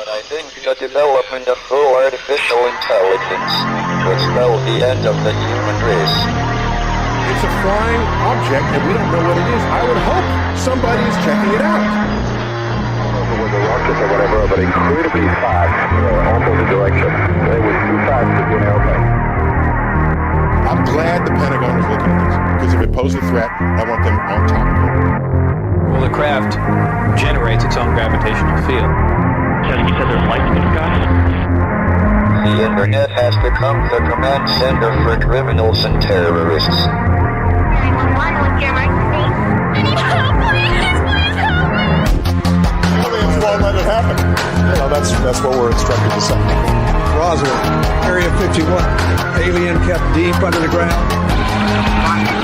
But I think the development of full artificial intelligence will spell the end of the human race. It's a flying object, and we don't know what it is. I would hope somebody's checking it out. It was a rocket or whatever, but incredibly fast, opposite direction. It was too fast to be an airplane. I'm glad the Pentagon is looking at this, because if it poses a threat, I want them on top of it. Well, the craft generates its own gravitational field. You said there's lights in the sky? The internet has become the command center for criminals and terrorists. 911, what's your emergency? I need help, please help me! Aliens won't let it happen. That's what we're instructed to say. Roswell, Area 51. Alien kept deep under the ground. 1,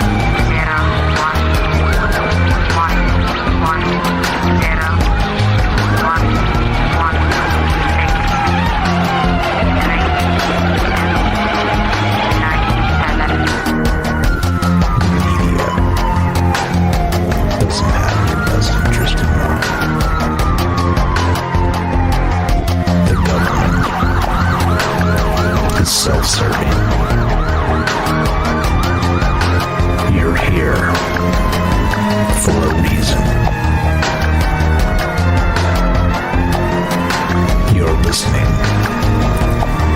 self-serving. You're here for a reason. You're listening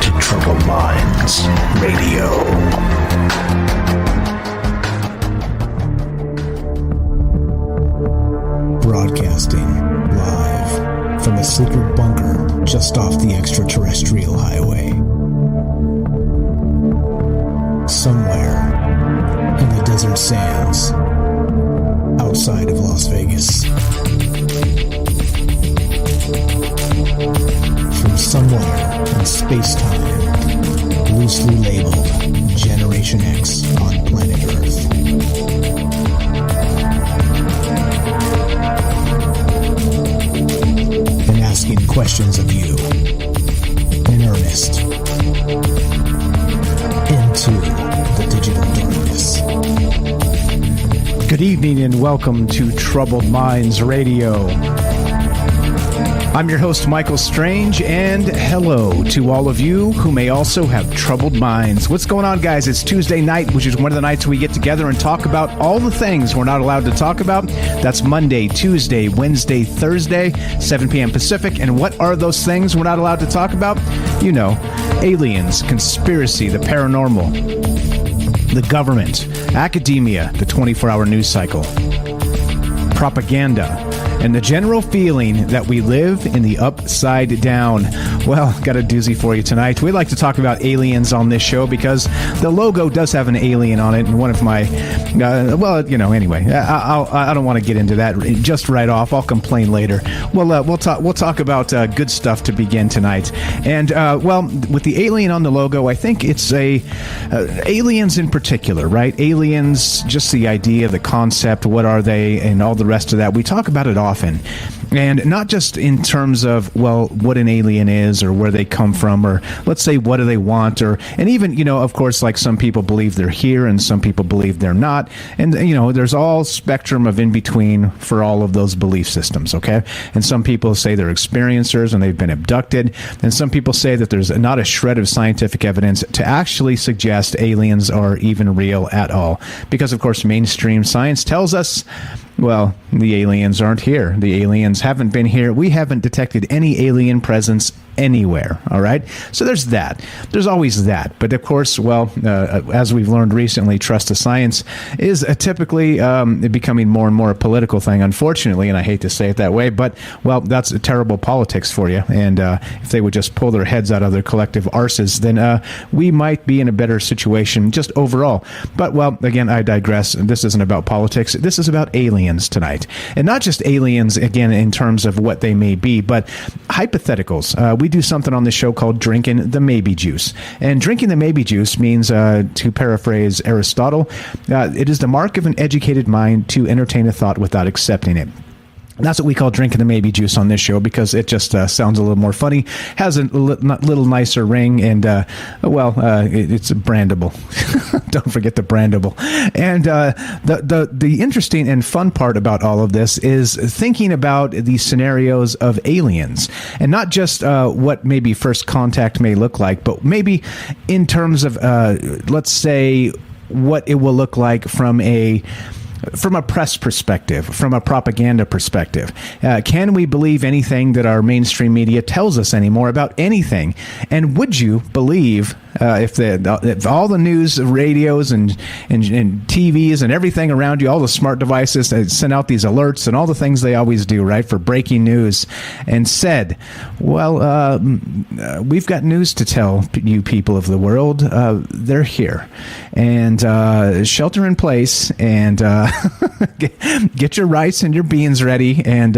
to Troubled Minds Radio. Broadcasting live from a secret bunker just off the extraterrestrial highway. Somewhere in the desert sands outside of Las Vegas. From somewhere in space-time, loosely labeled Generation X on planet Earth. And asking questions of you in earnest into the digital darkness. Good evening and welcome to Troubled Minds Radio. I'm your host, Michael Strange, and hello to all of you who may also have troubled minds. What's going on, guys? It's Tuesday night, which is one of the nights we get together and talk about all the things we're not allowed to talk about. That's Monday, Tuesday, Wednesday, Thursday, 7 p.m. Pacific. And what are those things we're not allowed to talk about? You know, aliens, conspiracy, the paranormal, the government, academia, the 24-hour news cycle, propaganda, and the general feeling that we live in the upside down. Well, got a doozy for you tonight. We like to talk about aliens on this show because the logo does have an alien on it, and one of my, anyway, I don't want to get into that just right off. I'll complain later. We'll talk about good stuff to begin tonight. And with the alien on the logo, I think it's aliens in particular, right? Aliens, just the idea, the concept, what are they, and all the rest of that. We talk about it often. And not just in terms of, well, what an alien is or where they come from, or let's say, what do they want, and even, of course, like some people believe they're here and some people believe they're not. And, there's all spectrum of in between for all of those belief systems, okay? And some people say they're experiencers and they've been abducted. And some people say that there's not a shred of scientific evidence to actually suggest aliens are even real at all. Because, of course, mainstream science tells us, well, the aliens aren't here. The aliens haven't been here. We haven't detected any alien presence anywhere, all right? So there's that. There's always that. But, of course, as we've learned recently, trust to science is typically becoming more and more a political thing, unfortunately, and I hate to say it that way, but, well, that's terrible politics for you. And if they would just pull their heads out of their collective arses, then we might be in a better situation just overall. But, well, again, I digress. This isn't about politics. This is about aliens tonight. And not just aliens, again, in terms of what they may be, but hypotheticals. We do something on the show called Drinking the Maybe Juice. And drinking the maybe juice means, to paraphrase Aristotle, it is the mark of an educated mind to entertain a thought without accepting it. That's what we call drinking the maybe juice on this show because it just sounds a little more funny, has a little nicer ring, and it's brandable. Don't forget the brandable. And the interesting and fun part about all of this is thinking about the scenarios of aliens, and not just what maybe first contact may look like, but maybe in terms of let's say what it will look like from a press perspective, from a propaganda perspective. Can we believe anything that our mainstream media tells us anymore about anything? And would you believe if all the news, radios, and TVs and everything around you, all the smart devices that send out these alerts and all the things they always do, right, for breaking news, and said, well, we've got news to tell you people of the world. They're here. And shelter in place, and get your rice and your beans ready, and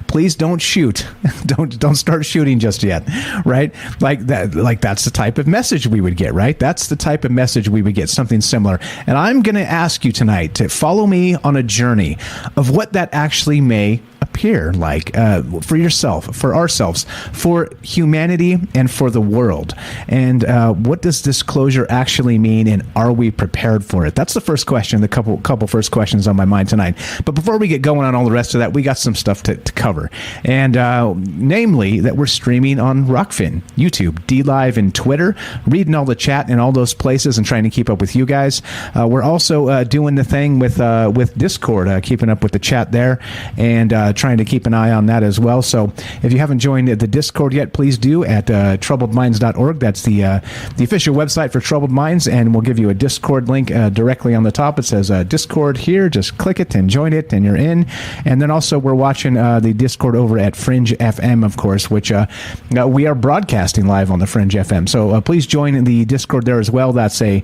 please don't shoot. Don't start shooting just yet, right? Like that's the type of message we would get, right? That's the type of message we would get, something similar. And I'm going to ask you tonight to follow me on a journey of what that actually may appear like for yourself, for ourselves, for humanity, and for the world. And what does disclosure actually mean, and are we prepared for it? That's the first question, the couple first questions on my mind tonight. But before we get going on all the rest of that, we got some stuff to cover. And namely that we're streaming on Rockfin, YouTube, DLive, and Twitter, reading all the chat in all those places and trying to keep up with you guys. We're also doing the thing with Discord, keeping up with the chat there, and trying to keep an eye on that as well. So if you haven't joined the Discord yet, please do at troubledminds.org. That's the official website for Troubled Minds, and we'll give you a Discord link directly on the top. It says Discord here. Just click it and join it, and you're in. And then also we're watching the Discord over at Fringe FM, of course, which we are broadcasting live on the Fringe FM. So please join the Discord there as well. That's a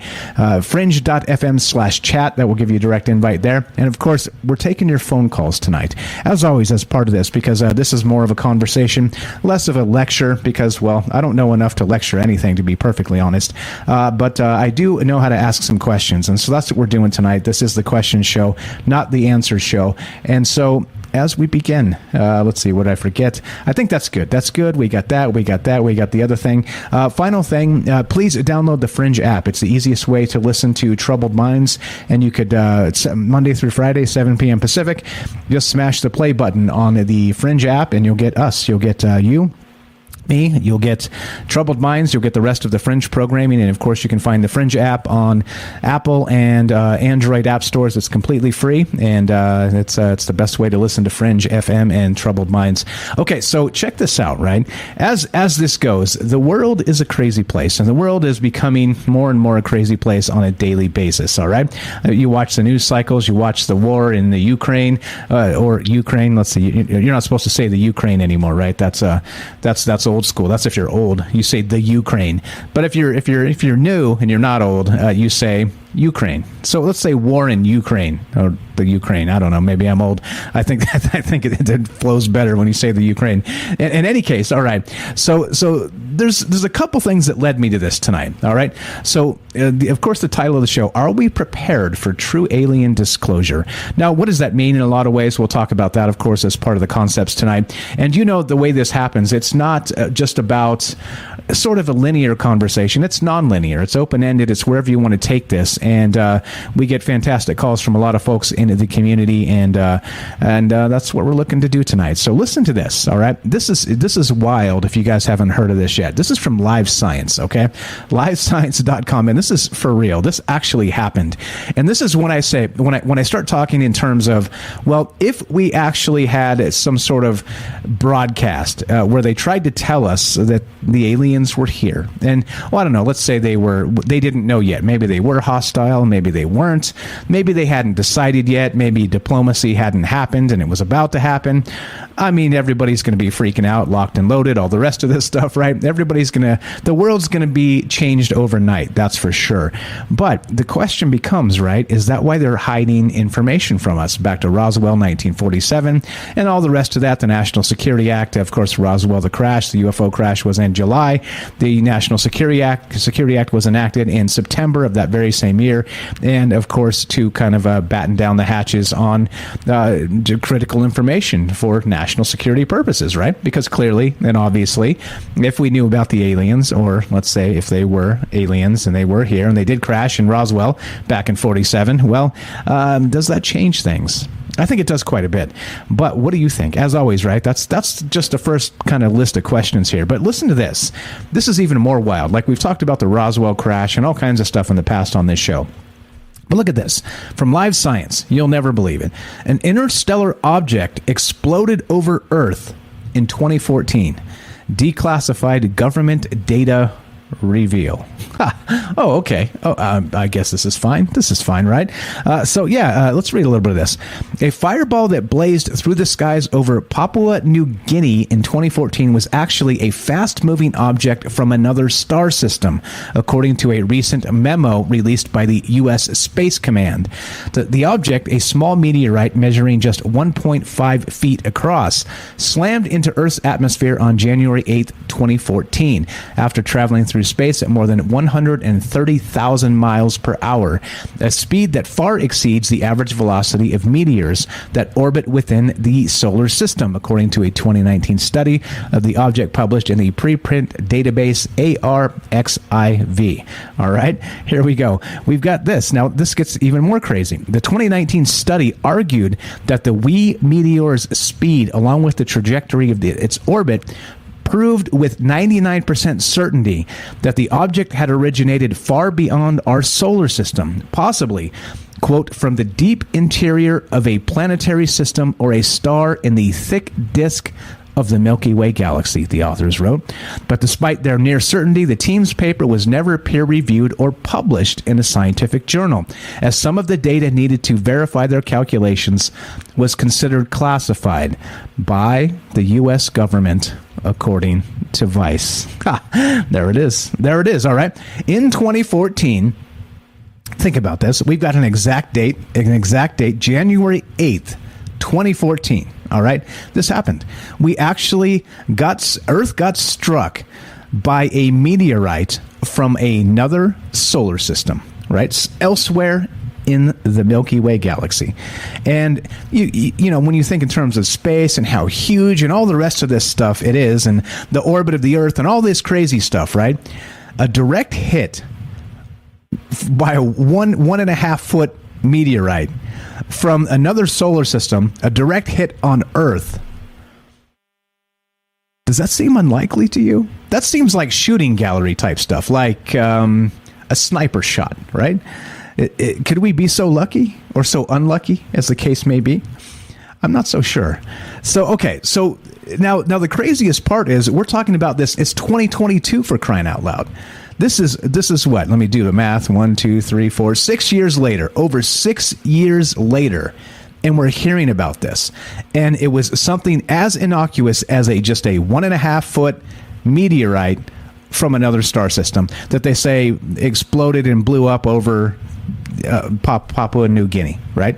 fringe.fm/chat. That will give you a direct invite there. And of course, we're taking your phone calls tonight, as always, as part of this, because this is more of a conversation, less of a lecture, because, well, I don't know enough to lecture anything, to be perfectly honest. But I do know how to ask some questions. And so that's what we're doing tonight. This is the question show, not the answer show. And so as we begin, let's see, what did I forget? I think that's good. That's good. We got that. We got the other thing. Final thing, please download the Fringe app. It's the easiest way to listen to Troubled Minds, and you could, it's Monday through Friday, 7 p.m. Pacific. Just smash the play button on the Fringe app, and you'll get us. You'll get you. Me, you'll get Troubled Minds, you'll get the rest of the Fringe programming, and of course you can find the Fringe app on Apple and Android app stores. It's completely free, and it's the best way to listen to Fringe FM and Troubled Minds. Okay, so check this out, right? As this goes, the world is a crazy place, and the world is becoming more and more a crazy place on a daily basis, all right? You watch the news cycles, you watch the war in the Ukraine, or Ukraine, let's see, you're not supposed to say the Ukraine anymore, right? That's old school. That's if you're old. You say the Ukraine. But if you're new and you're not old, you say Ukraine. So let's say war in Ukraine, or the Ukraine. I don't know. Maybe I'm old. I think it flows better when you say the Ukraine. In any case, all right. So there's a couple things that led me to this tonight. All right. So of course the title of the show: Are we prepared for true alien disclosure? Now, what does that mean? In a lot of ways, we'll talk about that, of course, as part of the concepts tonight. And you know the way this happens. It's not just about sort of a linear conversation. It's non-linear. It's open-ended. It's wherever you want to take this. And we get fantastic calls from a lot of folks in the community, and that's what we're looking to do tonight. So listen to this, all right? This is wild if you guys haven't heard of this yet. This is from Live Science, okay? LiveScience.com, and this is for real. This actually happened. And this is when I say, when I start talking in terms of, well, if we actually had some sort of broadcast where they tried to tell us that the aliens were here, and, well, I don't know, let's say they didn't know yet. Maybe they were hostile, maybe they weren't, maybe they hadn't decided yet, maybe diplomacy hadn't happened and it was about to happen. I mean, everybody's going to be freaking out, locked and loaded, all the rest of this stuff, right? The world's going to be changed overnight, that's for sure. But the question becomes, right, is that why they're hiding information from us? Back to Roswell, 1947, and all the rest of that, the National Security Act, of course, Roswell, the crash, the UFO crash was in July. The National Security Act was enacted in September of that very same year, and of course, to kind of batten down the hatches on critical information for national security purposes, right? Because clearly and obviously, if we knew about the aliens, or let's say if they were aliens and they were here and they did crash in Roswell back in 47, well, does that change things? I think it does quite a bit. But what do you think? As always, right? That's just the first kind of list of questions here. But listen to this. This is even more wild. Like, we've talked about the Roswell crash and all kinds of stuff in the past on this show. But look at this. From Live Science, you'll never believe it. An interstellar object exploded over Earth in 2014. Declassified government data reveal. Oh, okay. Oh, I guess this is fine. This is fine, right? Let's read a little bit of this. A fireball that blazed through the skies over Papua New Guinea in 2014 was actually a fast-moving object from another star system, according to a recent memo released by the U.S. Space Command. The object, a small meteorite measuring just 1.5 feet across, slammed into Earth's atmosphere on January 8, 2014, after traveling through space at more than 130,000 miles per hour, a speed that far exceeds the average velocity of meteors that orbit within the solar system, according to a 2019 study of the object published in the preprint database ARXIV. All right, here we go. We've got this. Now, this gets even more crazy. The 2019 study argued that the wee meteor's speed, along with the trajectory of its orbit, proved with 99% certainty that the object had originated far beyond our solar system, possibly, quote, from the deep interior of a planetary system or a star in the thick disk of the Milky Way galaxy, the authors wrote. But despite their near certainty, the team's paper was never peer-reviewed or published in a scientific journal, as some of the data needed to verify their calculations was considered classified by the U.S. government, according to Vice. There it is. There it is. All right. In 2014, think about this. We've got an exact date, January 8th, 2014. All right. This happened. Earth got struck by a meteorite from another solar system, right? Elsewhere in the Milky Way galaxy. And you know, when you think in terms of space and how huge and all the rest of this stuff it is, and the orbit of the Earth and all this crazy stuff, right? A direct hit by a 1.5 foot meteorite from another solar system, a direct hit on Earth. Does that seem unlikely to you? That seems like shooting gallery type stuff, like a sniper shot, right? Could we be so lucky or so unlucky, as the case may be? I'm not so sure. So, okay. So now the craziest part is we're talking about this. It's 2022, for crying out loud. This is what? Let me do the math. 1, 2, 3, 4, 6 years later, over 6 years later, and we're hearing about this. And it was something as innocuous as just a 1.5 foot meteorite from another star system that they say exploded and blew up over Papua New Guinea, right?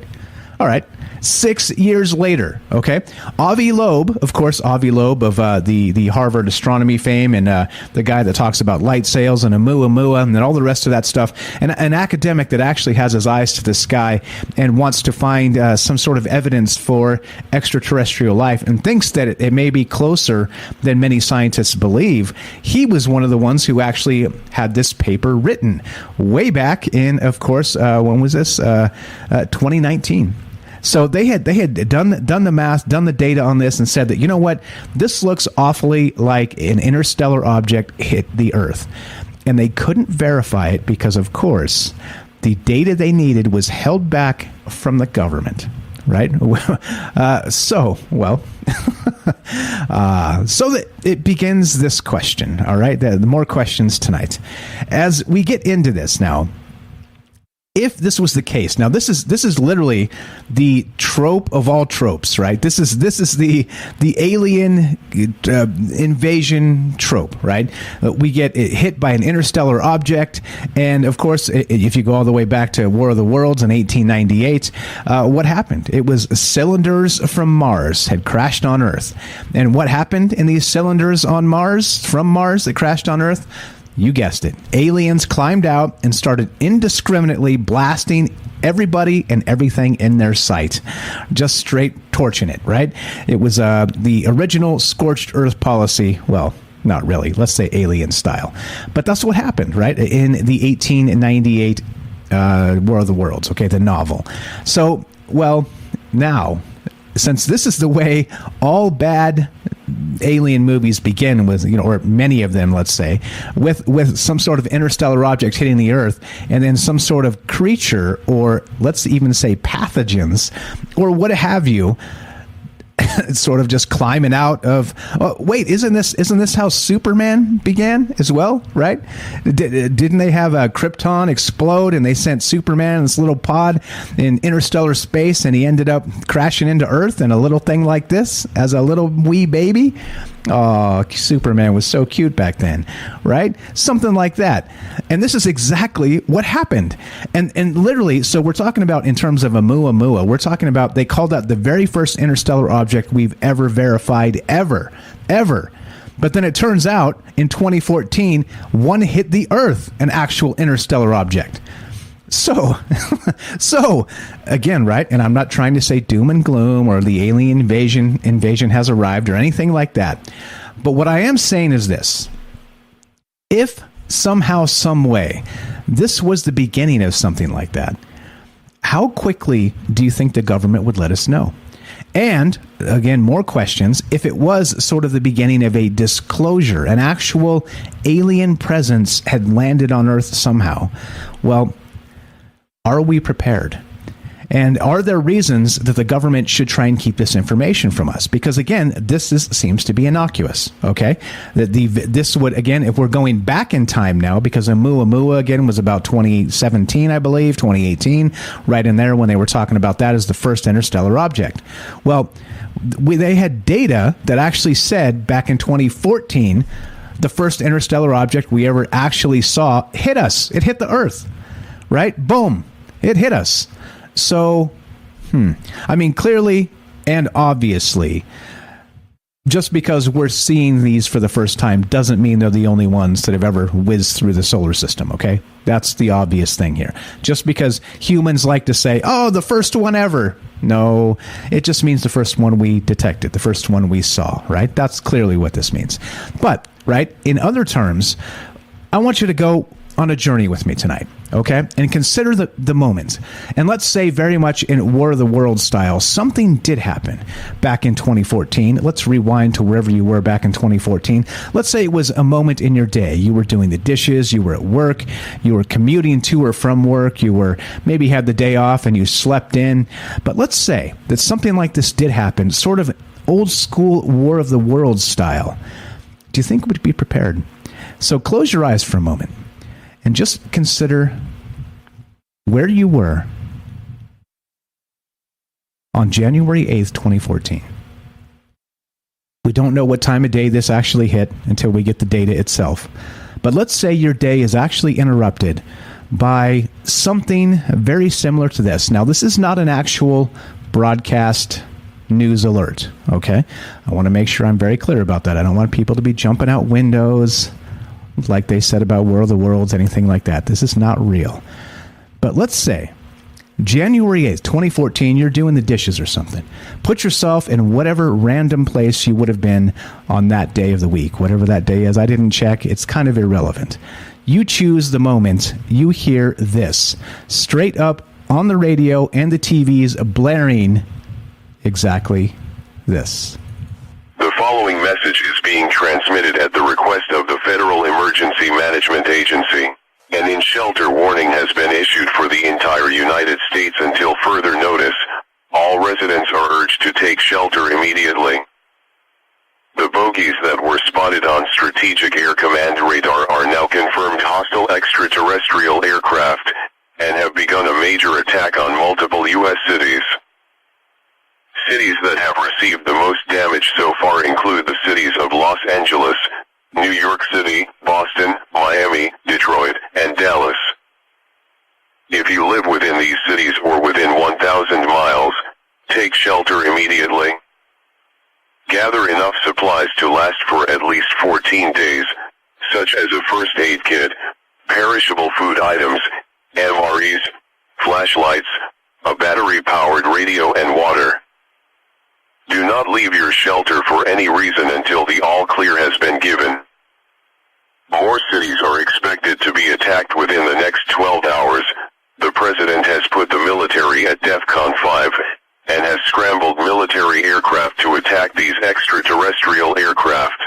All right. 6 years later, okay? Avi Loeb, of course, of the Harvard astronomy fame, and the guy that talks about light sails and Oumuamua and all the rest of that stuff, and an academic that actually has his eyes to the sky and wants to find some sort of evidence for extraterrestrial life and thinks that it may be closer than many scientists believe. He was one of the ones who actually had this paper written way back in, of course, when was this? 2019. So they had done the math, done the data on this, and said that, you know what, this looks awfully like an interstellar object hit the Earth. And they couldn't verify it because, of course, the data they needed was held back from the government, right? So that it begins this question, all right? The more questions tonight. As we get into this now, if this was the case, now this is literally the trope of all tropes, right? This is the alien invasion trope, right? We get hit by an interstellar object, and of course, if you go all the way back to War of the Worlds in 1898, what happened? It was cylinders from Mars had crashed on Earth, and what happened in these cylinders on Mars from Mars that crashed on Earth? You guessed it. Aliens climbed out and started indiscriminately blasting everybody and everything in their sight. Just straight torching it, right? It was the original scorched earth policy. Well, not really. Let's say alien style. But that's what happened, right? In the 1898 War of the Worlds, okay, the novel. So, well, now, since this is the way all bad alien movies begin with, or many of them, let's say, with some sort of interstellar object hitting the Earth, and then some sort of creature, or let's even say pathogens, or what have you, sort of just climbing out of. Oh, wait, isn't this how Superman began as well? Right? Didn't they have a Krypton explode and they sent Superman in this little pod in interstellar space, and he ended up crashing into Earth in a little thing like this as a little wee baby? Oh, Superman was so cute back then, right? Something like that. And this is exactly what happened. And literally, so we're talking about in terms of Oumuamua, we're talking about, they called that the very first interstellar object we've ever verified, ever. But then it turns out in 2014, one hit the Earth, an actual interstellar object. So again, right? And I'm not trying to say doom and gloom or the alien invasion has arrived or anything like that. But what I am saying is this. If somehow, some way, this was the beginning of something like that, how quickly do you think the government would let us know? And again, more questions. If it was sort of the beginning of a disclosure, an actual alien presence had landed on Earth somehow, well, are we prepared? And are there reasons that the government should try and keep this information from us? Because again, seems to be innocuous. Okay, this would, again, if we're going back in time now, because Oumuamua again was about 2017, I believe, 2018, right in there when they were talking about that as the first interstellar object. Well, they had data that actually said back in 2014, the first interstellar object we ever actually saw hit us. It hit the Earth, right? Boom. It hit us. So, I mean, clearly and obviously, just because we're seeing these for the first time doesn't mean they're the only ones that have ever whizzed through the solar system, okay? That's the obvious thing here. Just because humans like to say, oh, the first one ever. No, it just means the first one we detected, the first one we saw, right? That's clearly what this means. But, right, in other terms, I want you to go on a journey with me tonight, okay? And consider the moment. And let's say very much in War of the Worlds style, something did happen back in 2014. Let's rewind to wherever you were back in 2014. Let's say it was a moment in your day. You were doing the dishes, you were at work, you were commuting to or from work, you were maybe had the day off and you slept in. But let's say that something like this did happen, sort of old school War of the Worlds style. Do you think we'd be prepared? So close your eyes for a moment. And just consider where you were on January 8th, 2014. We don't know what time of day this actually hit until we get the data itself. But let's say your day is actually interrupted by something very similar to this. Now, this is not an actual broadcast news alert, okay? I want to make sure I'm very clear about that. I don't want people to be jumping out windows like they said about War of the Worlds, anything like that. This is not real. But let's say January 8th, 2014, you're doing the dishes or something. Put yourself in whatever random place you would have been on that day of the week, whatever that day is. I didn't check. It's kind of irrelevant. You choose the moment you hear this straight up on the radio and the TVs blaring exactly this. The following message is being transmitted at the request of the Federal Emergency Management Agency. An in-shelter warning has been issued for the entire United States until further notice. All residents are urged to take shelter immediately. The bogies that were spotted on Strategic Air Command radar are now confirmed hostile extraterrestrial aircraft. and have begun a major attack on multiple U.S. cities. Cities that have received the most damage so far include the cities of Los Angeles, New York City, Boston, Miami, Detroit, and Dallas. If you live within these cities or within 1,000 miles, take shelter immediately. Gather enough supplies to last for at least 14 days, such as a first aid kit, perishable food items, MREs, flashlights, a battery-powered radio and water. Do not leave your shelter for any reason until the all-clear has been given. More cities are expected to be attacked within the next 12 hours. The president has put the military at DEFCON 5 and has scrambled military aircraft to attack these extraterrestrial aircraft.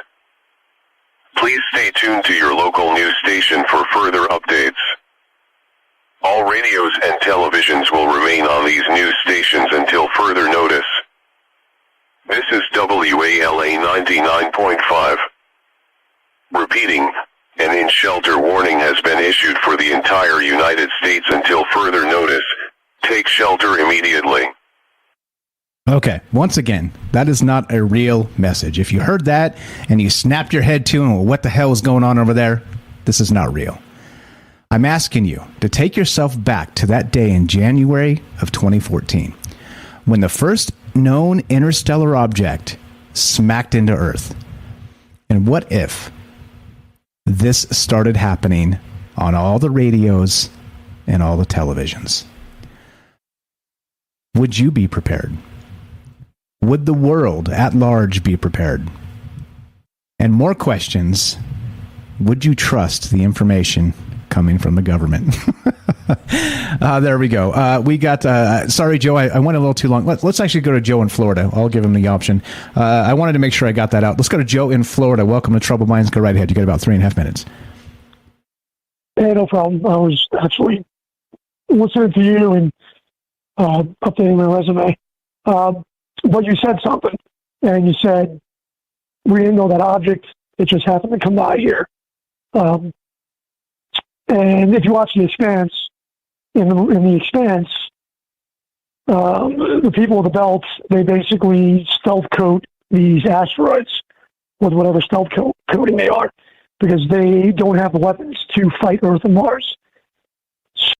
Please stay tuned to your local news station for further updates. All radios and televisions will remain on these news stations until further notice. This is WALA 99.5. Repeating, an in-shelter warning has been issued for the entire United States until further notice. Take shelter immediately. Okay, once again, that is not a real message. If you heard that and you snapped your head to, well, what the hell is going on over there? This is not real. I'm asking you to take yourself back to that day in January of 2014, when the first known interstellar object smacked into Earth. And what if this started happening on all the radios and all the televisions? Would you be prepared? Would the world at large be prepared? And more questions, would you trust the information coming from the government? There we go. We got, sorry, Joe, I went a little too long. Let's actually go to Joe in Florida. I'll give him the option. I wanted to make sure I got that out. Let's go to Joe in Florida. Welcome to Troubled Minds. Go right ahead. You got about 3.5 minutes. Hey, no problem. I was actually listening to you and updating my resume. But you said something, and you said, we didn't know that object. It just happened to come by here. And if you watch The Expanse, in the Expanse, the people of the belt, they basically stealth coat these asteroids with whatever stealth coating they are, because they don't have the weapons to fight Earth and Mars.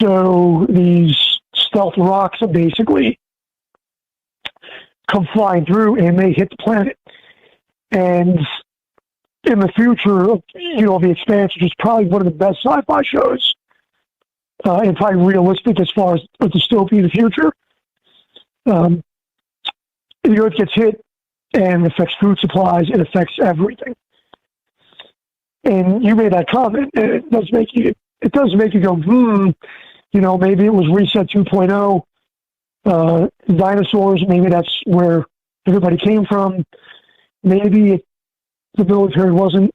So these stealth rocks are basically come flying through and they hit the planet. And in the future, The Expanse, which is probably one of the best sci-fi shows, and probably realistic as far as a dystopian future, the Earth gets hit and it affects food supplies, it affects everything. And you made that comment, and it does make you go, maybe it was Reset 2.0, dinosaurs, maybe that's where everybody came from. Maybe the military wasn't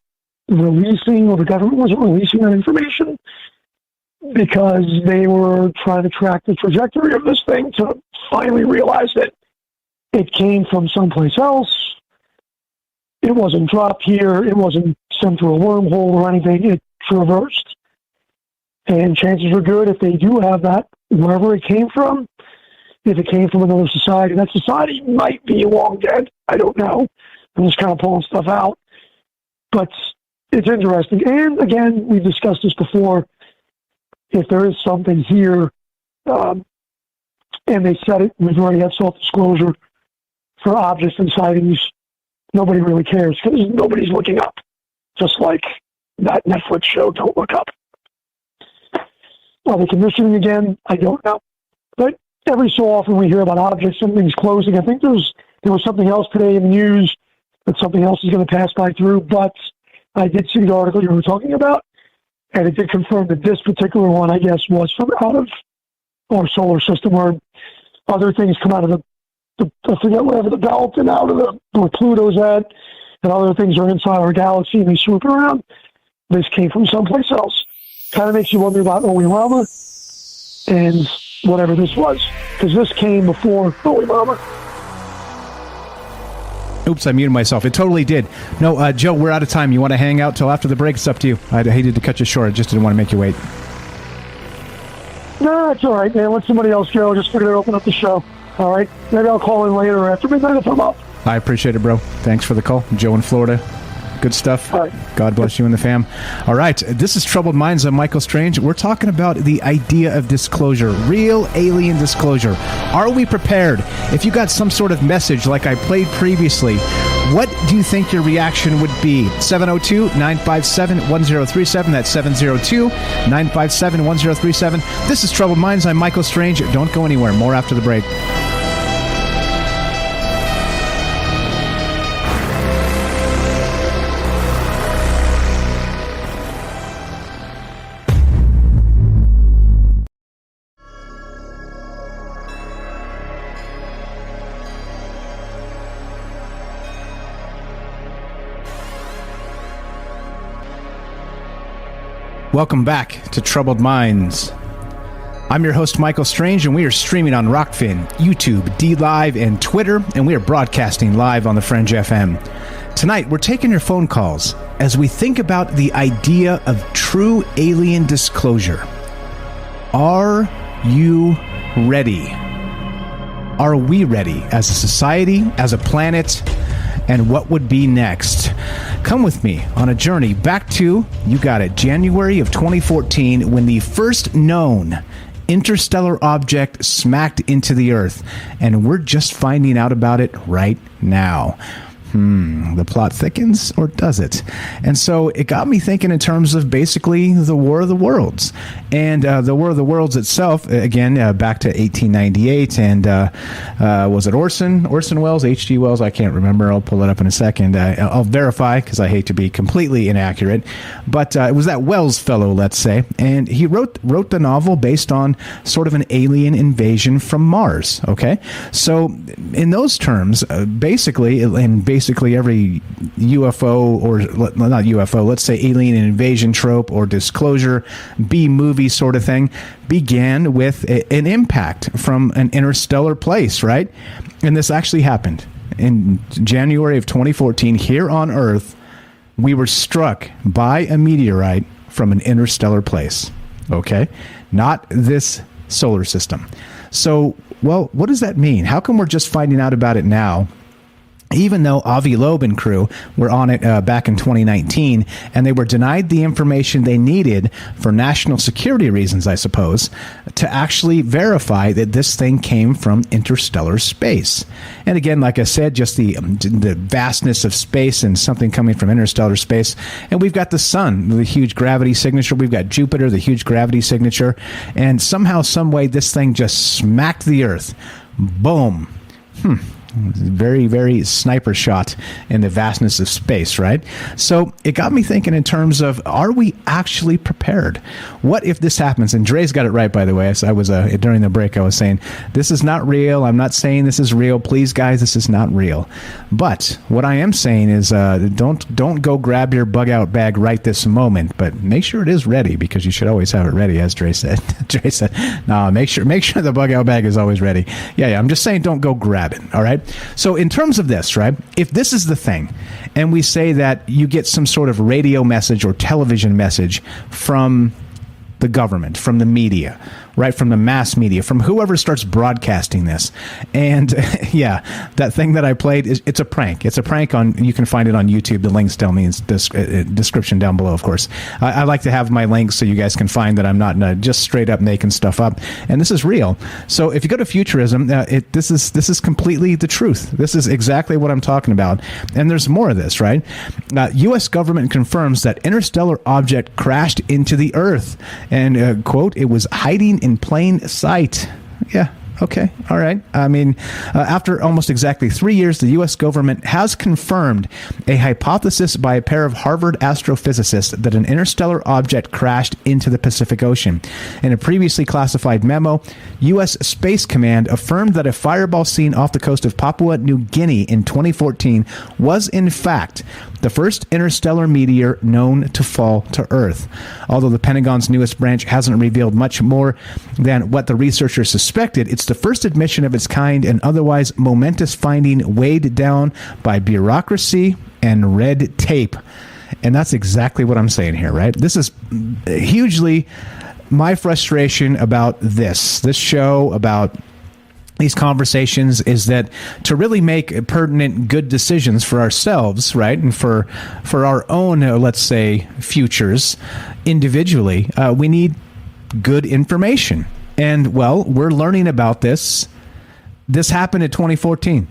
releasing, or the government wasn't releasing that information because they were trying to track the trajectory of this thing to finally realize that it came from someplace else. It wasn't dropped here. It wasn't sent through a wormhole or anything. It traversed. And chances are good if they do have that, wherever it came from, if it came from another society, that society might be long dead. I don't know. I'm just kind of pulling stuff out. But it's interesting. And again, we've discussed this before. If there is something here, and they said it, we've already had self-disclosure for objects and sightings, nobody really cares because nobody's looking up. Just like that Netflix show, Don't Look Up. Are they commissioning again? I don't know. But every so often we hear about objects, something's closing. I think there was something else today in the news that something else is going to pass by through, but I did see the article you were talking about, and it did confirm that this particular one, I guess, was from out of our solar system, where other things come out of the I forget, whatever, the belt, and out of where Pluto's at, and other things are inside our galaxy, and they swoop around. This came from someplace else. Kind of makes you wonder about Oiwama and whatever this was, because this came before Oiwama. Oops, I muted myself. It totally did. No, Joe, we're out of time. You want to hang out till after the break? It's up to you. I hated to cut you short. I just didn't want to make you wait. No, it's all right, man. Let somebody else go. Just figured I'd open up the show. All right? Maybe I'll call in later after midnight if I'm up. I appreciate it, bro. Thanks for the call. Joe in Florida. Good stuff. All right. God bless you and the fam. All right. This is Troubled Minds. I'm Michael Strange. We're talking about the idea of disclosure, real alien disclosure. Are we prepared? If you got some sort of message like I played previously, what do you think your reaction would be? 702-957-1037. That's 702-957-1037. This is Troubled Minds. I'm Michael Strange. Don't go anywhere. More after the break. Welcome back to Troubled Minds. I'm your host, Michael Strange, and we are streaming on Rockfin, YouTube, DLive, and Twitter, and we are broadcasting live on the Fringe FM. Tonight, we're taking your phone calls as we think about the idea of true alien disclosure. Are you ready? Are we ready as a society, as a planet, and what would be next? Come with me on a journey back to, you got it, January of 2014, when the first known interstellar object smacked into the Earth, and we're just finding out about it right now. The plot thickens, or does it? And so it got me thinking in terms of basically the War of the Worlds. And the War of the Worlds itself, again, back to 1898, and was it Orson Welles, H.G. Wells? I can't remember. I'll pull it up in a second. I'll verify, because I hate to be completely inaccurate. But it was that Wells fellow, let's say. And he wrote the novel based on sort of an alien invasion from Mars, okay? So in those terms, basically every UFO, or not UFO, let's say alien invasion trope or disclosure B-movie sort of thing, began with an impact from an interstellar place, right? And this actually happened. In January of 2014, here on Earth, we were struck by a meteorite from an interstellar place, okay? Not this solar system. So, well, what does that mean? How come we're just finding out about it now? Even though Avi Loeb and crew were on it back in 2019, and they were denied the information they needed for national security reasons, I suppose, to actually verify that this thing came from interstellar space. And again, like I said, just the vastness of space and something coming from interstellar space. And we've got the sun, the huge gravity signature. We've got Jupiter, the huge gravity signature. And somehow, some way, this thing just smacked the Earth. Boom. Very, very sniper shot in the vastness of space, right? So it got me thinking in terms of, are we actually prepared? What if this happens? And Dre's got it right, by the way. As I was during the break, I was saying, this is not real. I'm not saying this is real. Please, guys, this is not real. But what I am saying is, don't go grab your bug out bag right this moment, but make sure it is ready, because you should always have it ready, as Dre said. Dre said, no, make sure the bug out bag is always ready. Yeah, I'm just saying, don't go grab it. All right. So in terms of this, right, if this is the thing, and we say that you get some sort of radio message or television message from the government, from the media, right, from the mass media, from whoever starts broadcasting this. And yeah, that thing that I played, it's a prank. It's a prank on, you can find it on YouTube. The links tell me in the description down below, of course. I like to have my links so you guys can find that I'm not just straight up making stuff up. And this is real. So if you go to Futurism, this is completely the truth. This is exactly what I'm talking about. And there's more of this, right? U.S. government confirms that interstellar object crashed into the Earth. And, quote, it was hiding in plain sight. Yeah. Okay. All right. I mean, after almost exactly 3 years, the U.S. government has confirmed a hypothesis by a pair of Harvard astrophysicists that an interstellar object crashed into the Pacific Ocean. In a previously classified memo, U.S. Space Command affirmed that a fireball seen off the coast of Papua New Guinea in 2014 was, in fact, the first interstellar meteor known to fall to Earth. Although the Pentagon's newest branch hasn't revealed much more than what the researchers suspected, it's the first admission of its kind and otherwise momentous finding weighed down by bureaucracy and red tape. And that's exactly what I'm saying here, right? This is hugely my frustration about this show, about these conversations, is that to really make pertinent, good decisions for ourselves, right, and for our own, let's say, futures individually, we need good information. And, well, we're learning about this. This happened in 2014.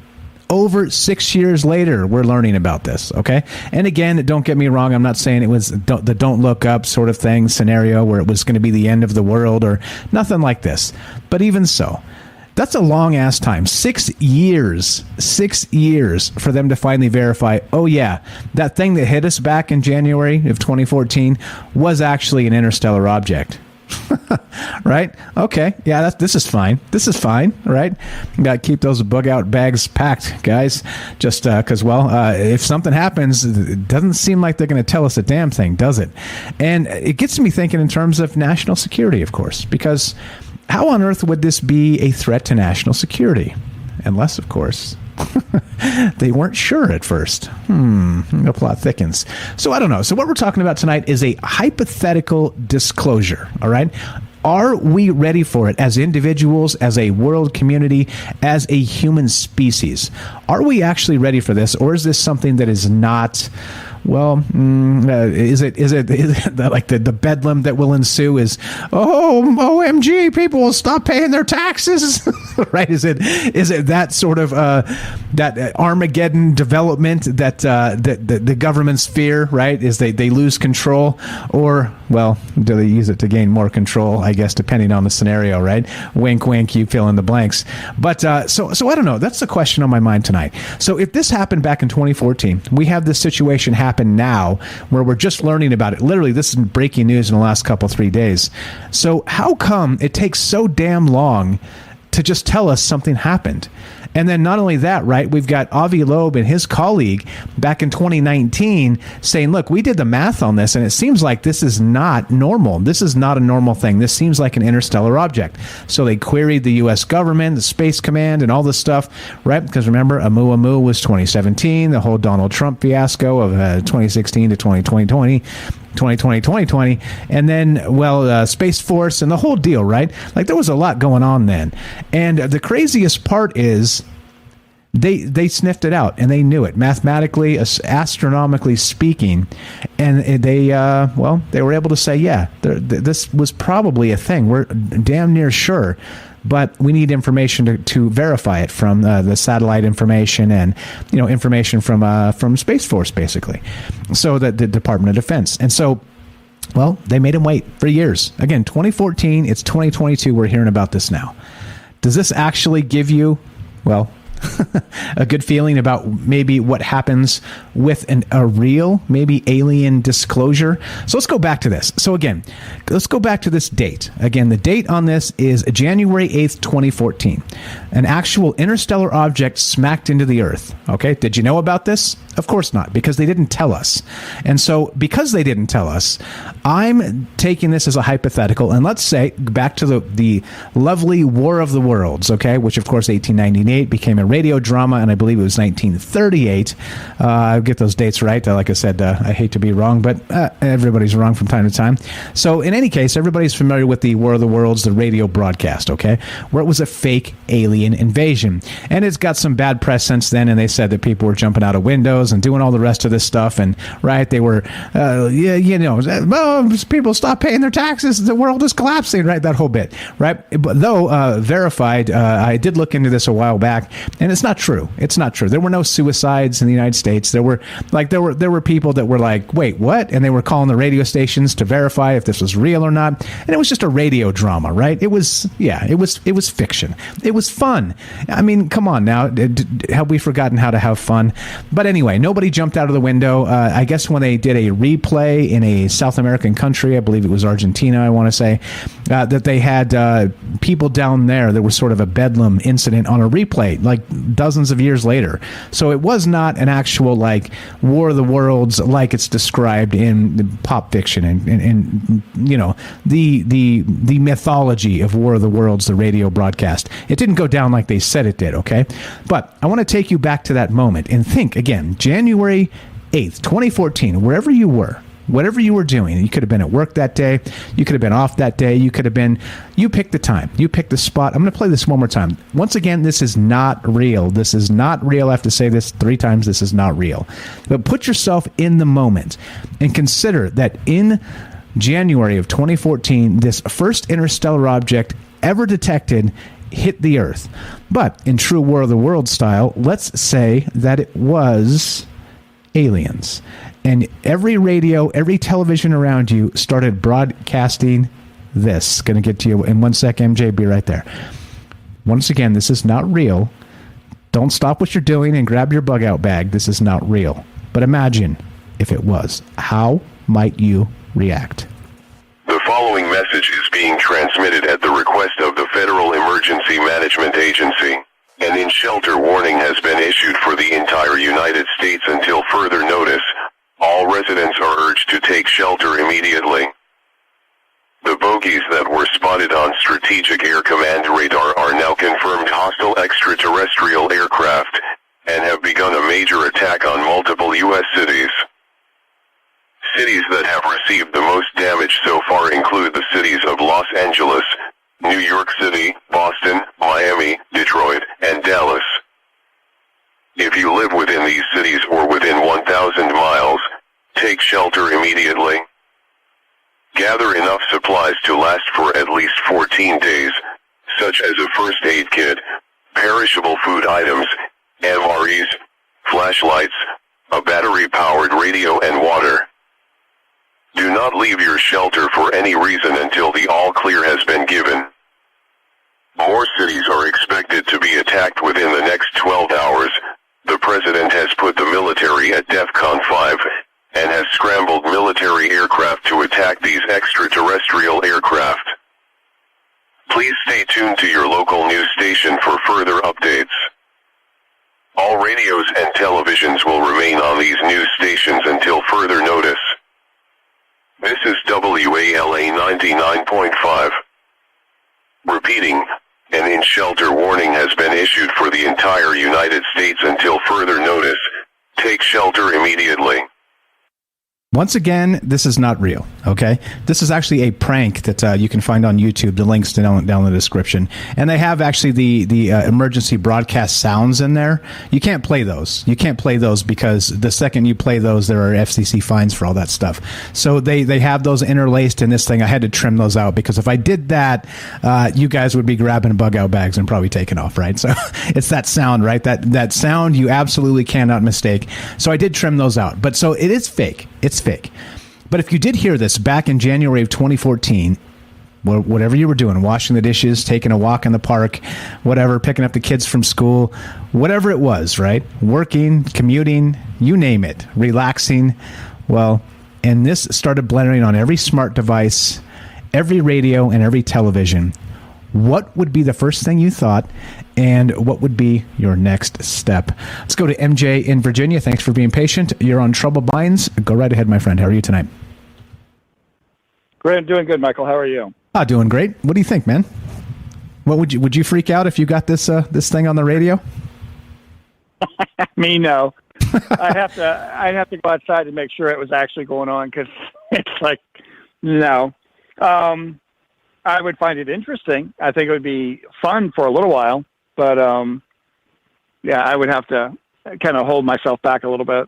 Over 6 years later, we're learning about this, okay? And again, don't get me wrong, I'm not saying it was the don't look up sort of thing, scenario where it was going to be the end of the world or nothing like this. But even so, that's a long-ass time. 6 years. 6 years for them to finally verify, oh, yeah, that thing that hit us back in January of 2014 was actually an interstellar object. Right? Okay. Yeah, this is fine. This is fine, right? You got to keep those bug-out bags packed, guys, just because, if something happens, it doesn't seem like they're going to tell us a damn thing, does it? And it gets me thinking in terms of national security, of course, because how on earth would this be a threat to national security? Unless, of course, they weren't sure at first. The plot thickens. So I don't know. So what we're talking about tonight is a hypothetical disclosure, all right? Are we ready for it as individuals, as a world community, as a human species? Are we actually ready for this, or is this something that is not... Well, is it like the bedlam that will ensue is, oh, OMG, people will stop paying their taxes, right? Is it that sort of that Armageddon development that the governments fear, right? Is they lose control, or, well, do they use it to gain more control? I guess depending on the scenario, right? Wink, wink, you fill in the blanks. But so I don't know. That's the question on my mind tonight. So if this happened back in 2014, we have this situation happen now where we're just learning about it. Literally, this is breaking news in the last 3 days. So how come it takes so damn long to just tell us something happened? And then not only that, right, we've got Avi Loeb and his colleague back in 2019 saying, look, we did the math on this, and it seems like this is not normal. This is not a normal thing. This seems like an interstellar object. So they queried the U.S. government, the Space Command, and all this stuff, right? Because remember, Oumuamua was 2017, the whole Donald Trump fiasco of 2016 to 2020, and then, Space Force and the whole deal, right? Like, there was a lot going on then. And the craziest part is they sniffed it out, and they knew it mathematically, astronomically speaking, and they were able to say, yeah, this was probably a thing. We're damn near sure. But we need information to verify it from the satellite information and information from Space Force, basically. So the Department of Defense. And so, well, they made him wait for years. Again, 2014, it's 2022. We're hearing about this now. Does this actually give you, well, a good feeling about maybe what happens with a real, maybe alien disclosure? So let's go back to this. So again, let's go back to this date. Again, the date on this is January 8th, 2014. An actual interstellar object smacked into the Earth. Okay, did you know about this? Of course not, because they didn't tell us. And so because they didn't tell us, I'm taking this as a hypothetical, and let's say back to the lovely War of the Worlds, okay, which of course 1898 became a radio drama, and I believe it was 1938. I'll get those dates right. Like I said, I hate to be wrong, but everybody's wrong from time to time. So in any case, everybody's familiar with the War of the Worlds, the radio broadcast, okay, where it was a fake alien invasion. And it's got some bad press since then, and they said that people were jumping out of windows and doing all the rest of this stuff, and right, they were, people stop paying their taxes, the world is collapsing, right, that whole bit, right? But though verified, I did look into this a while back, and it's not true. It's not true. There were no suicides in the United States. There were people that were like, wait, what? And they were calling the radio stations to verify if this was real or not, and it was just a radio drama, right? It was fiction. It was fun. I mean, come on now, have we forgotten how to have fun? But anyway, nobody jumped out of the window. I guess when they did a replay in a South American country, I believe it was Argentina, I want to say, that they had people down there that was sort of a bedlam incident on a replay, like dozens of years later. So it was not an actual, like, War of the Worlds like it's described in pop fiction and the mythology of War of the Worlds, the radio broadcast. It didn't go down like they said it did, okay? But I want to take you back to that moment and think, again, January 8th, 2014, wherever you were, whatever you were doing. You could have been at work that day. You could have been off that day. You pick the time. You pick the spot. I'm going to play this one more time. Once again, this is not real. This is not real. I have to say this 3 times. This is not real. But put yourself in the moment and consider that in January of 2014, this first interstellar object ever detected hit the Earth. But in true War of the Worlds style, let's say that it was aliens. And every radio, every television around you started broadcasting this. Going to get to you in 1 sec, MJ. Be right there. Once again, this is not real. Don't stop what you're doing and grab your bug out bag. This is not real. But imagine if it was. How might you react? The following message is being transmitted at the request of the Federal Emergency Management Agency. An in-shelter warning has been issued for the entire United States until further notice. All residents are urged to take shelter immediately. The bogies that were spotted on Strategic Air Command radar are now confirmed hostile extraterrestrial aircraft, and have begun a major attack on multiple U.S. cities. Cities that have received the most damage so far include the cities of Los Angeles, New York City, Boston, Miami, Detroit, and Dallas. If you live within these cities or within 1,000 miles, take shelter immediately. Gather enough supplies to last for at least 14 days, such as a first aid kit, perishable food items, MREs, flashlights, a battery-powered radio and water. Do not leave your shelter for any reason until the all-clear has been given. More cities are expected to be attacked within the next 12 hours. The president has put the military at DEFCON 5 and has scrambled military aircraft to attack these extraterrestrial aircraft. Please stay tuned to your local news station for further updates. All radios and televisions will remain on these news stations until further notice. This is WALA 99.5. Repeating, an in-shelter warning has been issued for the entire United States until further notice. Take shelter immediately. Once again, this is not real, okay? This is actually a prank that you can find on YouTube. The link's down in the description. And they have actually the emergency broadcast sounds in there. You can't play those. You can't play those because the second you play those, there are FCC fines for all that stuff. So they have those interlaced in this thing. I had to trim those out because if I did that, you guys would be grabbing bug-out bags and probably taking off, right? So it's that sound, right? That sound you absolutely cannot mistake. So I did trim those out. But so it is fake. It's fake. But if you did hear this back in January of 2014, whatever you were doing, washing the dishes, taking a walk in the park, whatever, picking up the kids from school, whatever it was, right? Working, commuting, you name it, relaxing. Well, and this started blaring on every smart device, every radio, and every television. What would be the first thing you thought, and what would be your next step? Let's go to MJ in Virginia. Thanks for being patient. You're on Troubled Minds. Go right ahead, my friend. How are you tonight? Great. I'm doing good, Michael. How are you? Doing great. What do you think, man? What would you freak out if you got this thing on the radio? Me, no. I'd have to go outside to make sure it was actually going on because it's like, no. I would find it interesting. I think it would be fun for a little while, but yeah, I would have to kind of hold myself back a little bit.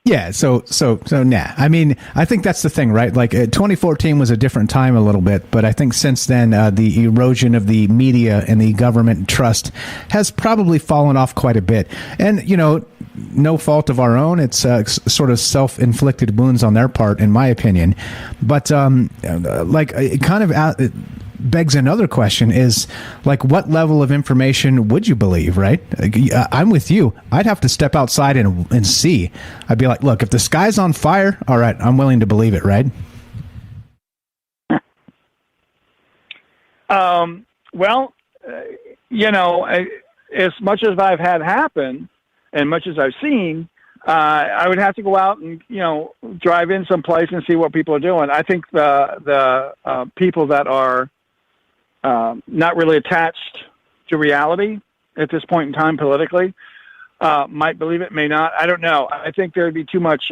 Yeah, so nah. I mean, I think that's the thing, right? Like 2014 was a different time a little bit, but I think since then the erosion of the media and the government trust has probably fallen off quite a bit. And, you know, no fault of our own. It's sort of self-inflicted wounds on their part, in my opinion. But like it kind of begs another question is like, what level of information would you believe, right? I'm with you. I'd have to step outside and see. I'd be like, look, if the sky's on fire, all right, I'm willing to believe it, right? Well, you know, as much as I've had happen and much as I've seen, I would have to go out and, you know, drive in someplace and see what people are doing. I think the people that are not really attached to reality at this point in time politically might believe it, may not. I don't know. I think there would be too much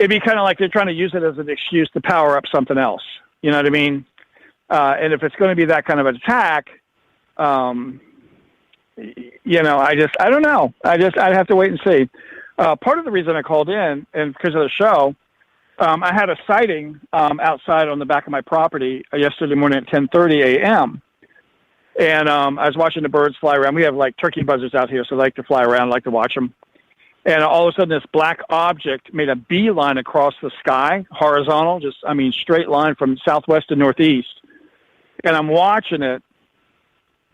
it'd be kind of like they're trying to use it as an excuse to power up something else. You know what I mean? And if it's going to be that kind of an attack, you know, I don't know. I'd have to wait and see. Part of the reason I called in, and because of the show, I had a sighting outside on the back of my property yesterday morning at 10:30 a.m. And I was watching the birds fly around. We have like turkey buzzards out here, so they like to fly around, like to watch them. And all of a sudden, this black object made a beeline across the sky, horizontal, straight line from southwest to northeast. And I'm watching it,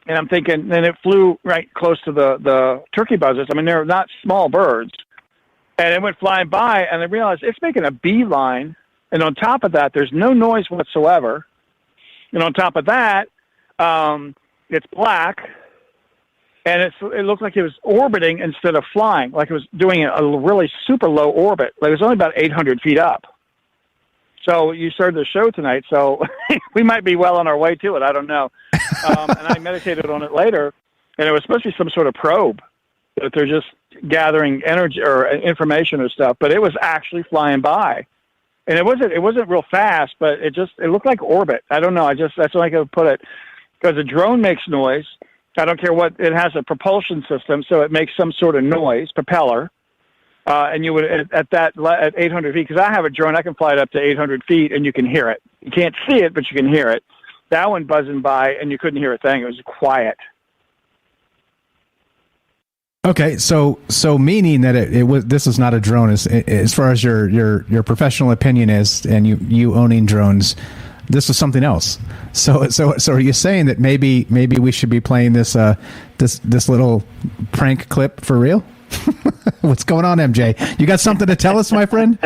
and I'm thinking, and it flew right close to the turkey buzzards. I mean, they're not small birds. And it went flying by, and I realized it's making a beeline. And on top of that, there's no noise whatsoever. And on top of that, it's black. And it looked like it was orbiting instead of flying, like it was doing a really super low orbit. Like it was only about 800 feet up. So you started the show tonight, so we might be well on our way to it. I don't know. And I meditated on it later, and it was supposed to be some sort of probe that they're just gathering energy or information or stuff. But it was actually flying by, and it wasn't real fast, but it looked like orbit. I don't know. That's the way I could put it, because a drone makes noise. I don't care what, it has a propulsion system, so it makes some sort of noise, propeller. And you would, at 800 feet, because I have a drone, I can fly it up to 800 feet and you can hear it. You can't see it, but you can hear it. That one buzzing by and you couldn't hear a thing. It was quiet. Okay, so meaning that this is not a drone, as far as your professional opinion is, and you owning drones, this is something else. So are you saying that maybe we should be playing this little prank clip for real? What's going on, MJ? You got something to tell us, my friend?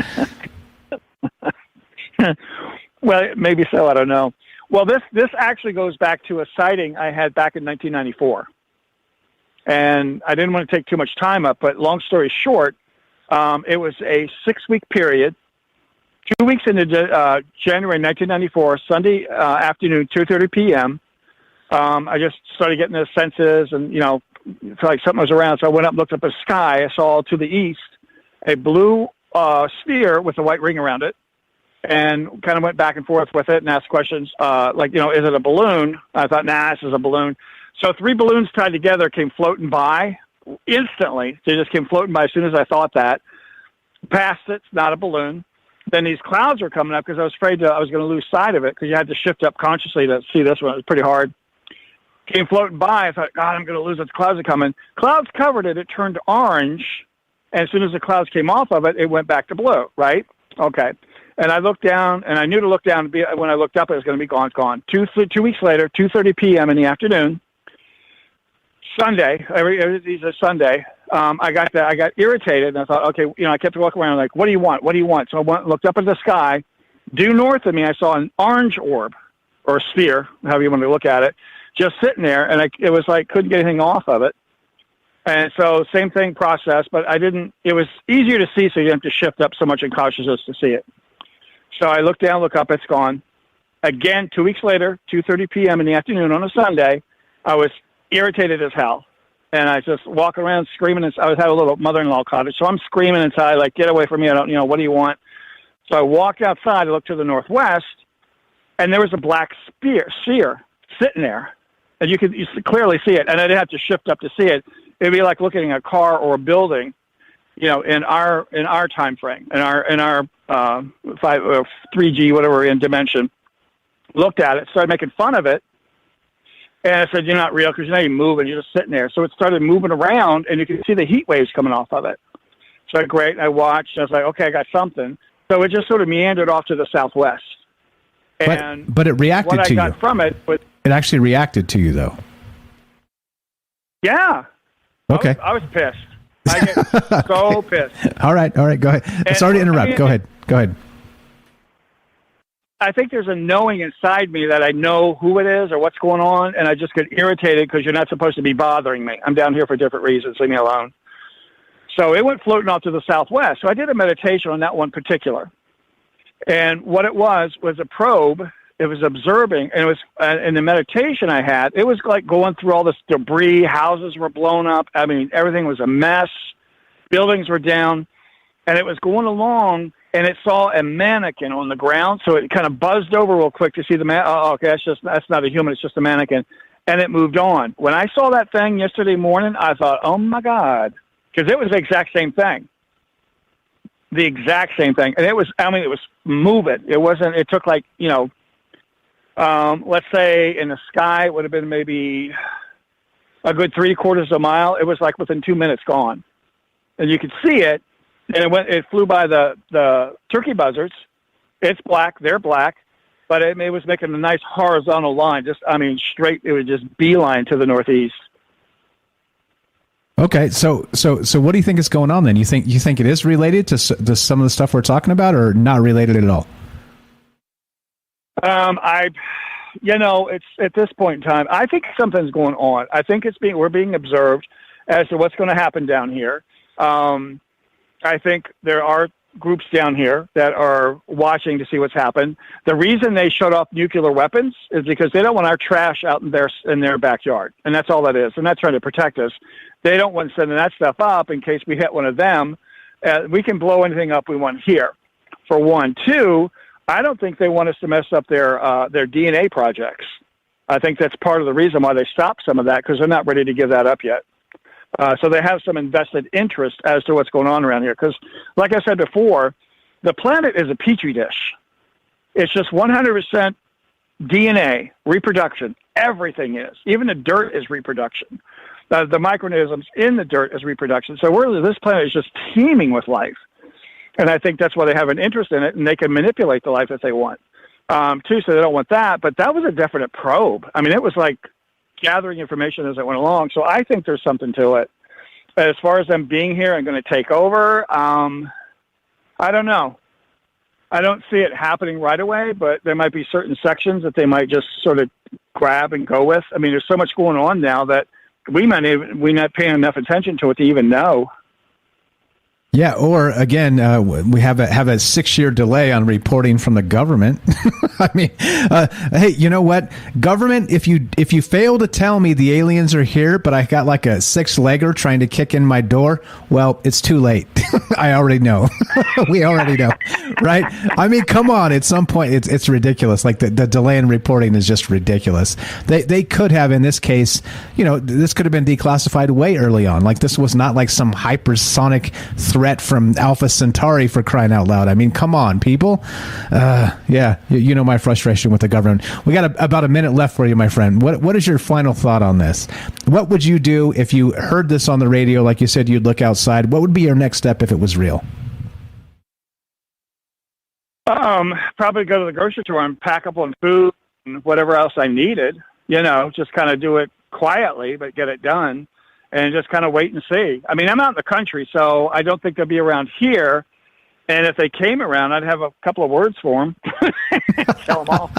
Well, maybe so. I don't know. Well, this actually goes back to a sighting I had back in 1994. And I didn't want to take too much time up, but long story short, it was a 6-week period. 2 weeks into January 1994, Sunday afternoon, 2:30 p.m., I just started getting the senses and, felt like something was around. So I went up and looked up at the sky. I saw to the east a blue sphere with a white ring around it, and kind of went back and forth with it and asked questions is it a balloon? I thought, nah, this is a balloon. So 3 balloons tied together came floating by instantly. They just came floating by as soon as I thought that. Passed it, not a balloon. Then these clouds were coming up because I was afraid I was going to lose sight of it, because you had to shift up consciously to see this one. It was pretty hard. Came floating by. I thought, God, I'm going to lose it. The clouds are coming. Clouds covered it. It turned orange. And as soon as the clouds came off of it, it went back to blue, right? Okay. And I looked down, and I knew to look down. When I looked up, it was going to be gone. It's gone. 2 weeks later, 2:30 p.m. in the afternoon, Sunday, it's a Sunday, I got irritated, and I thought, okay, I kept walking around like, what do you want? What do you want? So I went and looked up at the sky. Due north of me, I saw an orange orb, or a sphere, however you want to look at it, just sitting there, and it was like, couldn't get anything off of it. And so same thing process, but it was easier to see, so you didn't have to shift up so much in consciousness to see it. So I look down, look up, it's gone. Again, 2 weeks later, 2:30 p.m. in the afternoon on a Sunday, I was irritated as hell. And I just walk around screaming. I had a little mother-in-law cottage, so I'm screaming inside, like, get away from me. I don't, what do you want? So I walked outside, I looked to the northwest, and there was a black sphere sitting there. And you could clearly see it. And I didn't have to shift up to see it. It'd be like looking at a car or a building, in our time frame, in our 3G, whatever, in dimension. Looked at it, started making fun of it. And I said, you're not real, because you're not even moving. You're just sitting there. So it started moving around, and you could see the heat waves coming off of it. So great. I watched. And I was like, okay, I got something. So it just sort of meandered off to the southwest. And but it reacted to you. What I got from it, but it actually reacted to you, though. Yeah. Okay. I was pissed. I get so pissed. All right. Go ahead. Sorry to interrupt. Go ahead. I think there's a knowing inside me that I know who it is or what's going on, and I just get irritated because you're not supposed to be bothering me. I'm down here for different reasons. Leave me alone. So it went floating off to the southwest. So I did a meditation on that one particular. And what it was a probe. It was observing, and it was in the meditation I had, it was like going through all this debris. Houses were blown up. I mean, everything was a mess. Buildings were down. And it was going along, and it saw a mannequin on the ground, so it kind of buzzed over real quick to see the man. Oh, okay, that's not a human, it's just a mannequin. And it moved on. When I saw that thing yesterday morning, I thought, oh my God, because it was the exact same thing. The exact same thing. And it was moving. It took like, let's say in the sky, it would have been maybe a good 3/4 of a mile. It was like within 2 minutes gone. And you could see it, and it flew by the turkey buzzards. It's black, they're black, but it was making a nice horizontal line, straight. It was just beeline to the northeast. Okay, so what do you think is going on then? You think it is related to some of the stuff we're talking about, or not related at all? It's at this point in time, I think something's going on. I think we're being observed as to what's going to happen down here. I think there are groups down here that are watching to see what's happened. The reason they shut off nuclear weapons is because they don't want our trash out in their backyard, and that's all that is. And that's trying to protect us. They don't want sending that stuff up in case we hit one of them. We can blow anything up we want here, for one. Two, I don't think they want us to mess up their DNA projects. I think that's part of the reason why they stopped some of that, because they're not ready to give that up yet. So they have some invested interest as to what's going on around here. Because, like I said before, the planet is a petri dish. It's just 100% DNA, reproduction. Everything is. Even the dirt is reproduction. The microorganisms in the dirt is reproduction. So this planet is just teeming with life. And I think that's why they have an interest in it, and they can manipulate the life that they want. Too, so they don't want that. But that was a definite probe. It was like gathering information as it went along. So I think there's something to it. As far as them being here and going to take over, I don't know. I don't see it happening right away, but there might be certain sections that they might just sort of grab and go with. There's so much going on now that we're not paying enough attention to it to even know. Yeah, or again, we have a 6-year delay on reporting from the government. Hey, you know what, government? If you fail to tell me the aliens are here, but I got like a 6-legger trying to kick in my door, well, it's too late. I already know. We already know, right? Come on. At some point, it's ridiculous. Like the delay in reporting is just ridiculous. They could have, in this case, this could have been declassified way early on. Like this was not like some hypersonic threat from Alpha Centauri, for crying out loud. Come on, people. Yeah, you know my frustration with the government. We got about a minute left for you, my friend. What is your final thought on this? What would you do if you heard this on the radio? Like you said, you'd look outside. What would be your next step if it was real? Probably go to the grocery store and pack up on food and whatever else I needed. Just kind of do it quietly, but get it done. And just kind of wait and see. I'm out in the country, so I don't think they'll be around here. And if they came around, I'd have a couple of words for them. Tell them off.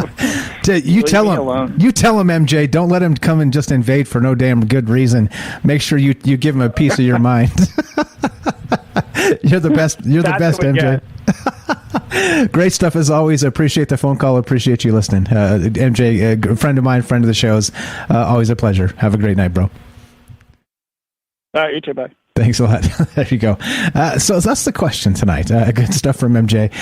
You tell them, MJ. Don't let him come and just invade for no damn good reason. Make sure you give him a piece of your mind. You're the best. You're the best, MJ. Great stuff as always. Appreciate the phone call. Appreciate you listening. MJ, a friend of mine, friend of the show's. Always a pleasure. Have a great night, bro. All right, you too, bye. Thanks a lot. There you go. So that's the question tonight. Good stuff from MJ.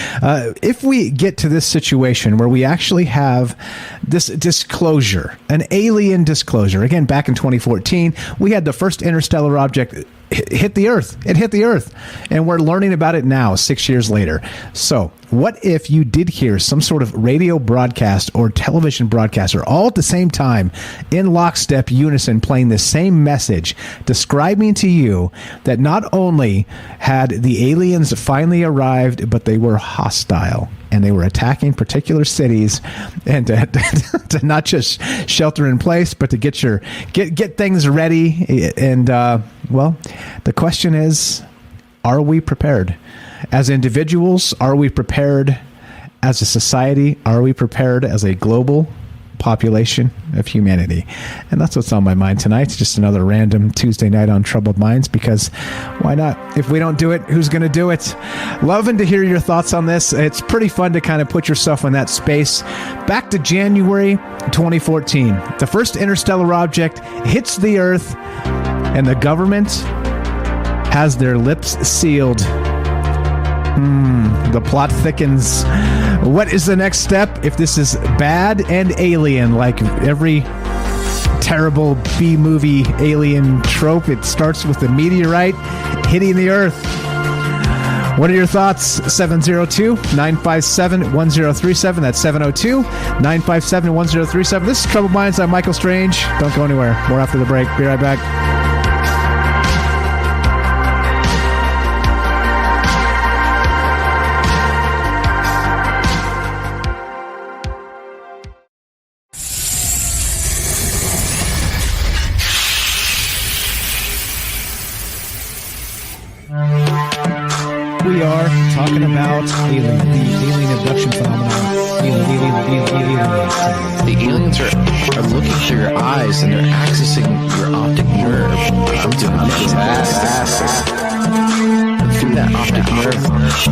If we get to this situation where we actually have this disclosure, an alien disclosure, again, back in 2014, we had the first interstellar object hit the Earth. It hit the Earth. And we're learning about it now, 6 years later. So what if you did hear some sort of radio broadcast or television broadcast, or all at the same time, in lockstep unison, playing the same message, describing to you that not only had the aliens finally arrived, but they were hostile and they were attacking particular cities, and to not just shelter in place, but to get things ready. And well, the question is, are we prepared? As individuals, are we prepared? As a society, are we prepared as a global population of humanity? And that's what's on my mind tonight. It's just another random Tuesday night on Troubled Minds, because why not? If we don't do it, who's going to do it? Loving to hear your thoughts on this. It's pretty fun to kind of put yourself in that space. Back to January 2014. The first interstellar object hits the Earth, and the government has their lips sealed. The plot thickens. What is the next step if this is bad and alien, like every terrible B-movie alien trope? It starts with a meteorite hitting the Earth. What are your thoughts? 702-957-1037. That's 702-957-1037. This is Troubled Minds. I'm Michael Strange. Don't go anywhere. More after the break. Be right back. We are talking about the alien abduction phenomenon. The aliens are looking through your eyes and they're accessing your optic nerve. I'm doing fantastic. And through that optic nerve,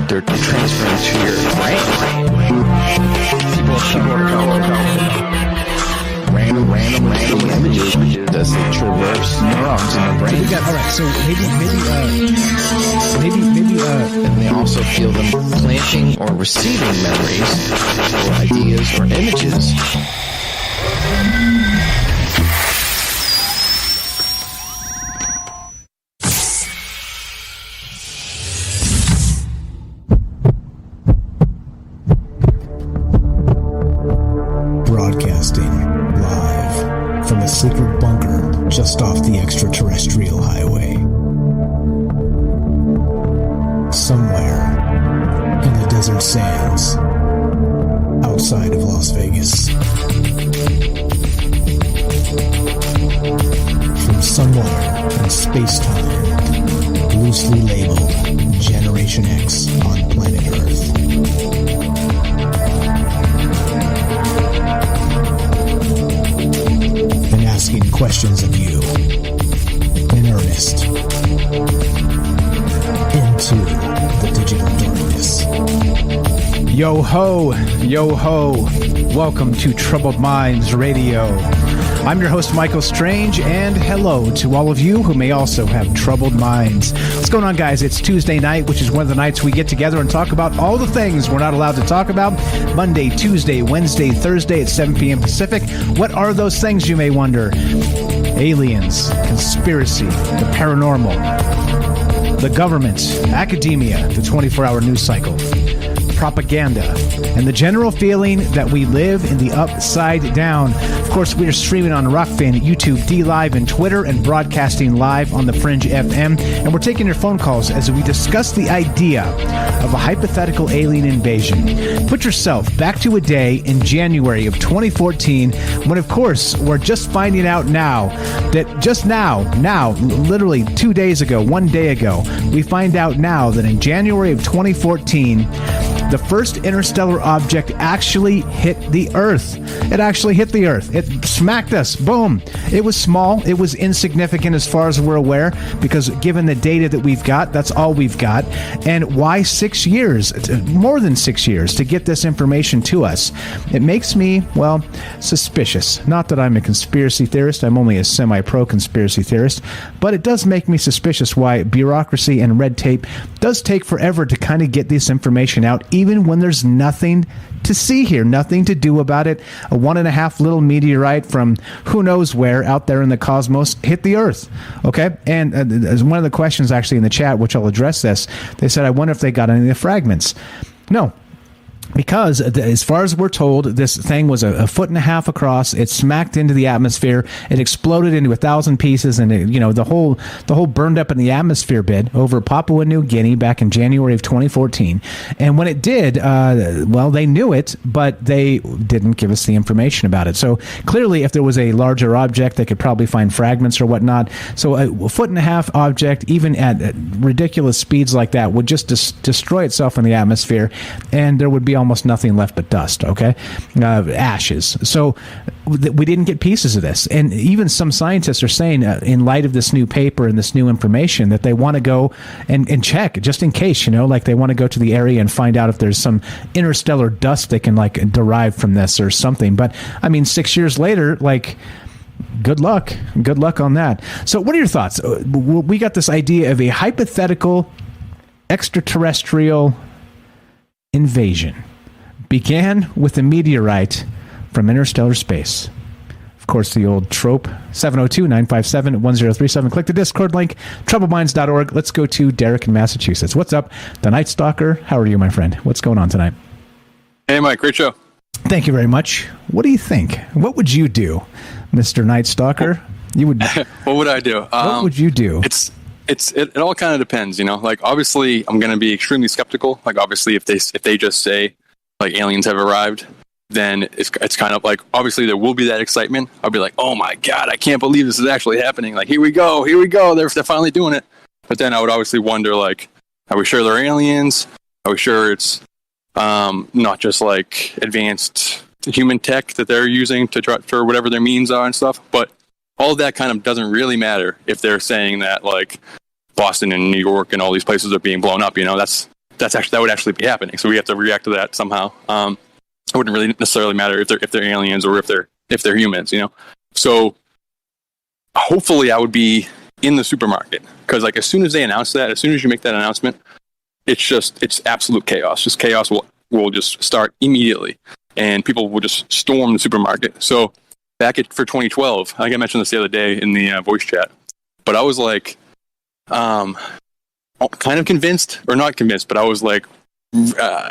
they're transferring to your brain. People are calling random images as they traverse neurons in the brain. So maybe and they also feel them planting or receiving memories or ideas or images. Broadcasting live from a secret bunker just off the extraterrestrial highway. Somewhere in the desert sands outside of Las Vegas. From somewhere in space-time, loosely labeled Generation X on planet Earth. And asking questions of you in earnest into the digital darkness. Yo ho, yo ho. Welcome to Troubled Minds Radio. I'm your host, Michael Strange, and hello to all of you who may also have troubled minds. What's going on, guys? It's Tuesday night, which is one of the nights we get together and talk about all the things we're not allowed to talk about. Monday, Tuesday, Wednesday, Thursday at 7 p.m. Pacific. What are those things, you may wonder? Aliens, conspiracy, the paranormal, the government, academia, the 24-hour news cycle, propaganda, and the general feeling that we live in the upside down. Of course, we are streaming on Rockfin, YouTube, D-Live, and Twitter, and broadcasting live on the Fringe FM. And we're taking your phone calls as we discuss the idea of a hypothetical alien invasion. Put yourself back to a day in January of 2014 when, of course, we're just finding out now that just now, literally 2 days ago, 1 day ago, we find out now that in January of 2014, the first interstellar object actually hit the Earth. It actually hit the Earth. It smacked us. Boom. It was small. It was insignificant as far as we're aware, because given the data that we've got, that's all we've got. And why 6 years, more than 6 years, to get this information to us? It makes me, well, suspicious. Not that I'm a conspiracy theorist. I'm only a semi-pro conspiracy theorist. But it does make me suspicious why bureaucracy and red tape does take forever to kind of get this information out, even when there's nothing to see here, nothing to do about it. A 1.5 little meteorite from who knows where out there in the cosmos hit the Earth. Okay? And as one of the questions actually in the chat, which I'll address this, they said, I wonder if they got any of the fragments. No. Because, as far as we're told, this thing was a 1.5 feet across. It smacked into the atmosphere. It exploded into 1,000 pieces, and the whole burned up in the atmosphere bit over Papua New Guinea back in January of 2014. And when it did, they knew it, but they didn't give us the information about it. So clearly, if there was a larger object, they could probably find fragments or whatnot. So a 1.5 foot object, even at ridiculous speeds like that, would just destroy itself in the atmosphere, and there would be almost nothing left but dust, okay? Ashes. So we didn't get pieces of this. And even some scientists are saying, in light of this new paper and this new information, that they want to go and check, just in case, like they want to go to the area and find out if there's some interstellar dust they can derive from this or something. But, 6 years later, good luck. Good luck on that. So what are your thoughts? We got this idea of a hypothetical extraterrestrial invasion began with a meteorite from interstellar space. Of course, the old trope, 702-957-1037. Click the Discord link, troubleminds.org. Let's go to Derek in Massachusetts. What's up, the Night Stalker? How are you, my friend? What's going on tonight? Hey, Mike. Great show. Thank you very much. What do you think? What would you do, Mr. Night Stalker? You would. What would I do? What would you do? It all kind of depends, you know. Like, obviously, I'm going to be extremely skeptical. Like, obviously, if they just say like aliens have arrived, then it's kind of like, obviously there will be that excitement. I'll be like, oh my god, I can't believe this is actually happening. Like, here we go, they're finally doing it. But then I would obviously wonder, like, are we sure they're aliens? Are we sure it's not just like advanced human tech that they're using to try for whatever their means are and stuff? But all of that kind of doesn't really matter if they're saying that like Boston and New York and all these places are being blown up. You know, that would actually be happening. So we have to react to that somehow. It wouldn't really necessarily matter if they're aliens or if they're humans, you know. So hopefully I would be in the supermarket, because like as soon as they announce that, as soon as you make that announcement, it's absolute chaos. Just chaos will just start immediately, and people will just storm the supermarket. So for 2012, I think I mentioned this the other day in the voice chat, but I was like, kind of convinced, or not convinced, but I was like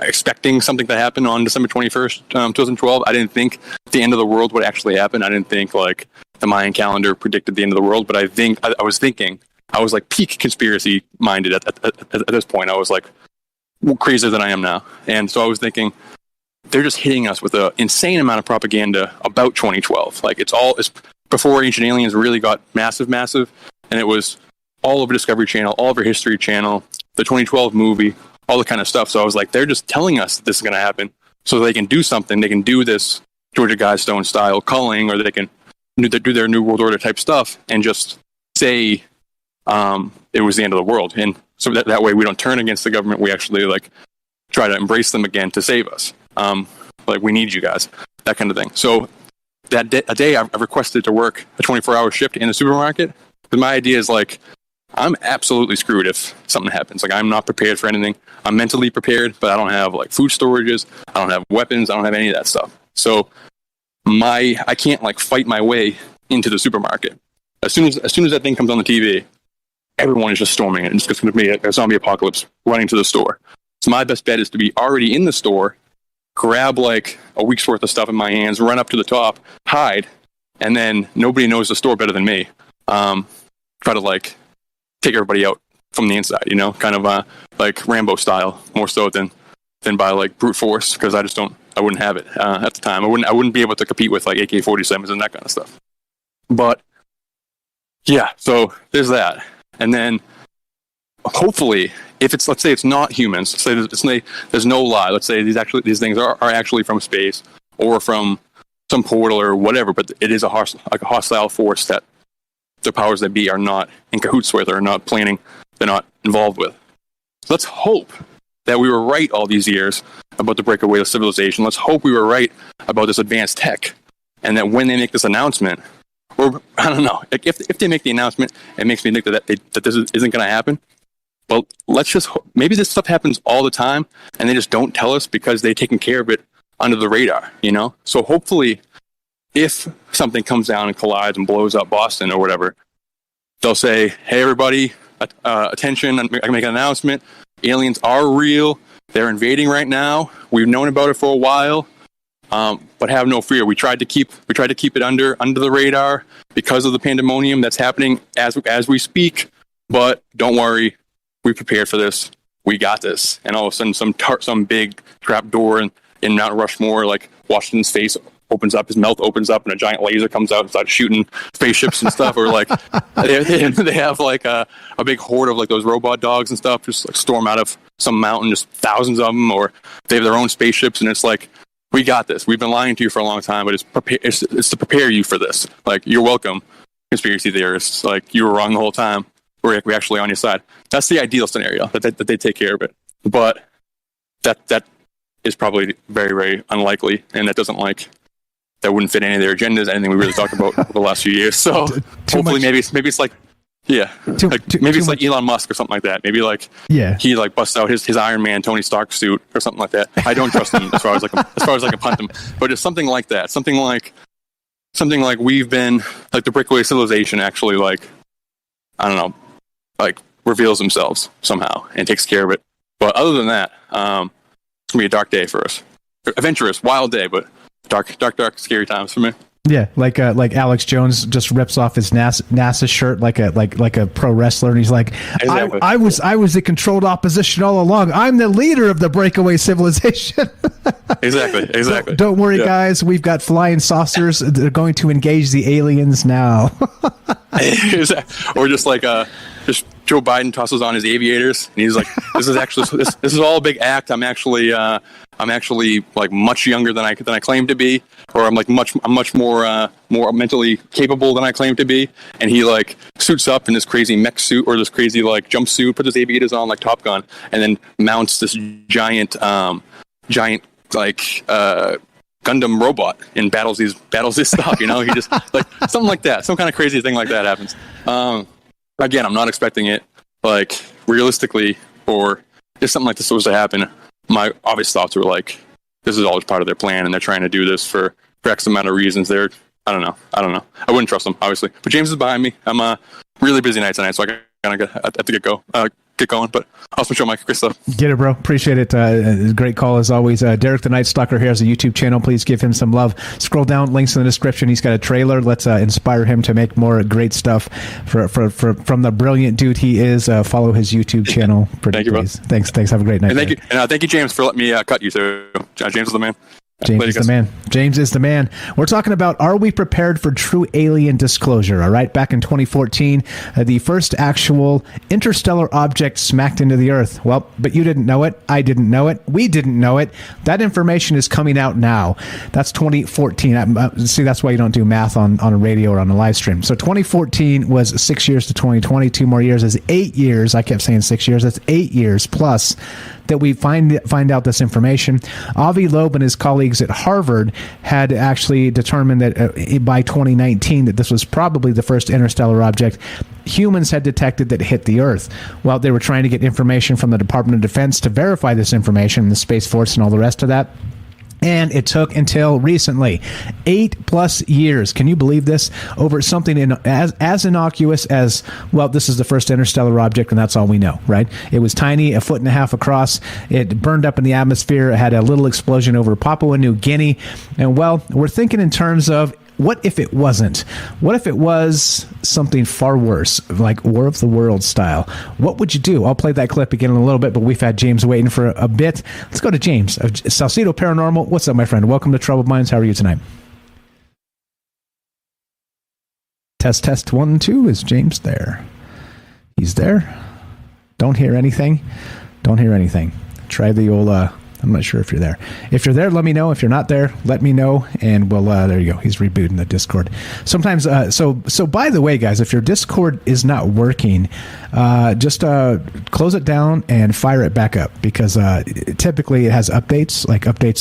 expecting something to happen on December 21st, 2012. I didn't think the end of the world would actually happen. I didn't think like the Mayan calendar predicted the end of the world, but I was like peak conspiracy minded at this point. I was like crazier than I am now. And so I was thinking, they're just hitting us with an insane amount of propaganda about 2012. Like it's before Ancient Aliens really got massive, and it was all over Discovery Channel, all over History Channel, the 2012 movie, all the kind of stuff. So I was like, they're just telling us that this is going to happen so they can do something. They can do this Georgia Guidestone style culling, or they can do their New World Order type stuff and just say it was the end of the world. And so that way we don't turn against the government. We actually like try to embrace them again to save us. Like, we need you guys, that kind of thing. So a day I've requested to work a 24-hour shift in the supermarket. But my idea is like, I'm absolutely screwed if something happens. Like, I'm not prepared for anything. I'm mentally prepared, but I don't have like food storages. I don't have weapons. I don't have any of that stuff. So I can't like fight my way into the supermarket. As soon as that thing comes on the TV, everyone is just storming it. It's just going to be a zombie apocalypse running to the store. So my best bet is to be already in the store, grab like a week's worth of stuff in my hands, run up to the top, hide, and then nobody knows the store better than me. Try to like take everybody out from the inside, you know, kind of like Rambo style, more so than by like brute force, because I wouldn't have it at the time. I wouldn't be able to compete with like AK-47s and that kind of stuff. But yeah, so there's that. And then hopefully, if it's, let's say it's not humans, let's say there's no lie, let's say these things are actually from space or from some portal or whatever, but it is a hostile force that the powers that be are not in cahoots with, or not planning, they're not involved with. So let's hope that we were right all these years about the breakaway of civilization. Let's hope we were right about this advanced tech, and that when they make this announcement, or I don't know, if they make the announcement, it makes me think that this isn't going to happen. Well, let's just maybe this stuff happens all the time, and they just don't tell us because they've taken care of it under the radar, you know? So hopefully, if something comes down and collides and blows up Boston or whatever, they'll say, hey, everybody, attention, I can make an announcement. Aliens are real. They're invading right now. We've known about it for a while, but have no fear. We tried to keep it under the radar because of the pandemonium that's happening as we speak. But don't worry, we prepared for this. We got this. And all of a sudden, some big trap door in Mount Rushmore, like Washington's face opens up, his mouth opens up, and a giant laser comes out and starts shooting spaceships and stuff. Or like they have like a big horde of like those robot dogs and stuff just like storm out of some mountain, just thousands of them. Or they have their own spaceships, and it's like, we got this. We've been lying to you for a long time, but it's to prepare you for this. Like, you're welcome, conspiracy theorists. Like, you were wrong the whole time. We're actually on your side. That's the ideal scenario, that they take care of it. But that is probably very, very unlikely, and that wouldn't fit any of their agendas, anything we really talked about over the last few years. So hopefully maybe it's like Yeah, maybe it's like Elon Musk or something like that. Maybe like he like busts out his Iron Man Tony Stark suit or something like that. I don't trust him as far as I can punt him, but it's something like that. Something like we've been like the breakaway civilization actually like I don't know like reveals themselves somehow and takes care of it. But other than that, it's gonna be a dark day for us. Adventurous, wild day, but dark, scary times for me. Yeah, like Alex Jones just rips off his NASA shirt like a pro wrestler, and he's like, exactly. I was the controlled opposition all along. I'm the leader of the breakaway civilization. Exactly. Don't worry, guys. We've got flying saucers. They're going to engage the aliens now. Or just like just Joe Biden tosses on his aviators, and he's like, "This is all a big act. I'm actually like much younger than I claim to be, or I'm much more mentally capable than I claim to be." And he like suits up in this crazy mech suit or this crazy like jumpsuit, puts his aviators on like Top Gun, and then mounts this giant like Gundam robot and battles this stuff. You know, he just like something like that, some kind of crazy thing like that happens. Again, I'm not expecting it, like, realistically, or if something like this was to happen, my obvious thoughts were like, this is always part of their plan, and they're trying to do this for X amount of reasons. I don't know. I wouldn't trust them, obviously. But James is behind me. I'm a really busy night tonight, so I have to get going. But awesome show, Mike. Great stuff. Get it, bro. Appreciate it. Great call as always. Derek the Night Stalker here has a YouTube channel. Please give him some love. Scroll down, links in the description. He's got a trailer. Let's inspire him to make more great stuff from the brilliant dude he is. Follow his YouTube channel. Thank you, bro. Thanks. Have a great night. And thank you, James, for letting me cut you too. James is the man. James is the man. James is the man. We're talking about, are we prepared for true alien disclosure? All right. Back in 2014, the first actual interstellar object smacked into the Earth. Well, but you didn't know it. I didn't know it. We didn't know it. That information is coming out now. That's 2014. See, that's why you don't do math on a radio or on a live stream. So 2014 was 6 years to 2020. 2 more years is 8 years. I kept saying 6 years. That's 8 years plus that we find out this information. Avi Loeb and his colleagues at Harvard had actually determined that by 2019 that this was probably the first interstellar object humans had detected that hit the Earth. Well, they were trying to get information from the Department of Defense to verify this information, the Space Force and all the rest of that. And it took until recently 8+ years. Can you believe this? Over something as innocuous as, well, this is the first interstellar object, and that's all we know, right? It was tiny, 1.5 feet across. It burned up in the atmosphere. It had a little explosion over Papua New Guinea. And, well, we're thinking in terms of, what if it wasn't? What if it was something far worse, like War of the Worlds style? What would you do? I'll play that clip again in a little bit, but we've had James waiting for a bit. Let's go to James of Salcedo Paranormal. What's up, my friend? Welcome to Troubled Minds. How are you tonight? Test 1, 2. Is James there? He's there. Don't hear anything. Try the old... I'm not sure if you're there. If you're there, let me know. If you're not there, let me know. And we'll, there you go. He's rebooting the Discord. Sometimes, so by the way, guys, if your Discord is not working, just close it down and fire it back up, because typically it has updates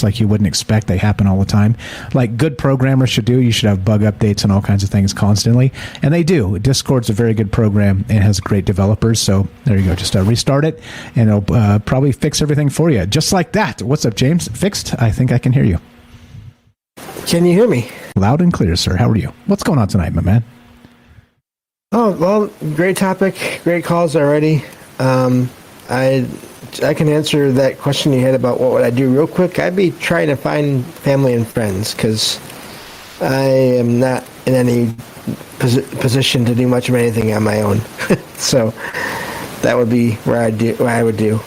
like you wouldn't expect. They happen all the time. Like good programmers should do. You should have bug updates and all kinds of things constantly. And they do. Discord's a very good program and has great developers. So there you go. Just restart it and it'll probably fix everything for you. Just like that. What's up, James? Fixed? I think I can hear you. Can you hear me? Loud and clear, sir. How are you? What's going on tonight, my man? Oh, well, great topic. Great calls already. I can answer that question you had about what would I do real quick. I'd be trying to find family and friends, because I am not in any position to do much of anything on my own. So that would be where I would do.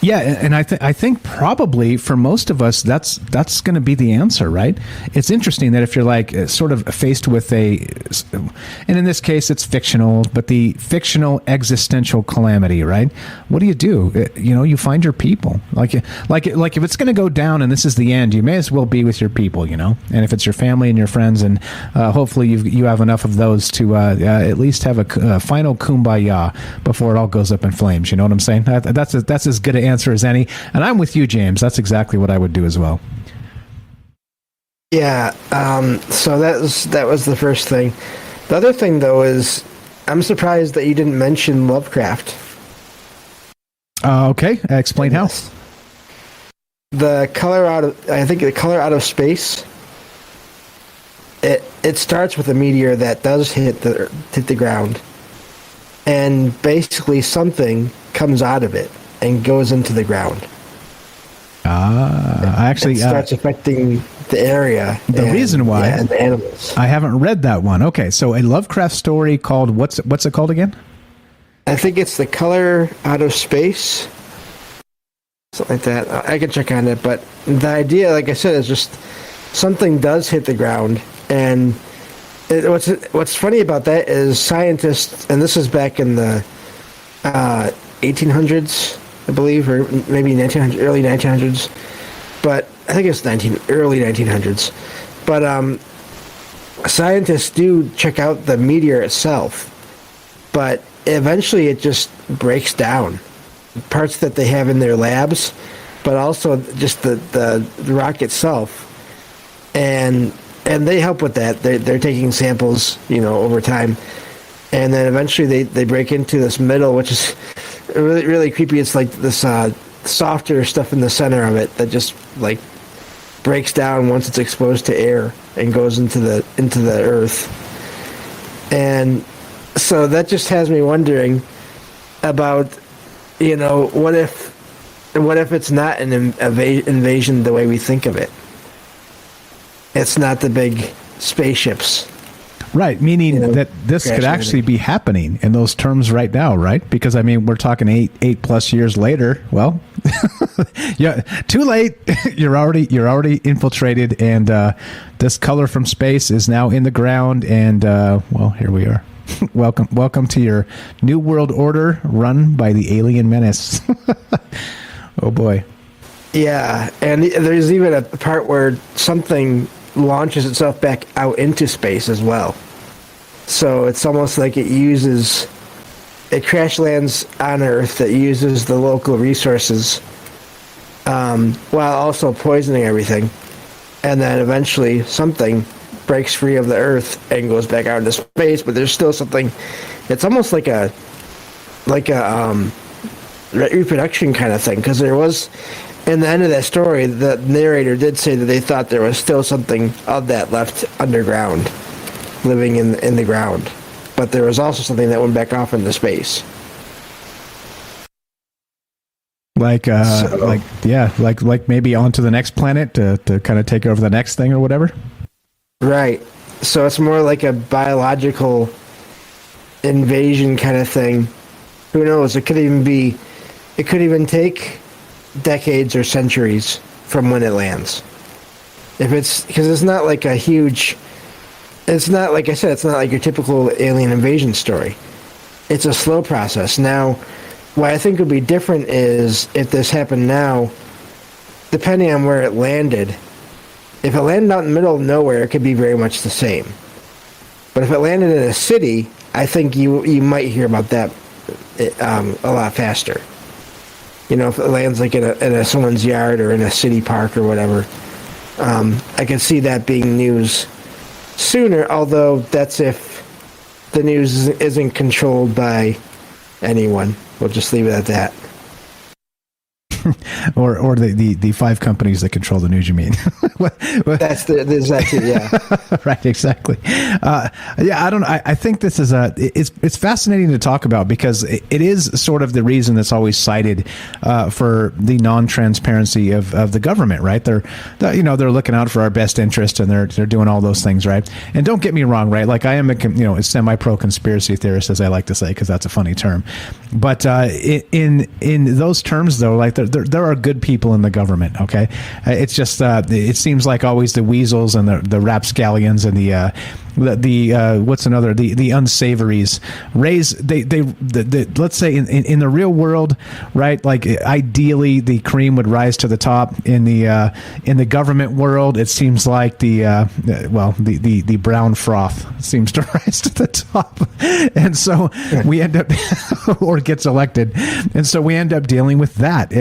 Yeah, and I think probably for most of us, that's going to be the answer, right? It's interesting that if you're like sort of faced with and in this case it's fictional, but the fictional existential calamity, right? What do? You find your people. Like if it's going to go down and this is the end, you may as well be with your people, And if it's your family and your friends, and hopefully you have enough of those to at least have a final kumbaya before it all goes up in flames. You know what I'm saying? That's as good an answer as any, and I'm with you, James. That's exactly what I would do as well. Yeah. So that was the first thing. The other thing, though, is I'm surprised that you didn't mention Lovecraft. Okay, explain how. The color out of space. It starts with a meteor that does hit the ground, and basically something comes out of it and goes into the ground. Actually, it starts affecting the area. The reason why and the animals. I haven't read that one. Okay, so a Lovecraft story called what's it called again? I think it's The Color Out of Space, something like that. I can check on it, but the idea, like I said, is just something does hit the ground, and what's funny about that is scientists, and this is back in the 1800s, I believe, or maybe early 1900s, but I think it's early 1900s. But scientists do check out the meteor itself, but eventually it just breaks down. Parts that they have in their labs, but also just the rock itself. And they help with that. They're taking samples, over time. And then eventually they break into this middle, which is really, really creepy. It's like this softer stuff in the center of it that just like breaks down once it's exposed to air and goes into the earth. And so that just has me wondering about, what if it's not an invasion the way we think of it? It's not the big spaceships. Right, meaning that this could actually be happening in those terms right now, right? Because we're talking eight plus years later. Well, yeah, too late. You're already infiltrated, and this color from space is now in the ground. And well, here we are. Welcome to your new world order, run by the alien menace. Oh boy. Yeah, and there's even a part where something launches itself back out into space as well. So it's almost like it crash lands on Earth that uses the local resources while also poisoning everything. And then eventually something breaks free of the Earth and goes back out into space, but there's still something. It's almost like a reproduction kind of thing, because there was, in the end of that story, the narrator did say that they thought there was still something of that left underground, living in the ground, but there was also something that went back off into space. Like maybe onto the next planet to kind of take over the next thing or whatever. Right. So it's more like a biological invasion kind of thing. Who knows? It could even take decades or centuries from when it lands. Because it's not like a huge. It's not, like I said, it's not like your typical alien invasion story. It's a slow process. Now, what I think would be different is if this happened now, depending on where it landed. If it landed out in the middle of nowhere, it could be very much the same. But if it landed in a city, I think you might hear about that a lot faster. If it lands like in someone's yard or in a city park or whatever, I can see that being news sooner, although that's if the news isn't controlled by anyone. We'll just leave it at that. or the five companies that control the news, you mean? There's that too, yeah. Right, exactly. I don't know. I think this is it's fascinating to talk about, because it is sort of the reason that's always cited for the non-transparency of the government, right? They're looking out for our best interest, and they're doing all those things, right? And don't get me wrong, right? Like, I am a semi-pro conspiracy theorist, as I like to say, because that's a funny term. But in those terms, though, like there are good people in the government. Okay, it's just it seems like always the weasels and the rapscallions and the what's another the unsavories let's say in the real world, right? Like, ideally the cream would rise to the top. In the government world, it seems like the brown froth seems to rise to the top, and so we end up or gets elected, and so we end up dealing with that.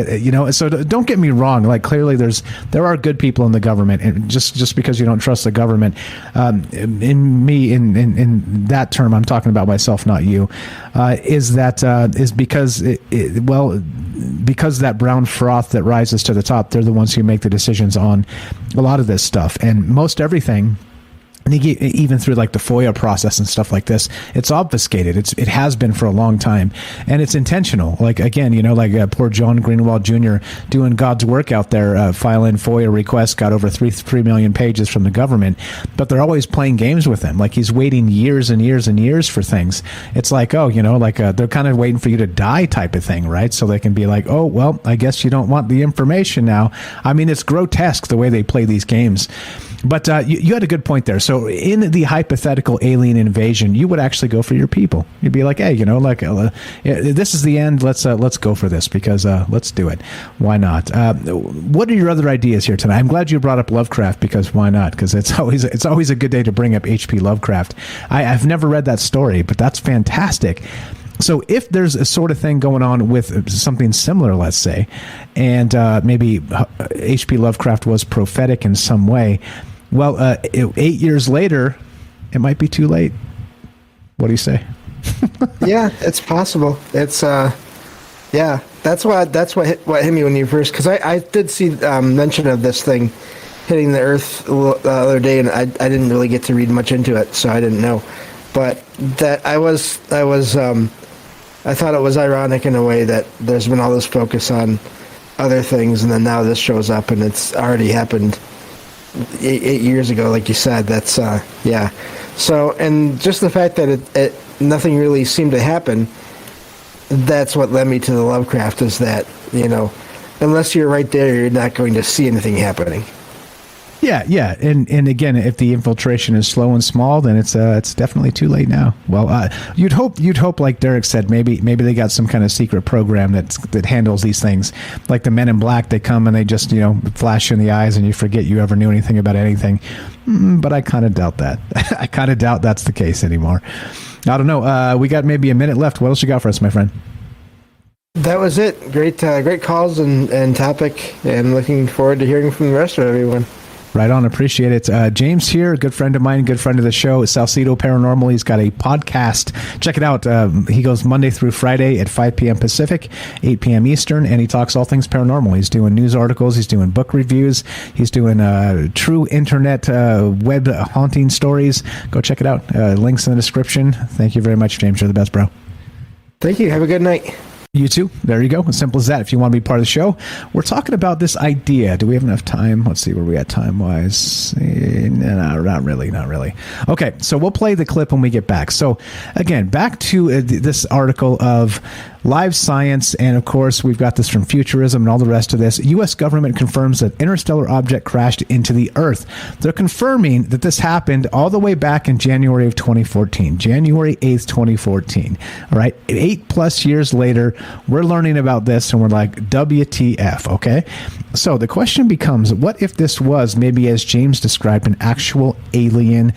So don't get me wrong. Like, clearly there are good people in the government, and just because you don't trust the government, in that term, I'm talking about myself, not you, is because because that brown froth that rises to the top, they're the ones who make the decisions on a lot of this stuff, and most everything. And even through like the FOIA process and stuff like this, it's obfuscated. It has been for a long time, and it's intentional. Like, again, poor John Greenwald Jr. doing God's work out there, filing FOIA requests, got over 3 million pages from the government, but they're always playing games with him. Like, he's waiting years and years and years for things. It's like, they're kind of waiting for you to die type of thing, right? So they can be like, oh, well, I guess you don't want the information now. I mean, it's grotesque the way they play these games. But you had a good point there. So in the hypothetical alien invasion, you would actually go for your people. You'd be like, hey, this is the end. Let's go for this because let's do it. Why not? What are your other ideas here tonight? I'm glad you brought up Lovecraft because why not? Because it's always a good day to bring up H.P. Lovecraft. I've never read that story, but that's fantastic. So if there's a sort of thing going on with something similar, let's say, and maybe H.P. Lovecraft was prophetic in some way, well, 8 years later, it might be too late. What do you say? Yeah, it's possible. It's that's what hit me when you first, because I did see mention of this thing hitting the Earth the other day, and I didn't really get to read much into it, so I didn't know. But that I thought it was ironic in a way that there's been all this focus on other things, and then now this shows up, and it's already happened 8 years ago, like you said. That's yeah. So, and just the fact that it nothing really seemed to happen, that's what led me to the Lovecraft, is that, unless you're right there, you're not going to see anything happening. Yeah, and again, if the infiltration is slow and small, then it's definitely too late now. Well, you'd hope, like Derek said, maybe they got some kind of secret program that handles these things, like the Men in Black. They come and they just flash you in the eyes, and you forget you ever knew anything about anything. But I kind of doubt that. I kind of doubt that's the case anymore. I don't know. We got maybe a minute left. What else you got for us, my friend? That was it. Great calls and topic, and looking forward to hearing from the rest of everyone. Right on. Appreciate it. James here, good friend of mine, good friend of the show, Salcedo Paranormal. He's got a podcast. Check it out. He goes Monday through Friday at 5 p.m. Pacific, 8 p.m. Eastern, and he talks all things paranormal. He's doing news articles. He's doing book reviews. He's doing true internet web haunting stories. Go check it out. Links in the description. Thank you very much, James. You're the best, bro. Thank you. Have a good night. You too. There you go. As simple as that. If you want to be part of the show, we're talking about this idea. Do we have enough time? Let's see where we at time-wise. No, not really. Okay, so we'll play the clip when we get back. So, again, back to this article of live science, and of course, we've got this from Futurism and all the rest of this. U.S. government confirms that interstellar object crashed into the Earth. They're confirming that this happened all the way back in January of 2014, January 8th, 2014. All right, 8+ years later, we're learning about this, and we're like, WTF, okay? So the question becomes, what if this was, maybe as James described, an actual alien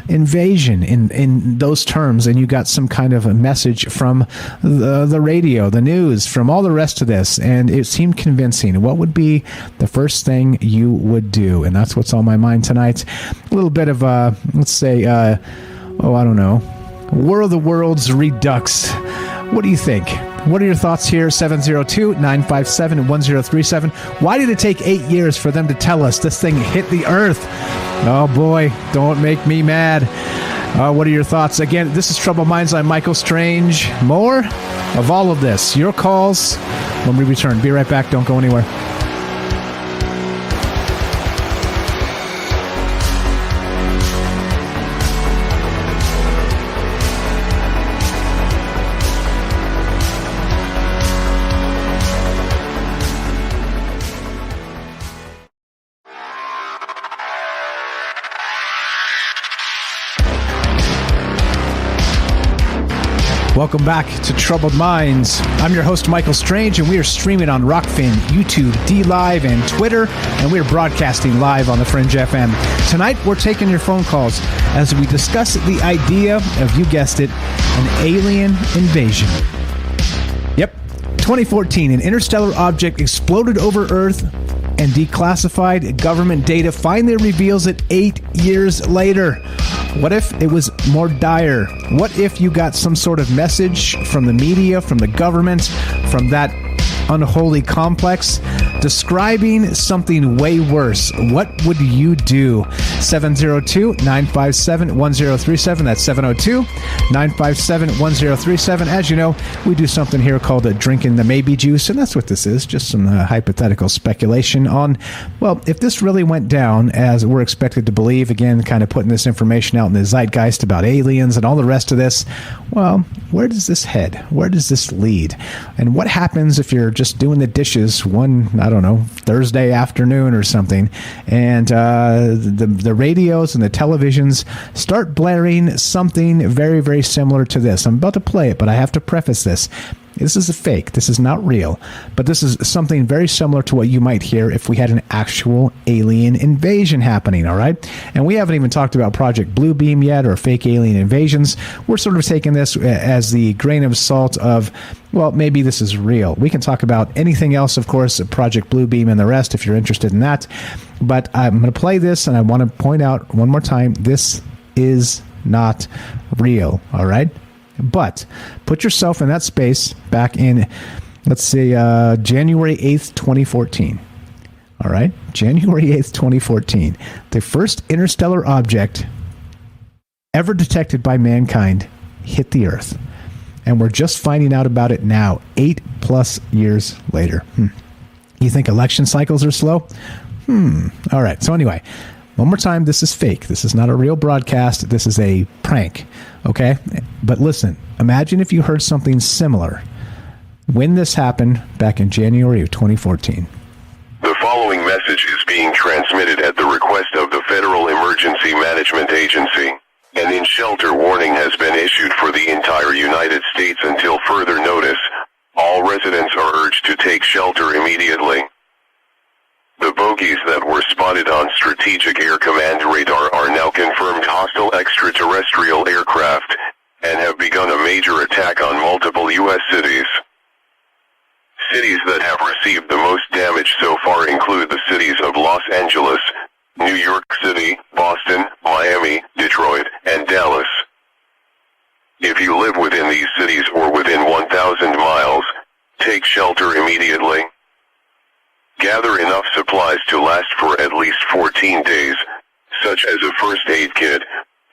invasion in those terms, and you got some kind of a message from the radio, the news, from all the rest of this, and it seemed convincing. What would be the first thing you would do? And that's what's on my mind tonight. A little bit of let's say I don't know, War of the Worlds Redux. What do you think? What are your thoughts here? 702-957-1037. Why did it take 8 years for them to tell us this thing hit the Earth? Oh boy, don't make me mad. What are your thoughts? Again, this is Troubled Minds. I'm Michael Strange. More of all of this. Your calls when we return. Be right back. Don't go anywhere. Welcome back to Troubled Minds. I'm your host, Michael Strange, and we are streaming on Rockfin, YouTube, DLive, and Twitter, and we are broadcasting live on the Fringe FM. Tonight, we're taking your phone calls as we discuss the idea of, you guessed it, an alien invasion. Yep. 2014, an interstellar object exploded over Earth, and declassified government data finally reveals it 8 years later. What if it was more dire? What if you got some sort of message from the media, from the government, from that unholy complex describing something way worse? What would you do? 702-957-1037. That's 702-957-1037. As you know, we do something here called drinking the maybe juice, and that's what this is, just some hypothetical speculation on, well, if this really went down as we're expected to believe, again, kind of putting this information out in the zeitgeist about aliens and all the rest of this, well, where does this head? Where does this lead? And what happens if you're just doing the dishes one, I don't know, Thursday afternoon or something, and the radios and the televisions start blaring something very, very similar to this? I'm about to play it, but I have to preface this. This is a fake. This is not real. But this is something very similar to what you might hear if we had an actual alien invasion happening, all right? And we haven't even talked about Project Bluebeam yet or fake alien invasions. We're sort of taking this as the grain of salt of, well, maybe this is real. We can talk about anything else, of course, Project Bluebeam and the rest if you're interested in that. But I'm going to play this, and I want to point out one more time, this is not real, all right? But put yourself in that space back in, let's say, January 8th, 2014. All right? January 8th, 2014. The first interstellar object ever detected by mankind hit the Earth. And we're just finding out about it now, 8+ years later. You think election cycles are slow? All right. So anyway, one more time, this is fake. This is not a real broadcast. This is a prank, okay? But listen, imagine if you heard something similar when this happened back in January of 2014. The following message is being transmitted at the request of the Federal Emergency Management Agency. An in-shelter warning has been issued for the entire United States until further notice. All residents are urged to take shelter immediately. The bogies that were spotted on Strategic Air Command radar are now confirmed hostile extraterrestrial aircraft, and have begun a major attack on multiple U.S. cities. Cities that have received the most damage so far include the cities of Los Angeles, New York City, Boston, Miami, Detroit, and Dallas. If you live within these cities or within 1,000 miles, take shelter immediately. Gather enough supplies to last for at least 14 days, such as a first aid kit,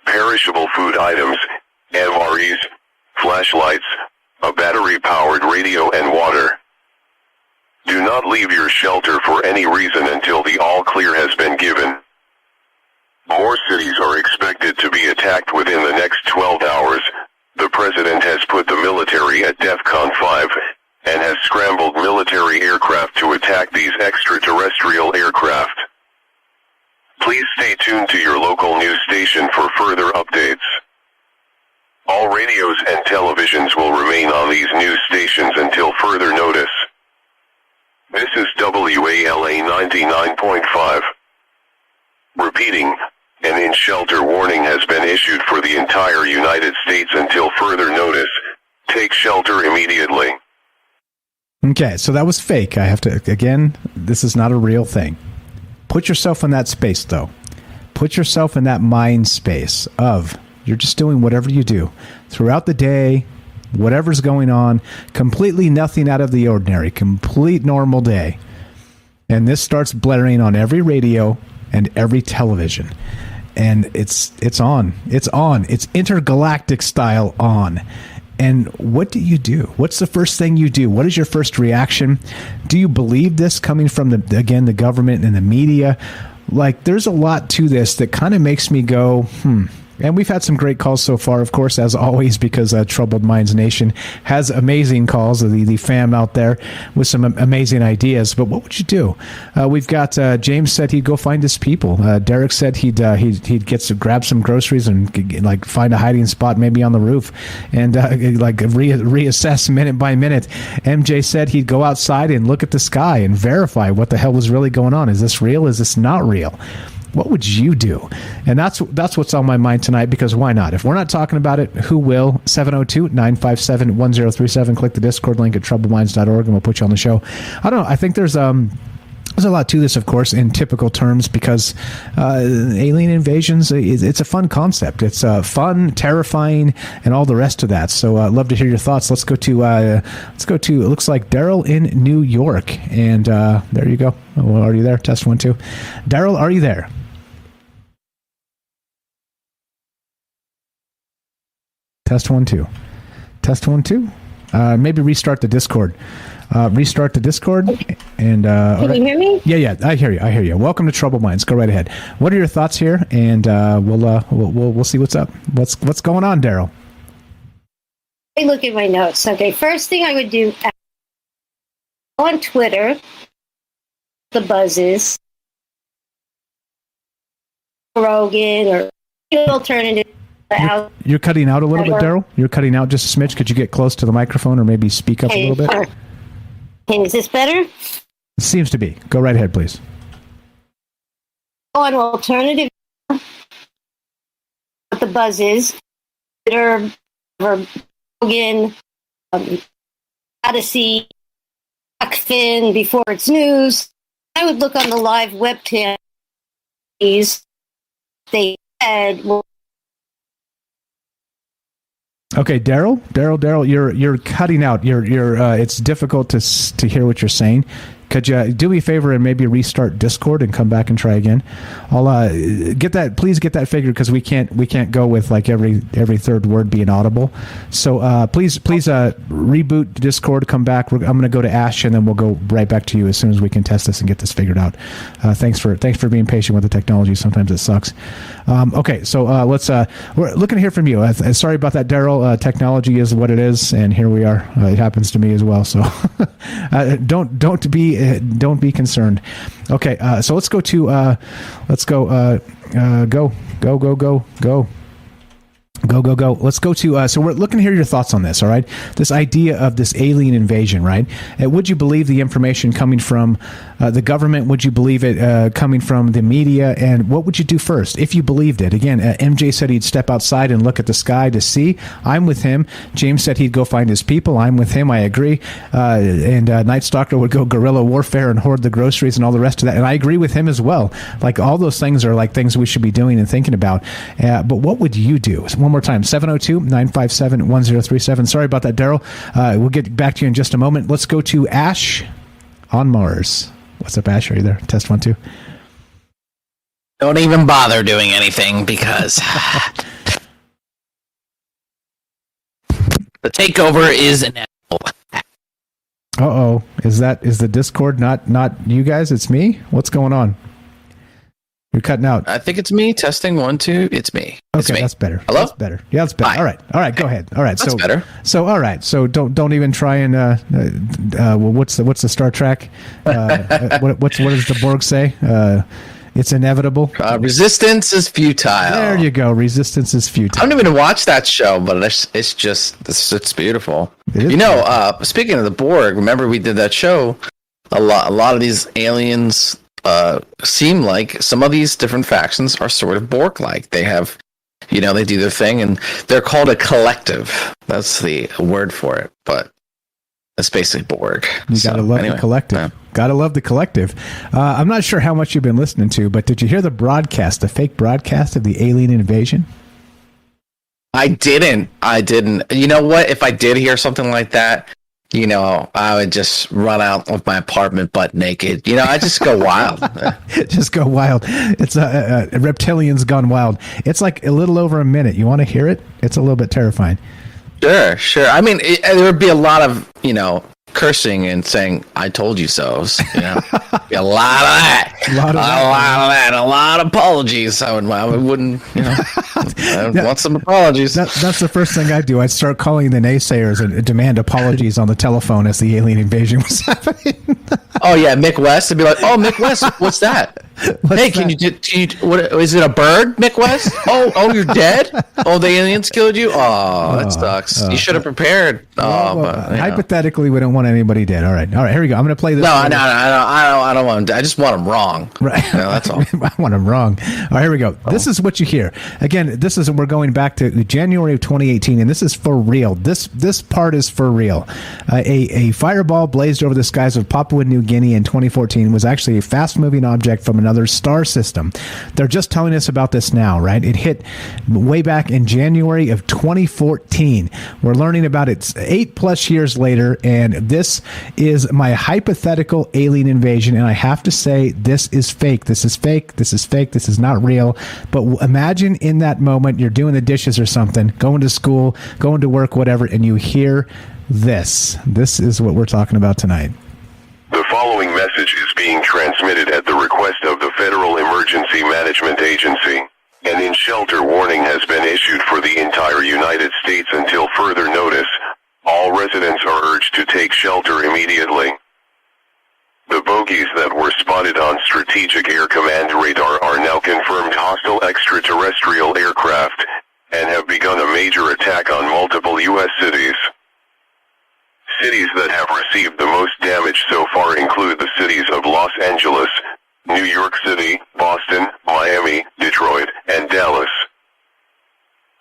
perishable food items, MREs, flashlights, a battery-powered radio and water. Do not leave your shelter for any reason until the all-clear has been given. More cities are expected to be attacked within the next 12 hours. The President has put the military at DEFCON 5, and has scrambled military aircraft to attack these extraterrestrial aircraft. Please stay tuned to your local news station for further updates. All radios and televisions will remain on these news stations until further notice. This is WALA 99.5. Repeating, an in-shelter warning has been issued for the entire United States until further notice. Take shelter immediately. Okay, so that was fake. I have to, again, this is not a real thing. Put yourself in that space, though. Put yourself in that mind space of you're just doing whatever you do throughout the day, whatever's going on, completely nothing out of the ordinary, complete normal day. And this starts blaring on every radio and every television. And it's on. It's on. It's intergalactic style on. And what do you do? What's the first thing you do? What is your first reaction? Do you believe this coming from, the government and the media? Like, there's a lot to this that kind of makes me go, And we've had some great calls so far, of course, as always, because Troubled Minds Nation has amazing calls, the fam out there with some amazing ideas. But what would you do? We've got James said he'd go find his people. Derek said he'd get to grab some groceries and like find a hiding spot, maybe on the roof, and reassess minute by minute. MJ said he'd go outside and look at the sky and verify what the hell was really going on. Is this real? Is this not real? What would you do? And that's what's on my mind tonight, because why not? If we're not talking about it, who will? 702-957-1037. Click the Discord link at troubleminds.org and we'll put you on the show. I don't know. I think there's a lot to this, of course, in typical terms, because alien invasions, it's a fun concept. It's fun, terrifying, and all the rest of that. So I'd love to hear your thoughts. Let's go to, it looks like Daryl in New York. And there you go. Oh, are you there? Test 1, 2. Daryl, are you there? Test 1, 2. Test 1, 2. Maybe restart the Discord. Restart the Discord. And Can you hear me? Yeah, I hear you. Welcome to Trouble Minds. Go right ahead. What are your thoughts here? And we'll see what's up. What's going on, Daryl? Hey, look at my notes. Okay, first thing I would do on Twitter, the buzzes, Rogan or alternative. You're cutting out a little bit, Daryl. You're cutting out just a smidge. Could you get close to the microphone or maybe speak up a little bit? Is this better? It seems to be. Go right ahead, please. On alternative, the buzzes, Twitter, Rogan, Odyssey, Fin before it's news. I would look on the live webcam. They said, well, okay, Daryl, you're cutting out. It's difficult to hear what you're saying. Could you do me a favor and maybe restart Discord and come back and try again? I'll get that. Please get that figured, because we can't go with like every third word being audible. So please reboot Discord, come back. I'm going to go to Ash and then we'll go right back to you as soon as we can test this and get this figured out. Thanks for being patient with the technology. Sometimes it sucks. Okay, so we're looking to hear from you. Sorry about that, Daryl. Technology is what it is, and here we are. It happens to me as well. So don't be concerned. Okay, so let's go to go. Let's go to, so we're looking to hear your thoughts on this, all right? This idea of this alien invasion, right? Would you believe the information coming from the government? Would you believe it coming from the media? And what would you do first if you believed it? Again, MJ said he'd step outside and look at the sky to see. I'm with him. James said he'd go find his people. I'm with him. I agree. And Night Stalker would go guerrilla warfare and hoard the groceries and all the rest of that. And I agree with him as well. Like, all those things are like things we should be doing and thinking about. But what would you do? One more time, 702-957-1037. Sorry about that, Daryl. We'll get back to you in just a moment. Let's go to Ash on Mars. What's up, Ash? Are you there? Test 1, 2. Don't even bother doing anything, because the takeover is inevitable. Uh-oh. Is the Discord not you guys? It's me? What's going on? You're cutting out. I think it's me. Testing 1, 2. It's me. It's okay, me. That's better. Hello? That's better. Yeah, that's better. Hi. All right. Go ahead. All right. That's better. So all right. So don't even try and well, what's the Star Trek? What does the Borg say? It's inevitable. Resistance is futile. There you go. Resistance is futile. I don't even watch that show, but it's beautiful. Speaking of the Borg, remember we did that show? A lot of these aliens seem like some of these different factions are sort of Borg-like. They have, they do their thing, and they're called a collective. That's the word for it, but it's basically Borg. You gotta love the collective. Yeah. Gotta love the collective. I'm not sure how much you've been listening to, but did you hear the fake broadcast of the alien invasion? I didn't. You know what? If I did hear something like that, I would just run out of my apartment butt naked. I just go wild. Just go wild. It's reptilians gone wild. It's like a little over a minute. You want to hear it? It's a little bit terrifying. Sure. I mean, there would be a lot of, cursing and saying, I told you so. Be a lot of that. A lot of that. A lot of apologies. I wouldn't, I want some apologies. That's the first thing I'd do. I'd start calling the naysayers and demand apologies on the telephone as the alien invasion was happening. Oh, yeah, Mick West would be like, oh, Mick West, what's that? Hey, can you what is it, a bird, Mick West? Oh, you're dead? Oh, the aliens killed you? Oh, that sucks. You should have prepared. Hypothetically, we don't want anybody dead. All right, here we go. I'm going to play this. No, I don't want them. I just want them wrong. Right. That's all. I want them wrong. All right, here we go. This is what you hear. Again, we're going back to January of 2018, and this is for real. This part is for real. A fireball blazed over the skies of Papua New Guinea in 2014 was actually a fast-moving object from another star system. They're just telling us about this now, right? It hit way back in January of 2014. We're learning about it 8+ years later, and this is my hypothetical alien invasion, and I have to say, this is fake. This is fake. This is fake. This is not real. But imagine in that moment, you're doing the dishes or something, going to school, going to work, whatever, and you hear this. This is what we're talking about tonight. The following message is being transmitted at the request of the Federal Emergency Management Agency. An in-shelter warning has been issued for the entire United States until further notice. All residents are urged to take shelter immediately. The bogies that were spotted on Strategic Air Command radar are now confirmed hostile extraterrestrial aircraft, and have begun a major attack on multiple U.S. cities. Cities that have received the most damage so far include the cities of Los Angeles, New York City, Boston, Miami, Detroit, and Dallas.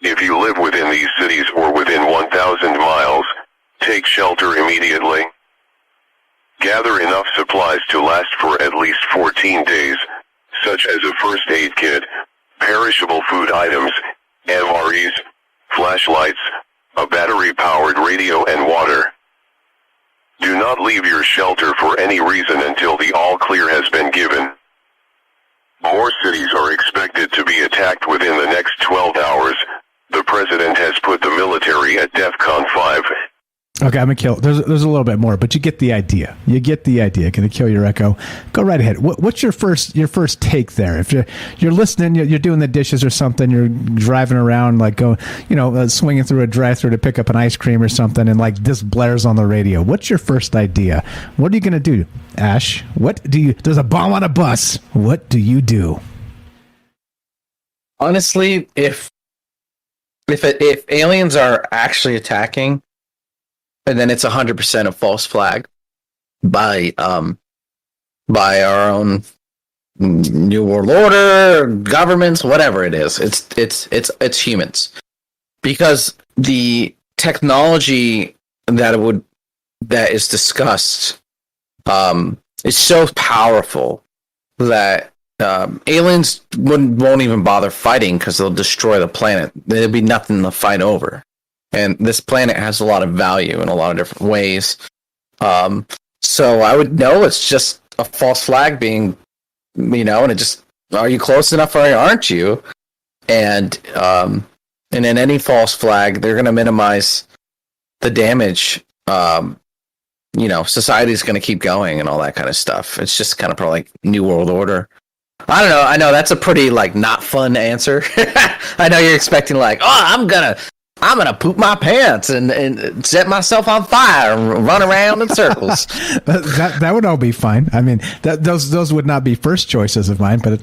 If you live within these cities or within 1,000 miles, take shelter immediately. Gather enough supplies to last for at least 14 days, such as a first aid kit, perishable food items, MREs, flashlights, a battery-powered radio, and water. Do not leave your shelter for any reason until the all-clear has been given. More cities are expected to be attacked within the next 12 hours. The president has put the military at DEFCON 5. Okay, I'm gonna kill. There's a little bit more, but you get the idea. Gonna kill your echo. Go right ahead. What's your first take there? If you're listening, you're doing the dishes or something, you're driving around, like swinging through a drive-thru to pick up an ice cream or something, and like this blares on the radio. What's your first idea? What are you gonna do, Ash? There's a bomb on a bus. What do you do? Honestly, if aliens are actually attacking, and then it's 100% a false flag by our own New World Order, governments, whatever it is. It's humans, because the technology that is discussed is so powerful that aliens won't even bother fighting, because they'll destroy the planet. There'll be nothing to fight over. And this planet has a lot of value in a lot of different ways. So I would know it's just a false flag being, and it just, are you close enough or aren't you? And in any false flag, they're going to minimize the damage. Society's going to keep going and all that kind of stuff. It's just kind of probably like New World Order. I don't know. I know that's a pretty not fun answer. I know you're expecting I'm gonna poop my pants and set myself on fire and run around in circles. that would all be fine. I mean, those would not be first choices of mine, but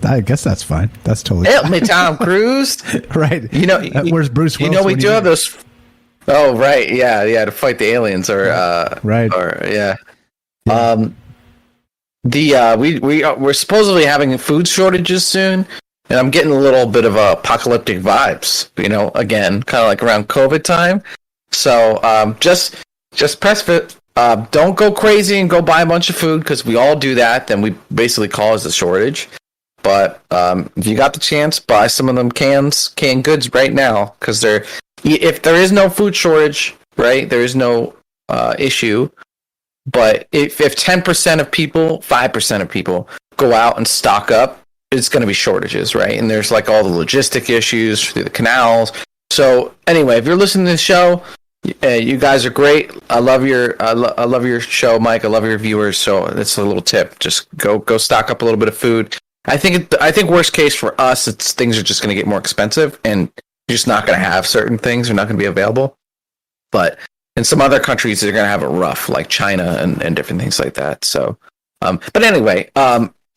I guess that's fine. That's totally help fine. me, Tom Cruise. Right. Where's Bruce Willis? We do have those. Oh, right. Yeah, to fight the aliens or right. Or yeah. We're supposedly having food shortages soon. And I'm getting a little bit of apocalyptic vibes, again, kind of like around COVID time. So just press fit. Don't go crazy and go buy a bunch of food, because we all do that. Then we basically cause a shortage. But if you got the chance, buy some of them canned goods right now, because if there is no food shortage, right, there is no issue. But if 10% of people, 5% of people go out and stock up, it's going to be shortages, right? And there's all the logistic issues through the canals. So anyway, if you're listening to the show, you guys are great. I love your show, Mike. I love your viewers. So that's a little tip. Just go stock up a little bit of food. I think worst case for us, things are just going to get more expensive, and you're just not going to have certain things. They're not going to be available. But in some other countries, they're going to have it rough, like China and different things like that. So, but anyway,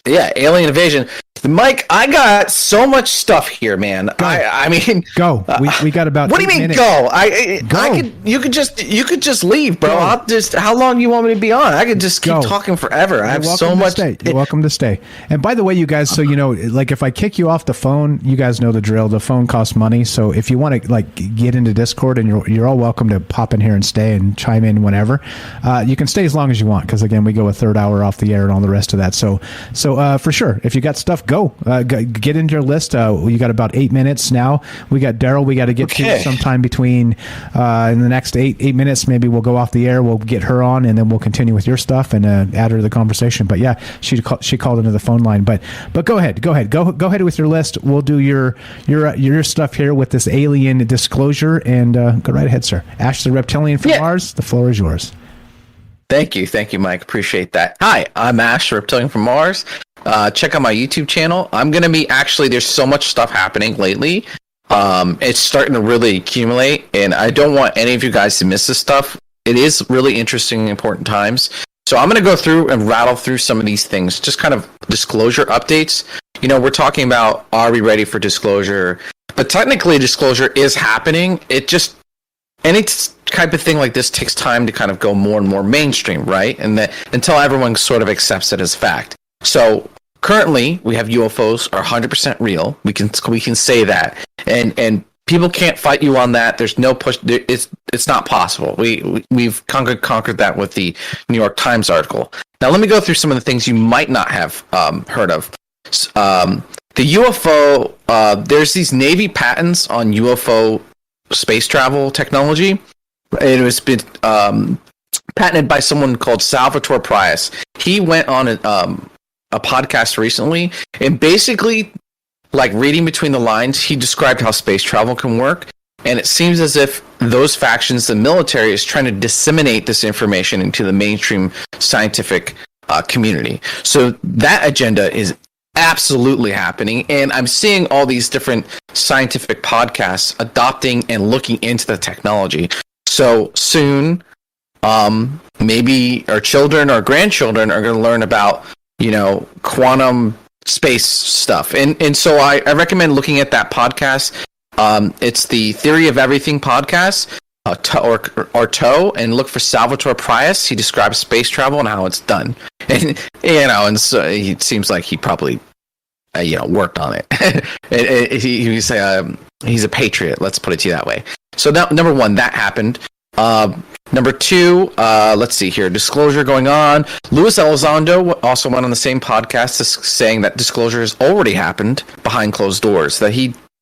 Yeah, alien invasion. Mike, I got so much stuff here, man. Go. I mean, go. We got about. What do you mean, minutes. go? You could just leave, bro. Go. I'll just. How long you want me to be on? I could just keep talking forever. I have so much. You're welcome to stay. And by the way, you guys, so you know, like if I kick you off the phone, you guys know the drill. The phone costs money, so if you want to like get into Discord, and you're all welcome to pop in here and stay and chime in whenever. You can stay as long as you want because again, we go a third hour off the air and all the rest of that. So for sure, if you got stuff, go get into your list. You got about 8 minutes now. We got Daryl. We got to get to sometime between in the next eight minutes. Maybe we'll go off the air. We'll get her on, and then we'll continue with your stuff and add her to the conversation. But yeah, she called into the phone line. But go ahead with your list. We'll do your stuff here with this alien disclosure, and go right ahead, sir. Ash the Reptilian from Mars. The floor is yours. Thank you, Mike. Appreciate that. Hi, I'm Ash, Reptilian from Mars. Check out my YouTube channel. I'm going to be there's so much stuff happening lately. It's starting to really accumulate, and I don't want any of you guys to miss this stuff. It is really interesting and important times. So I'm going to go through and rattle through some of these things, just kind of disclosure updates. You know, we're talking about, are we ready for disclosure? But technically, disclosure is happening. It just, any type of thing like this takes time to kind of go more and more mainstream, right? And until everyone sort of accepts it as fact. So currently, we have UFOs are 100% real. We can say that, and people can't fight you on that. There's no push. It's not possible. We've conquered that with the New York Times article. Now let me go through some of the things you might not have heard of. The UFO. There's these Navy patents on UFO space travel technology. It was been patented by someone called Salvatore Price. He went on a podcast recently, and basically, like reading between the lines, he described how space travel can work, and it seems as if those factions, the military, is trying to disseminate this information into the mainstream scientific community. So that agenda is absolutely happening, and I'm seeing all these different scientific podcasts adopting and looking into the technology. So soon, maybe our children or grandchildren are going to learn about, you know, quantum space stuff. And so I recommend looking at that podcast. It's the Theory of Everything podcast, or TOE, and look for Salvatore Price. He describes space travel and how it's done. And, you know, and so it seems like he probably, worked on it. He's a patriot, let's put it to you that way. So now, number one, that happened. Number two, let's see here. Disclosure going on. Luis Elizondo also went on the same podcast saying that disclosure has already happened behind closed doors. That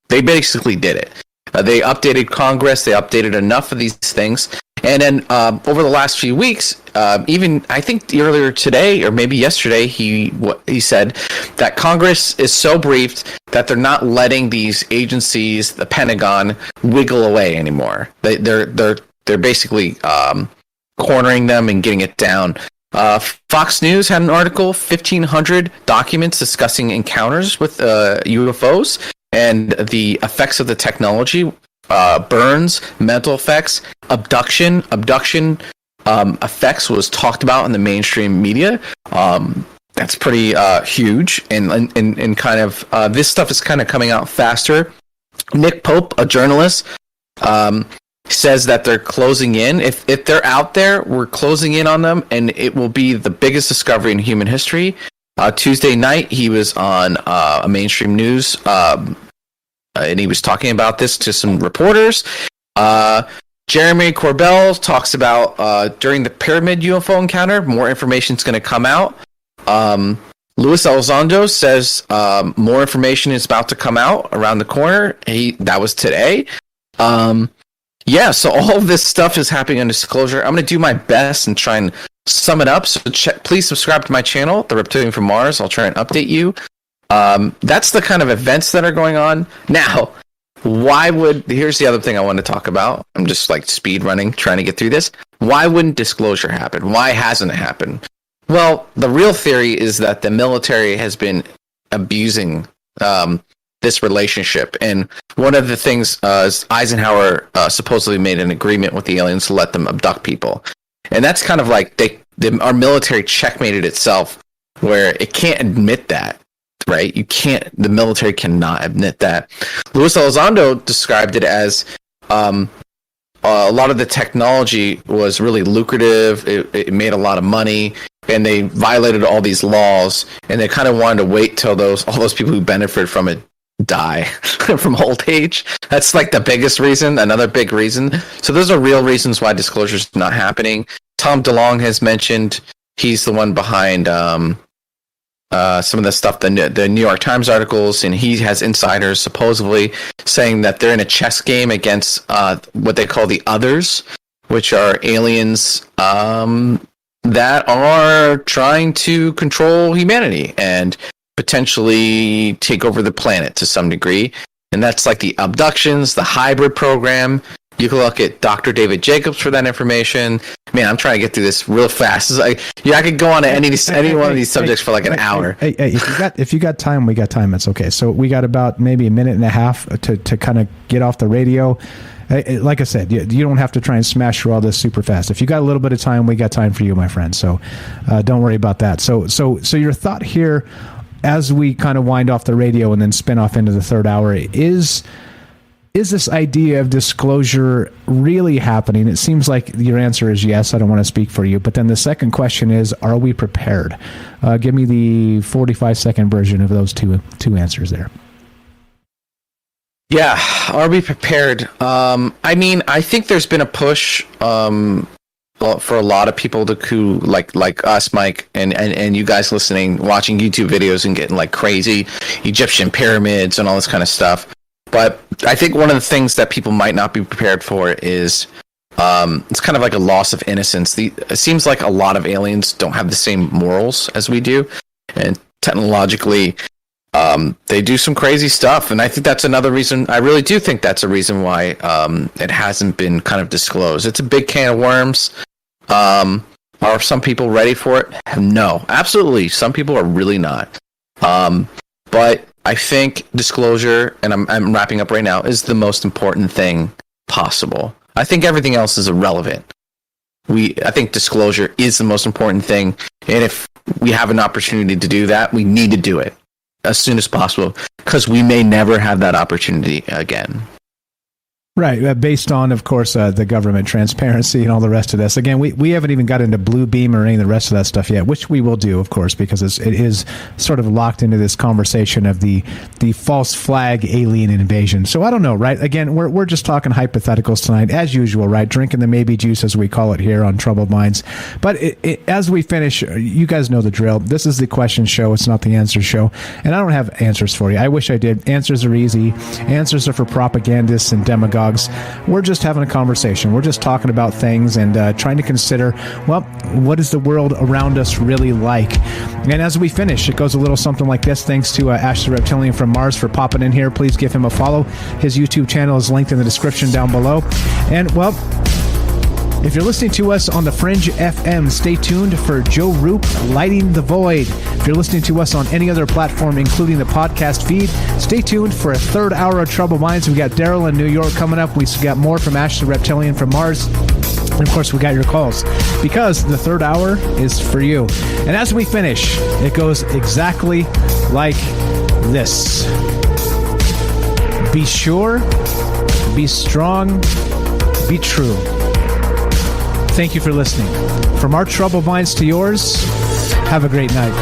they basically did it. They updated Congress. They updated enough of these things. And then over the last few weeks, even I think earlier today or maybe yesterday, he said that Congress is so briefed that they're not letting these agencies, the Pentagon, wiggle away anymore. They're basically cornering them and getting it down. Fox News had an article, 1,500 documents discussing encounters with UFOs and the effects of the technology, burns, mental effects, abduction effects was talked about in the mainstream media. That's pretty huge, and kind of this stuff is kind of coming out faster. Nick Pope, a journalist, says that they're closing in. If they're out there, we're closing in on them, and it will be the biggest discovery in human history. Tuesday night, he was on a mainstream news, and he was talking about this to some reporters. Jeremy Corbell talks about during the Pyramid UFO encounter, more information is going to come out. Luis Elizondo says more information is about to come out around the corner. That was today. Yeah, so all of this stuff is happening on disclosure. I'm going to do my best and try and sum it up. So please subscribe to my channel, The Reptilian from Mars. I'll try and update you. That's the kind of events that are going on. Now, here's the other thing I want to talk about. I'm just like speed running, trying to get through this. Why wouldn't disclosure happen? Why hasn't it happened? Well, the real theory is that the military has been abusing this relationship. And one of the things is Eisenhower supposedly made an agreement with the aliens to let them abduct people. And that's kind of like our military checkmated itself where it can't admit that, right? The military cannot admit that. Luis Elizondo described it as a lot of the technology was really lucrative. It made a lot of money, and they violated all these laws, and they kind of wanted to wait till all those people who benefited from it die from old age. That's like the biggest reason, another big reason. So those are real reasons why disclosure is not happening. Tom DeLonge has mentioned he's the one behind some of the stuff, the New York Times articles, and he has insiders supposedly saying that they're in a chess game against what they call the others, which are aliens that are trying to control humanity and potentially take over the planet to some degree. And that's like the abductions, the hybrid program. You can look at Dr. David Jacobs for that information. Man, I'm trying to get through this real fast. It's like, I could go on to any one of these subjects for like an hour. Hey, if you got time, we got time. It's okay. So we got about maybe a minute and a half to kind of get off the radio. Like I said, you don't have to try and smash through all this super fast. If you got a little bit of time, we got time for you, my friend. So don't worry about that. So your thought here, as we kind of wind off the radio and then spin off into the third hour, is this idea of disclosure really happening? It seems like your answer is yes. I don't want to speak for you. But then the second question is, are we prepared? Give me the 45-second version of those two answers there. Yeah, are we prepared? I mean, I think there's been a push for a lot of people who like us, Mike, and you guys listening, watching YouTube videos and getting like crazy Egyptian pyramids and all this kind of stuff. But I think one of the things that people might not be prepared for is it's kind of like a loss of innocence. It seems like a lot of aliens don't have the same morals as we do, and technologically they do some crazy stuff. And I think that's another reason. I really do think that's a reason why it hasn't been kind of disclosed. It's a big can of worms. Are some people ready for it? No, absolutely. Some people are really not. But I think disclosure, and I'm wrapping up right now, is the most important thing possible. I think everything else is irrelevant. I think disclosure is the most important thing, and if we have an opportunity to do that, we need to do it as soon as possible, because we may never have that opportunity again. Right, based on, of course, the government transparency and all the rest of this. Again, we haven't even got into Blue Beam or any of the rest of that stuff yet, which we will do, of course, because it is sort of locked into this conversation of the false flag alien invasion. So I don't know, right? Again, we're just talking hypotheticals tonight, as usual, right? Drinking the maybe juice, as we call it here on Troubled Minds. But as we finish, you guys know the drill. This is the question show. It's not the answer show. And I don't have answers for you. I wish I did. Answers are easy. Answers are for propagandists and demagogues. We're just having a conversation. We're just talking about things and trying to consider, well, what is the world around us really like? And as we finish, it goes a little something like this. Thanks to Ash the Reptilian from Mars for popping in here. Please give him a follow. His YouTube channel is linked in the description down below. And, well, if you're listening to us on the Fringe FM, stay tuned for Joe Roop, Lighting the Void. If you're listening to us on any other platform, including the podcast feed, stay tuned for a third hour of Troubled Minds. We got Daryl in New York coming up. We got more from Ash the Reptilian from Mars. And, of course, we got your calls, because the third hour is for you. And as we finish, it goes exactly like this. Be sure, be strong, be true. Thank you for listening. From our Troubled Minds to yours, have a great night.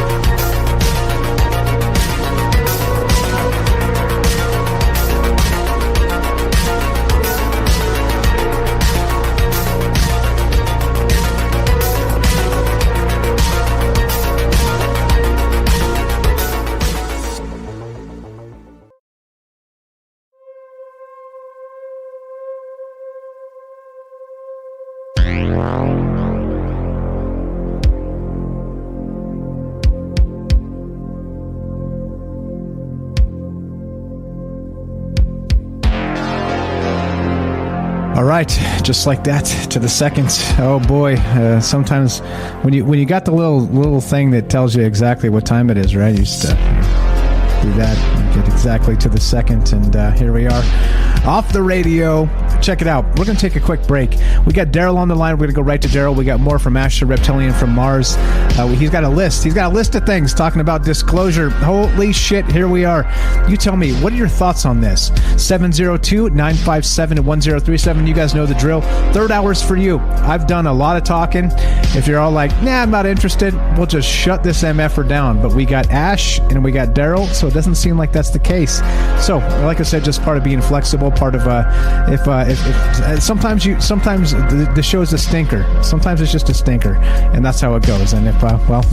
All right, just like that, to the second. Oh boy, sometimes when you got the little thing that tells you exactly what time it is, right? You just do that, and get exactly to the second, and here we are, off the radio. check it out. We're going to take a quick break. We got Daryl on the line. We're going to go right to Daryl. We got more from Ash the Reptilian from Mars. He's got a list. He's got a list of things talking about disclosure. Holy shit, here we are. You tell me, what are your thoughts on this? 702-957-1037. You guys know the drill. Third hour's for you. I've done a lot of talking. If you're all like, nah, I'm not interested, we'll just shut this MFer down. But we got Ash and we got Daryl, so it doesn't seem like that's the case. So, like I said, just part of being flexible, part of if sometimes the show's a stinker. Sometimes it's just a stinker, and that's how it goes. And if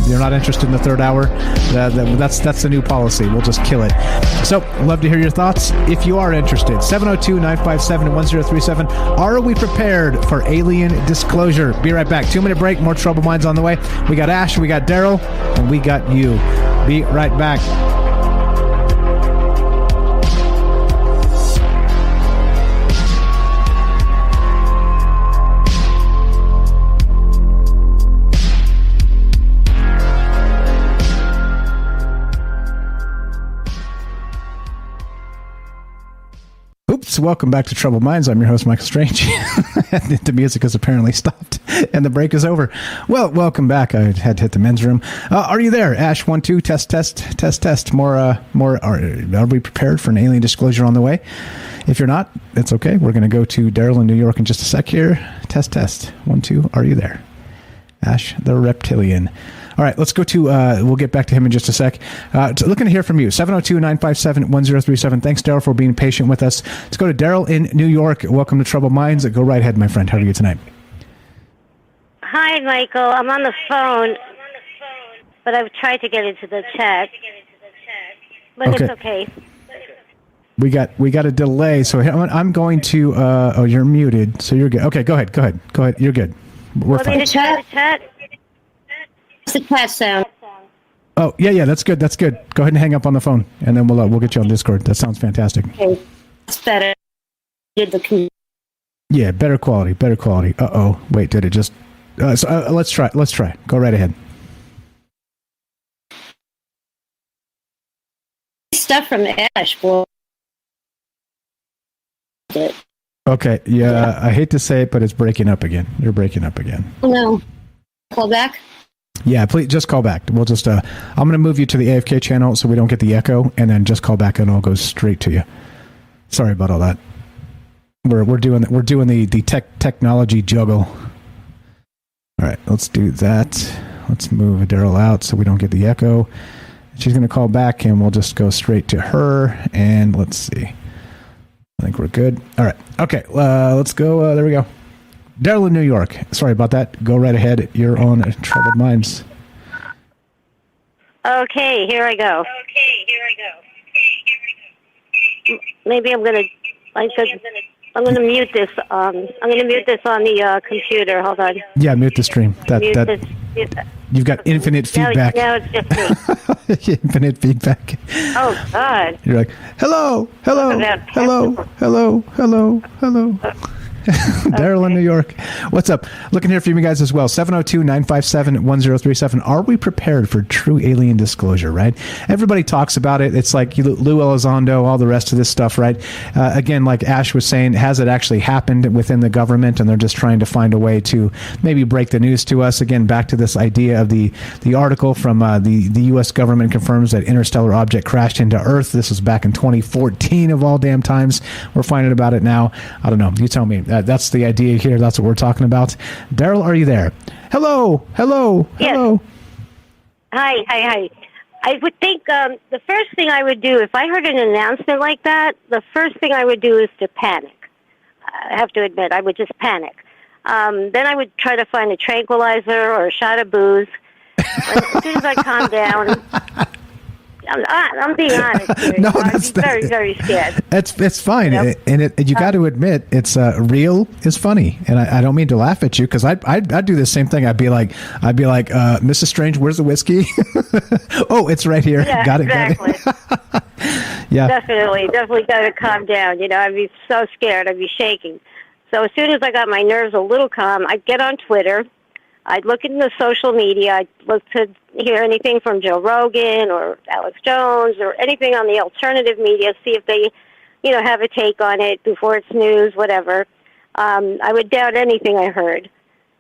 you're not interested in the third hour, that's the new policy. We'll just kill it. So, love to hear your thoughts. If you are interested, 702-957-1037. Are we prepared for alien disclosure? Be right back. 2-minute break. More Troubled Minds on the way. We got Ash, we got Daryl, and we got you. Be right back. Oops, welcome back to Troubled Minds. I'm your host, Michael Strange. The music has apparently stopped, and the break is over. Well, welcome back. I had to hit the men's room. Are you there? Ash, 1, 2, test. More. Are we prepared for an alien disclosure on the way? If you're not, it's okay. We're going to go to Daryl in New York in just a sec here. Test. 1, 2, are you there? Ash, the Reptilian. All right, let's go to, we'll get back to him in just a sec. Looking to hear from you, 702-957-1037. Thanks, Daryl, for being patient with us. Let's go to Daryl in New York. Welcome to Troubled Minds. Go right ahead, my friend. How are you tonight? Hi, Michael. I'm on the phone, but I've tried to get into the chat, but Okay. it's okay. We got a delay, so I'm going to, oh, you're muted, so you're good. Okay, go ahead. You're good. We're fine. The chat? It's the chat sound. Oh, yeah, that's good. Go ahead and hang up on the phone, and then we'll get you on Discord. That sounds fantastic. Okay, it's better. Yeah, better quality. Uh-oh. Wait, did it just... let's try. Go right ahead. Stuff from Ash. Well, Okay, yeah, I hate to say it, but it's breaking up again. You're breaking up again. Oh, no. Call back? Yeah, please just call back. We'll just I'm going to move you to the AFK channel so we don't get the echo, and then just call back and it'll go straight to you. Sorry about all that. We're doing the technology juggle. All right, let's do that. Let's move Daryl out so we don't get the echo. She's going to call back, and we'll just go straight to her. And let's see. I think we're good. All right. Okay. Let's go. There we go. Daryl in New York. Sorry about that. Go right ahead. You're on Troubled Minds. Okay, here I go. Maybe I'm gonna mute this. I'm gonna mute this on the computer. Hold on. Yeah, mute the stream. You've got infinite feedback. Now it's just me. Infinite feedback. Oh God. You're like, hello. Daryl in New York. What's up? Looking here for you guys as well. 702-957-1037. Are we prepared for true alien disclosure, right? Everybody talks about it. It's like Lou Elizondo, all the rest of this stuff, right? Again, like Ash was saying, has it actually happened within the government, and they're just trying to find a way to maybe break the news to us? Again, back to this idea of the article from the U.S. government confirms that interstellar object crashed into Earth. This was back in 2014 of all damn times. We're finding about it now. I don't know. You tell me. That's the idea here. That's what we're talking about. Daryl, are you there? Hello. Yes. Hi. I would think the first thing I would do, if I heard an announcement like that, the first thing I would do is to panic. I have to admit, I would just panic. Then I would try to find a tranquilizer or a shot of booze. And as soon as I calm down... I'm being honest here. No, I'd be very, very scared. It's fine, Yep. and you got to admit it's real is funny, and I don't mean to laugh at you because I'd do the same thing. I'd be like, Mrs. Strange, where's the whiskey? Oh, it's right here. Yeah, got it. exactly. Yeah, Definitely got to calm down. I'd be so scared. I'd be shaking. So as soon as I got my nerves a little calm, I'd get on Twitter. I'd look into social media. I'd look to hear anything from Joe Rogan or Alex Jones or anything on the alternative media, see if they, have a take on it before it's news, whatever. I would doubt anything I heard.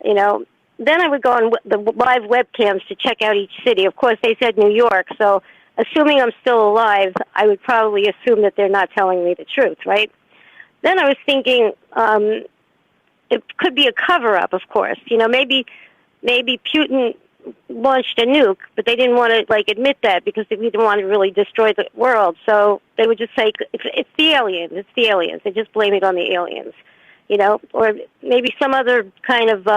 You know, then I would go on the live webcams to check out each city. Of course, they said New York, so assuming I'm still alive, I would probably assume that they're not telling me the truth, right? Then I was thinking it could be a cover-up, of course. You know, maybe Putin launched a nuke, but they didn't want to admit that because they didn't want to really destroy the world. So they would just say it's the aliens. It's the aliens. They just blame it on the aliens, you know, or maybe some other kind of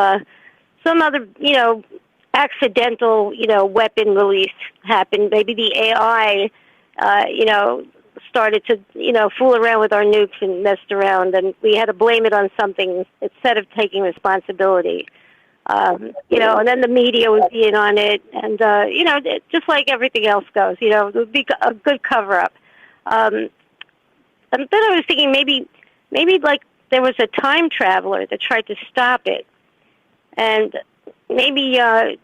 accidental weapon release happened. Maybe the AI started to fool around with our nukes and messed around, and we had to blame it on something instead of taking responsibility. And then the media would be in on it, and just like everything else goes, it would be a good cover-up. And then I was thinking maybe there was a time traveler that tried to stop it, and maybe there's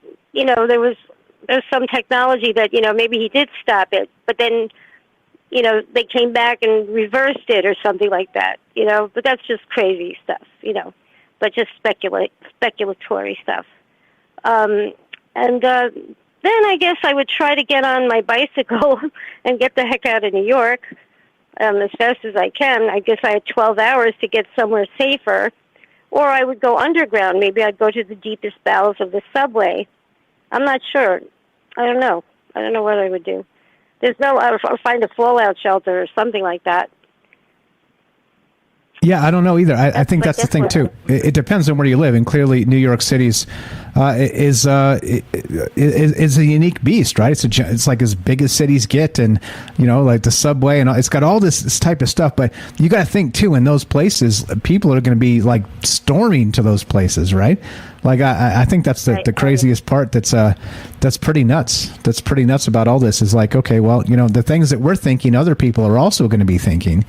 some technology that maybe he did stop it, but then they came back and reversed it or something like that. But that's just crazy stuff. But just speculatory stuff. And then I guess I would try to get on my bicycle and get the heck out of New York as fast as I can. I guess I had 12 hours to get somewhere safer. Or I would go underground. Maybe I'd go to the deepest bowels of the subway. I'm not sure. I don't know. I don't know what I would do. I'll find a fallout shelter or something like that. Yeah, I don't know either. I think that's the thing too. It depends on where you live, and clearly New York City's is a unique beast, right? It's like as big as cities get, and like the subway, and it's got all this type of stuff. But you got to think too, in those places, people are going to be like storming to those places, right? Like I think that's the craziest part. That's pretty nuts. That's pretty nuts about all this. Is like, okay, well, the things that we're thinking, other people are also going to be thinking,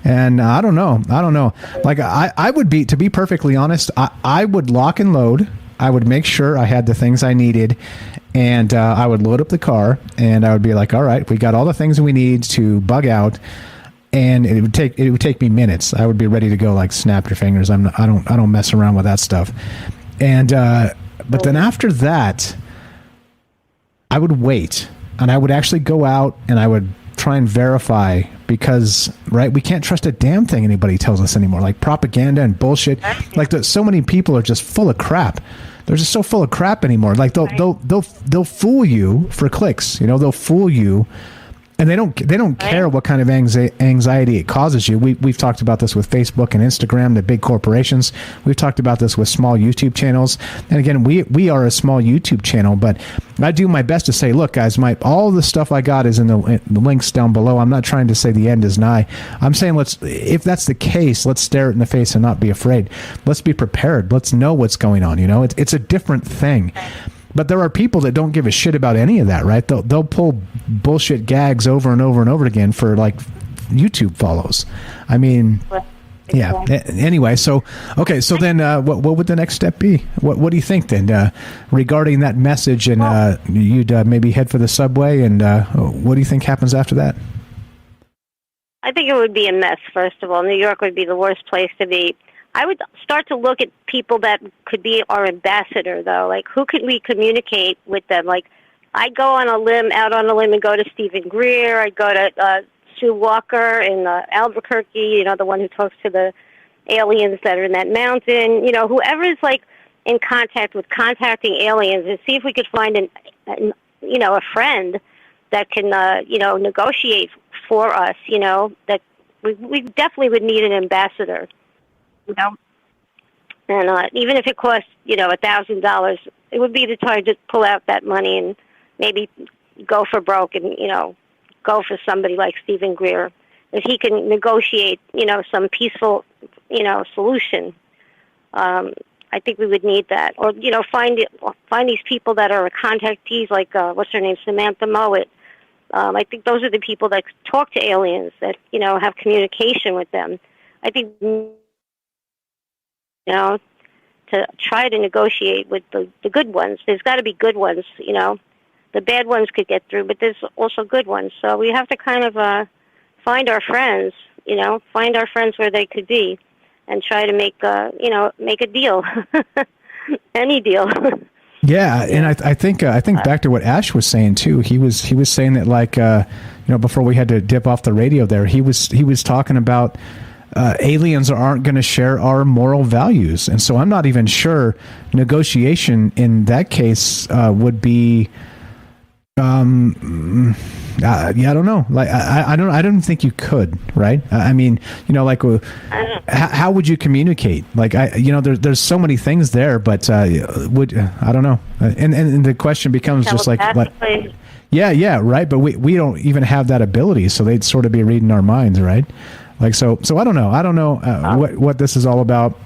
and I don't know. Like I would be, to be perfectly honest, I would lock and load. I would make sure I had the things I needed, and I would load up the car, and I would be like, all right, we got all the things we need to bug out. And it would take me minutes. I would be ready to go, like snap your fingers. I don't mess around with that stuff. And but then after that, I would wait, and I would actually go out and I would try and verify, because we can't trust a damn thing anybody tells us anymore. Like propaganda and bullshit. Like so many people are just full of crap. They're just so full of crap anymore. Like they'll fool you for clicks. They'll fool you. And they don't care what kind of anxiety it causes you. We've talked about this with Facebook and Instagram, the big corporations. We've talked about this with small YouTube channels. And again, we are a small YouTube channel, but I do my best to say, look, guys, all the stuff I got is in the links down below. I'm not trying to say the end is nigh. I'm saying if that's the case, let's stare it in the face and not be afraid. Let's be prepared. Let's know what's going on. It's a different thing. But there are people that don't give a shit about any of that, right? They'll pull bullshit gags over and over and over again for like YouTube follows. I mean, yeah. Anyway, so okay, so then what would the next step be? What do you think then regarding that message? And you'd maybe head for the subway, and what do you think happens after that? I think it would be a mess. First of all, New York would be the worst place to be. I would start to look at people that could be our ambassador, though. Like, who could we communicate with them? Like, I'd go out on a limb and go to Stephen Greer. I'd go to Sue Walker in Albuquerque, the one who talks to the aliens that are in that mountain. Whoever is, like, in contact with contacting aliens, and see if we could find a friend that can, negotiate for us, that we definitely would need an ambassador. And even if it costs, $1,000, it would be the time to pull out that money and maybe go for broke and, go for somebody like Stephen Greer. If he can negotiate, some peaceful, solution, I think we would need that. Or, find these people that are contactees, like, what's her name, Samantha Mowat. I think those are the people that talk to aliens, that, have communication with them. I think to try to negotiate with the good ones. There's got to be good ones, The bad ones could get through, but there's also good ones. So we have to kind of find our friends, find our friends where they could be. and try to make make a deal, any deal. Yeah, and I think back to what Ash was saying too. He was saying that, like, before we had to dip off the radio there, he was talking about aliens aren't going to share our moral values, and so I'm not even sure negotiation in that case would be. I don't know. Like, I don't think you could, right? I mean, like, how would you communicate? Like, there's so many things there, but I don't know. And the question becomes just like, yeah, right. But we don't even have that ability, so they'd sort of be reading our minds, right? Like, so I don't know. What this is all about.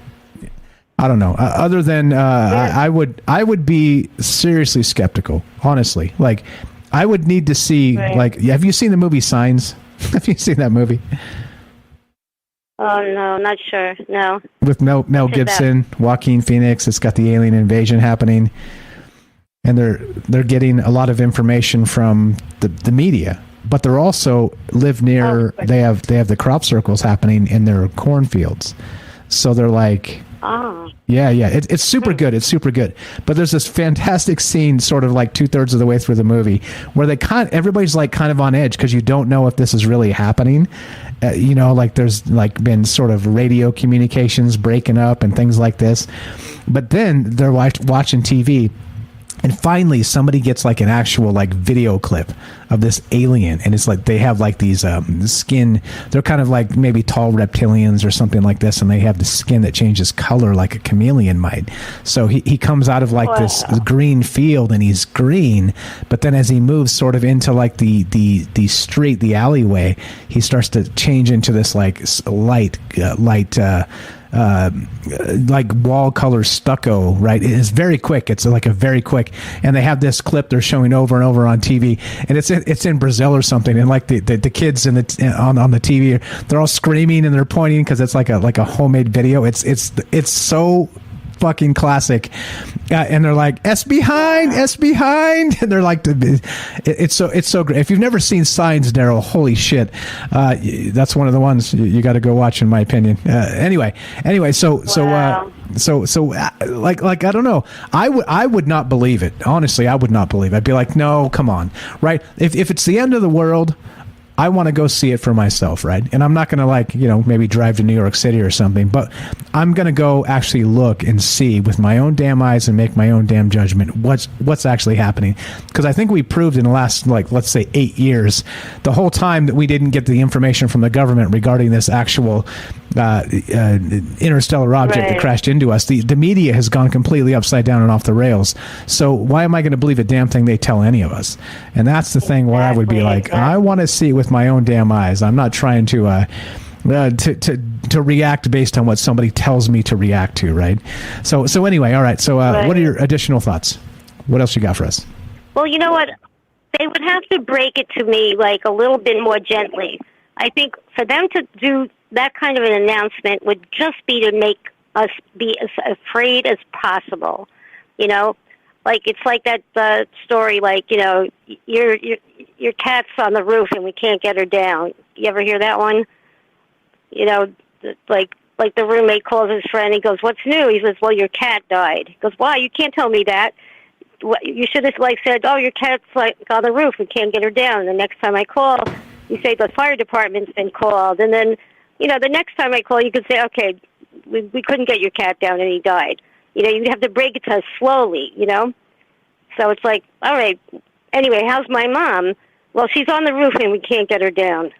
I don't know. Other than I would be seriously skeptical, honestly. Like, I would need to see, like, have you seen the movie Signs? Have you seen that movie? Oh, no, not sure. No. With Mel Gibson, Joaquin Phoenix. It's got the alien invasion happening, and they're getting a lot of information from the media, but they're also live near. They have the crop circles happening in their cornfields, so they're like. Oh. Yeah. It's super good. It's super good. But there's this fantastic scene, sort of like 2/3 of the way through the movie, where everybody's like kind of on edge because you don't know if this is really happening. Like there's like been sort of radio communications breaking up and things like this. But then they're watching TV. And finally, somebody gets like an actual like video clip of this alien, and it's like they have like these skin. They're kind of like maybe tall reptilians or something like this, and they have the skin that changes color like a chameleon might. So he comes out of like this green field, and he's green, but then as he moves sort of into like the street, the alleyway, he starts to change into this like light. Like wall color stucco, right? It is very quick. It's like a very quick, and they have this clip they're showing over and over on TV, and it's in Brazil or something, and like the kids on the TV, they're all screaming and they're pointing because it's like a homemade video. It's so fucking classic, and they're like S behind, and they're like it's so great. If you've never seen Signs, Daryl, holy shit, that's one of the ones you got to go watch, in my opinion. Anyway, so like I don't know, I would not believe it, honestly. I would not believe it. I'd be like, no, come on, right? If it's the end of the world, I want to go see it for myself, right? And I'm not going to like, maybe drive to New York City or something, but I'm going to go actually look and see with my own damn eyes and make my own damn judgment what's actually happening. Because I think we proved in the last, like, let's say 8 years, the whole time that we didn't get the information from the government regarding this actual interstellar object that crashed into us. The media has gone completely upside down and off the rails. So why am I going to believe a damn thing they tell any of us? And that's the thing where I would be like, I want to see it with my own damn eyes. I'm not trying to react based on what somebody tells me to react to, right? So anyway, all right. So what are your additional thoughts? What else you got for us? Well, you know what? They would have to break it to me like a little bit more gently. I think for them to do that kind of an announcement would just be to make us be as afraid as possible. Like it's like that story, like, your cat's on the roof and we can't get her down. You ever hear that one? Like the roommate calls his friend. He goes, "What's new?" He says, "Well, your cat died." He goes, "Why? You can't tell me that. You should have said, oh, your cat's like on the roof. We can't get her down." And the next time I call, you say the fire department's been called. And then, the next time I call, you could say, okay, we couldn't get your cat down and he died. You'd have to break it to us slowly, So it's like, all right, anyway, how's my mom? Well, she's on the roof and we can't get her down.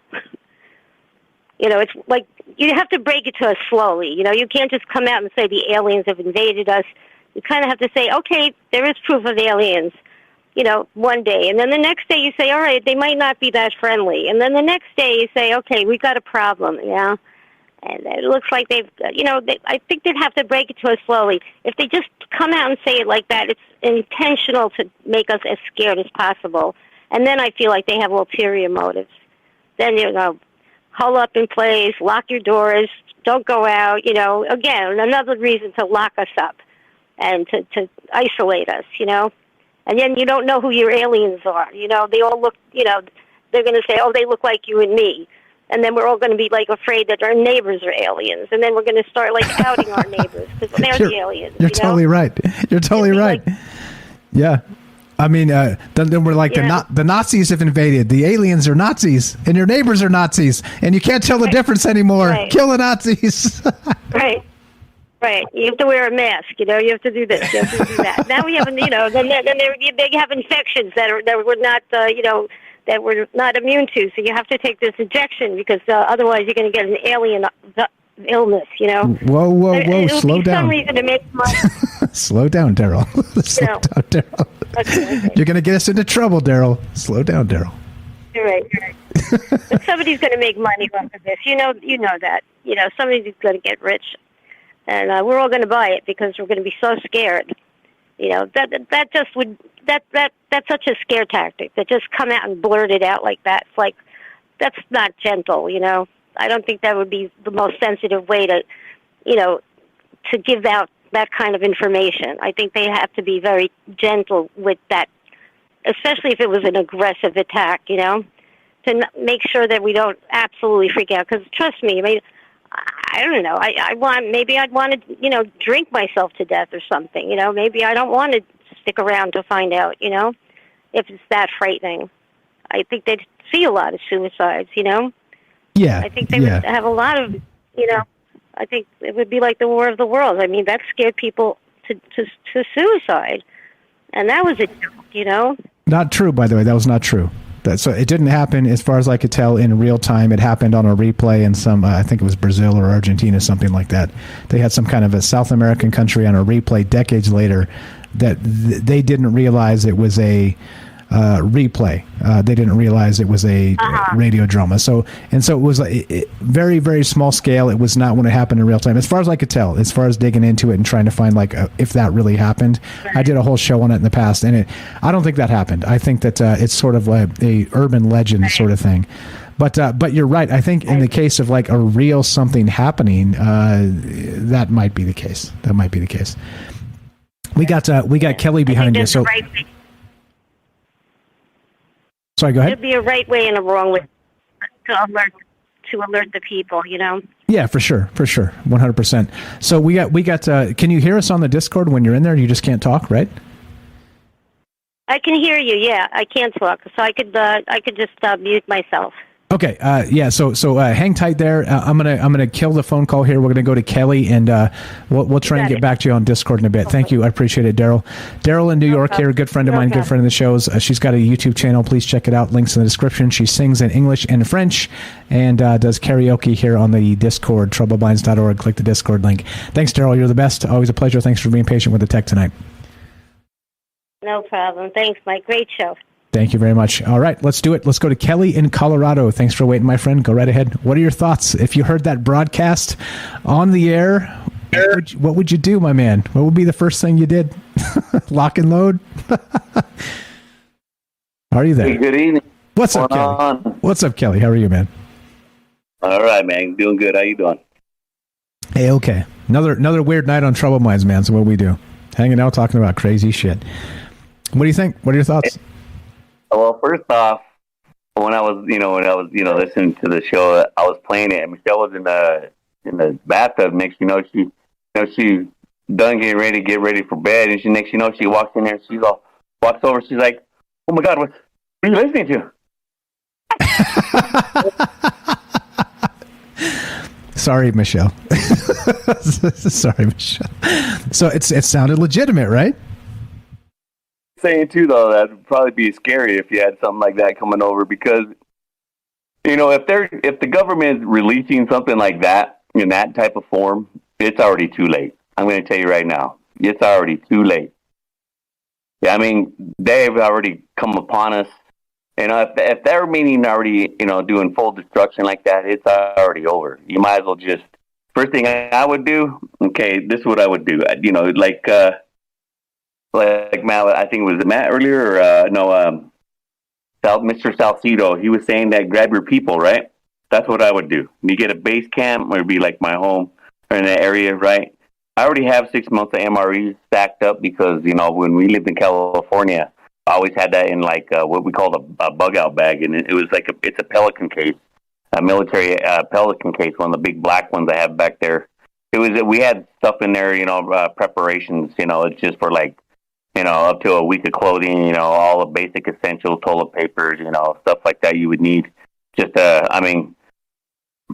It's like you have to break it to us slowly. You can't just come out and say the aliens have invaded us. You kind of have to say, okay, there is proof of aliens, one day. And then the next day you say, all right, they might not be that friendly. And then the next day you say, okay, we've got a problem, And it looks like they've, I think they'd have to break it to us slowly. If they just come out and say it like that, it's intentional to make us as scared as possible. And then I feel like they have ulterior motives. Then, hull up in place, lock your doors, don't go out, again, another reason to lock us up and to isolate us, And then you don't know who your aliens are. They all look, they're going to say, oh, they look like you and me. And then we're all going to be like afraid that our neighbors are aliens, and then we're going to start like outing our neighbors because they're the aliens. You're totally right. You're totally right. Yeah. I mean, then we're like the Nazis have invaded. The aliens are Nazis, and your neighbors are Nazis, and you can't tell the difference anymore. Right. Kill the Nazis. Right. Right. You have to wear a mask. You know, you have to do this. You have to do that. Now we have, you know, then they have infections that we're not, you know, that we're not immune to. So you have to take this injection because otherwise you're going to get an alien illness. You know. Whoa! Slow down. Some reason to make money. Slow down, Daryl. Slow down, Daryl. Okay. You're going to get us into trouble, Daryl. Slow down, Daryl. You're right. But somebody's going to make money off of this. You know that. You know, somebody's going to get rich. And we're all going to buy it because we're going to be so scared. You know, that's such a scare tactic. That just come out and blurt it out like that. It's like, that's not gentle, you know. I don't think that would be the most sensitive way to, you know, to give out that kind of information. I think they have to be very gentle with that, especially if it was an aggressive attack, you know, to make sure that we don't absolutely freak out. Because trust me, I mean, I don't know. I'd want to, you know, drink myself to death or something. You know, maybe I don't want to stick around to find out. You know, if it's that frightening. I think they'd see a lot of suicides. You know. Yeah. I think they would have a lot of. You know, I think it would be like the War of the Worlds. I mean, that scared people to suicide, and that was a joke. You know. Not true, by the way. That was not true. So it didn't happen, as far as I could tell, in real time. It happened on a replay in some, I think it was Brazil or Argentina, something like that. They had some kind of a South American country on a replay decades later that they didn't realize it was a replay. They didn't realize it was a radio drama. So it was very, very small scale. It was not when it happened in real time, as far as I could tell, as far as digging into it and trying to find if that really happened. I did a whole show on it in the past, and I don't think that happened. I think that it's sort of a urban legend sort of thing. But you're right. I think in the case of like a real something happening, that might be the case. That might be the case. We got Kelly behind you. So. Sorry, go ahead. There'd be a right way and a wrong way to alert the people, you know. Yeah, for sure, 100%. So we got. Can you hear us on the Discord when you're in there? You just can't talk, right? I can hear you. Yeah, I can't talk, so I could just mute myself. Okay. Yeah. So hang tight there. I'm gonna kill the phone call here. We're gonna go to Kelly, and we'll try and get back to you on Discord in a bit. Thank you. I appreciate it, Daryl. Daryl in New York here, good friend of mine, good friend of the show's. She's got a YouTube channel. Please check it out. Links in the description. She sings in English and French, and does karaoke here on the Discord. Troubleblinds.org. Click the Discord link. Thanks, Daryl. You're the best. Always a pleasure. Thanks for being patient with the tech tonight. No problem. Thanks, Mike. Great show. Thank you very much. All right, let's do it. Let's go to Kelly in Colorado. Thanks for waiting, my friend. Go right ahead. What are your thoughts? If you heard that broadcast on the air, what would you do, my man? What would be the first thing you did? Lock and load? Are you there? Hey, good evening. What's up, Kelly? What's up, Kelly? How are you, man? All right, man. Doing good. How you doing? Hey, okay. Another weird night on Trouble Minds, man. So what we do? Hanging out, talking about crazy shit. What do you think? What are your thoughts? Well, first off, when I was listening to the show, I was playing it, and Michelle was in the bathtub. Next, she done getting ready to get ready for bed, and she walks in there, and she walks over, she's like, "Oh my God, what are you listening to?" Sorry, Michelle. Sorry, Michelle. So it sounded legitimate, right? Saying too, though, that would probably be scary if you had something like that coming over, because if the government is releasing something like that in that type of form, it's already too late. I'm going to tell you right now, it's already too late. Yeah, I mean, they've already come upon us. If they're meaning already, doing full destruction like that, it's already over. You might as well just, first thing I would do, okay, this is what I would do. Like Matt, I think it was Matt earlier, or Mr. Salcido, he was saying that grab your people, right? That's what I would do. You get a base camp, or it'd be like my home, or in that area, right? I already have 6 months of MREs stacked up because, when we lived in California, I always had that in what we called a bug out bag, and it was it's a Pelican case. military Pelican case, one of the big black ones I have back there. We had stuff in there, preparations, it's just for like, up to a week of clothing, all the basic essential toilet papers, stuff like that you would need. Just,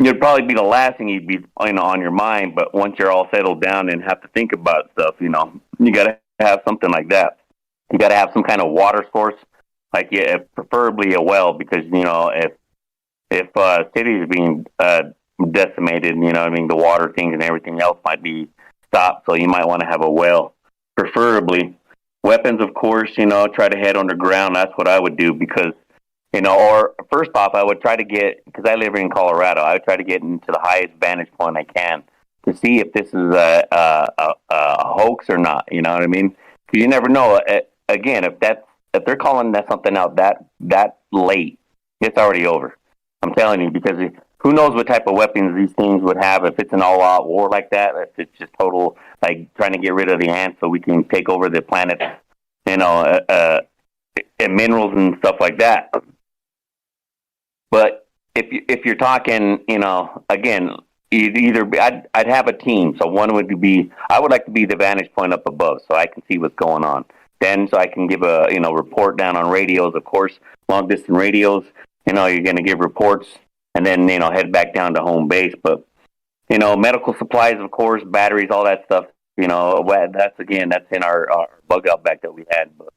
it'd probably be the last thing you'd be on your mind, but once you're all settled down and have to think about stuff, you got to have something like that. You got to have some kind of water source, like preferably a well, because if cities are being decimated, the water things and everything else might be stopped. So you might want to have a well, preferably. Weapons, of course, try to head underground. That's what I would do because. Or first off, I would try to get, because I live in Colorado, I would try to get into the highest vantage point I can to see if this is a hoax or not. You know what I mean? Because you never know. Again, if they're calling that something out that late, it's already over. I'm telling you, because who knows what type of weapons these things would have if it's an all-out war like that. If it's just total, like trying to get rid of the ants so we can take over the planet, and minerals and stuff like that. But if you're talking, again, I'd have a team. So one would be, I would like to be the vantage point up above so I can see what's going on. Then so I can give a, report down on radios, of course, long distance radios, you're going to give reports and then, head back down to home base. But, medical supplies, of course, batteries, all that stuff, that's in our bug out back that we had. But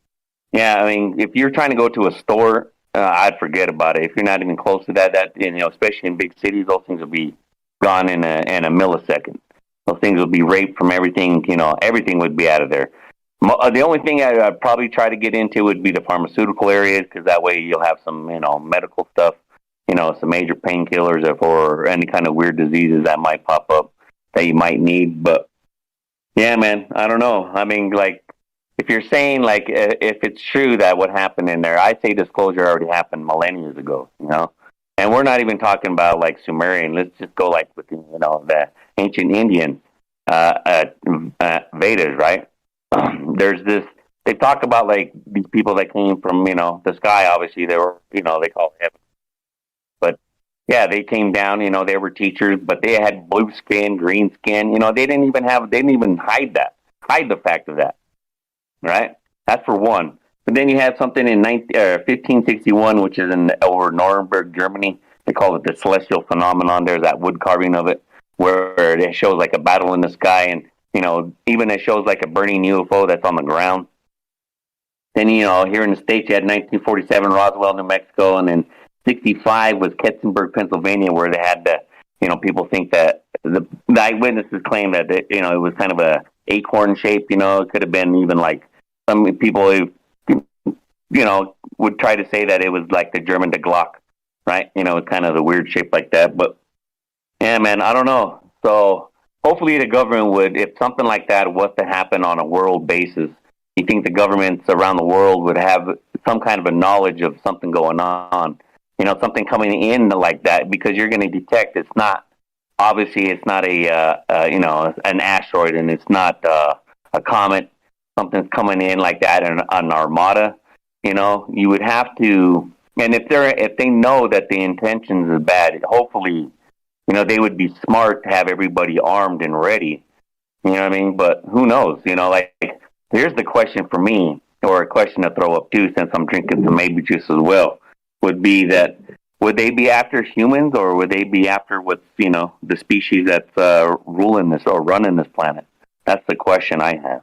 yeah, if you're trying to go to a store, I'd forget about it. If you're not even close to that, especially in big cities, those things will be gone in a millisecond. Those things will be raped from everything. Everything would be out of there. The only thing I'd probably try to get into would be the pharmaceutical areas, because that way you'll have some, medical stuff, some major painkillers for any kind of weird diseases that might pop up that you might need. But yeah, man, I don't know. If you're saying, if it's true that what happened in there, I'd say disclosure already happened millennia ago, And we're not even talking about, Sumerian. Let's just go, with, the ancient Indian Vedas, right? There's this, they talk about, these people that came from, the sky, obviously. They were, they call it heaven. But, yeah, they came down, they were teachers, but they had blue skin, green skin. They didn't even hide the fact of that. Right? That's for one. But then you have something in 1561, which is over Nuremberg, Germany. They call it the celestial phenomenon. There's that wood carving of it where it shows a battle in the sky. And, even it shows a burning UFO that's on the ground. Then, here in the States, you had 1947, Roswell, New Mexico. And then 65 was Ketzenberg, Pennsylvania, where they had people think that the eyewitnesses claim that, it was kind of a acorn shape, it could have been even some people who, would try to say that it was like the German De Glock, right? Kind of the weird shape like that. But yeah, man, I don't know. So hopefully the government would, if something like that was to happen on a world basis, you think the governments around the world would have some kind of a knowledge of something going on, something coming in like that, because you're going to detect it's not an asteroid, and it's not a comet. Something's coming in like that, an armada. You would have to, and if they know that the intentions are bad, hopefully, they would be smart to have everybody armed and ready. You know what I mean? But who knows? Here's the question for me, or a question to throw up too, since I'm drinking some maybe juice as well, would be that. Would they be after humans, or would they be after what's, the species that's ruling this or running this planet? That's the question I have.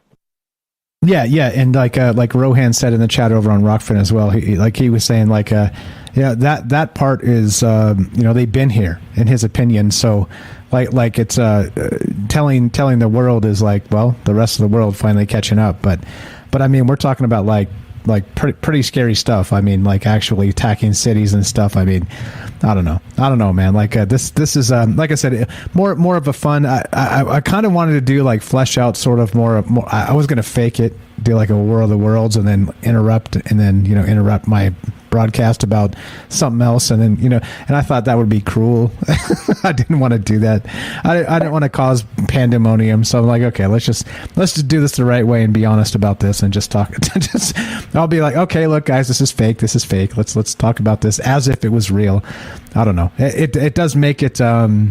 Yeah, and like Rohan said in the chat over on Rockfin as well, he was saying that part is they've been here in his opinion. So like it's telling the world is the rest of the world finally catching up. But I mean, we're talking about pretty scary stuff. I mean, actually attacking cities and stuff. I mean, I don't know, man. This is like I said, more of a fun. I kind of wanted to do flesh out sort of more. I was gonna fake it, do a War of the Worlds, and then interrupt my broadcast about something else, and then and I thought that would be cruel. I didn't want to do that. I didn't want to cause pandemonium, so I'm like, okay, let's just do this the right way and be honest about this and just talk. I'll be like, okay, look, guys, this is fake. Let's talk about this as if it was real. I don't know. It does make it like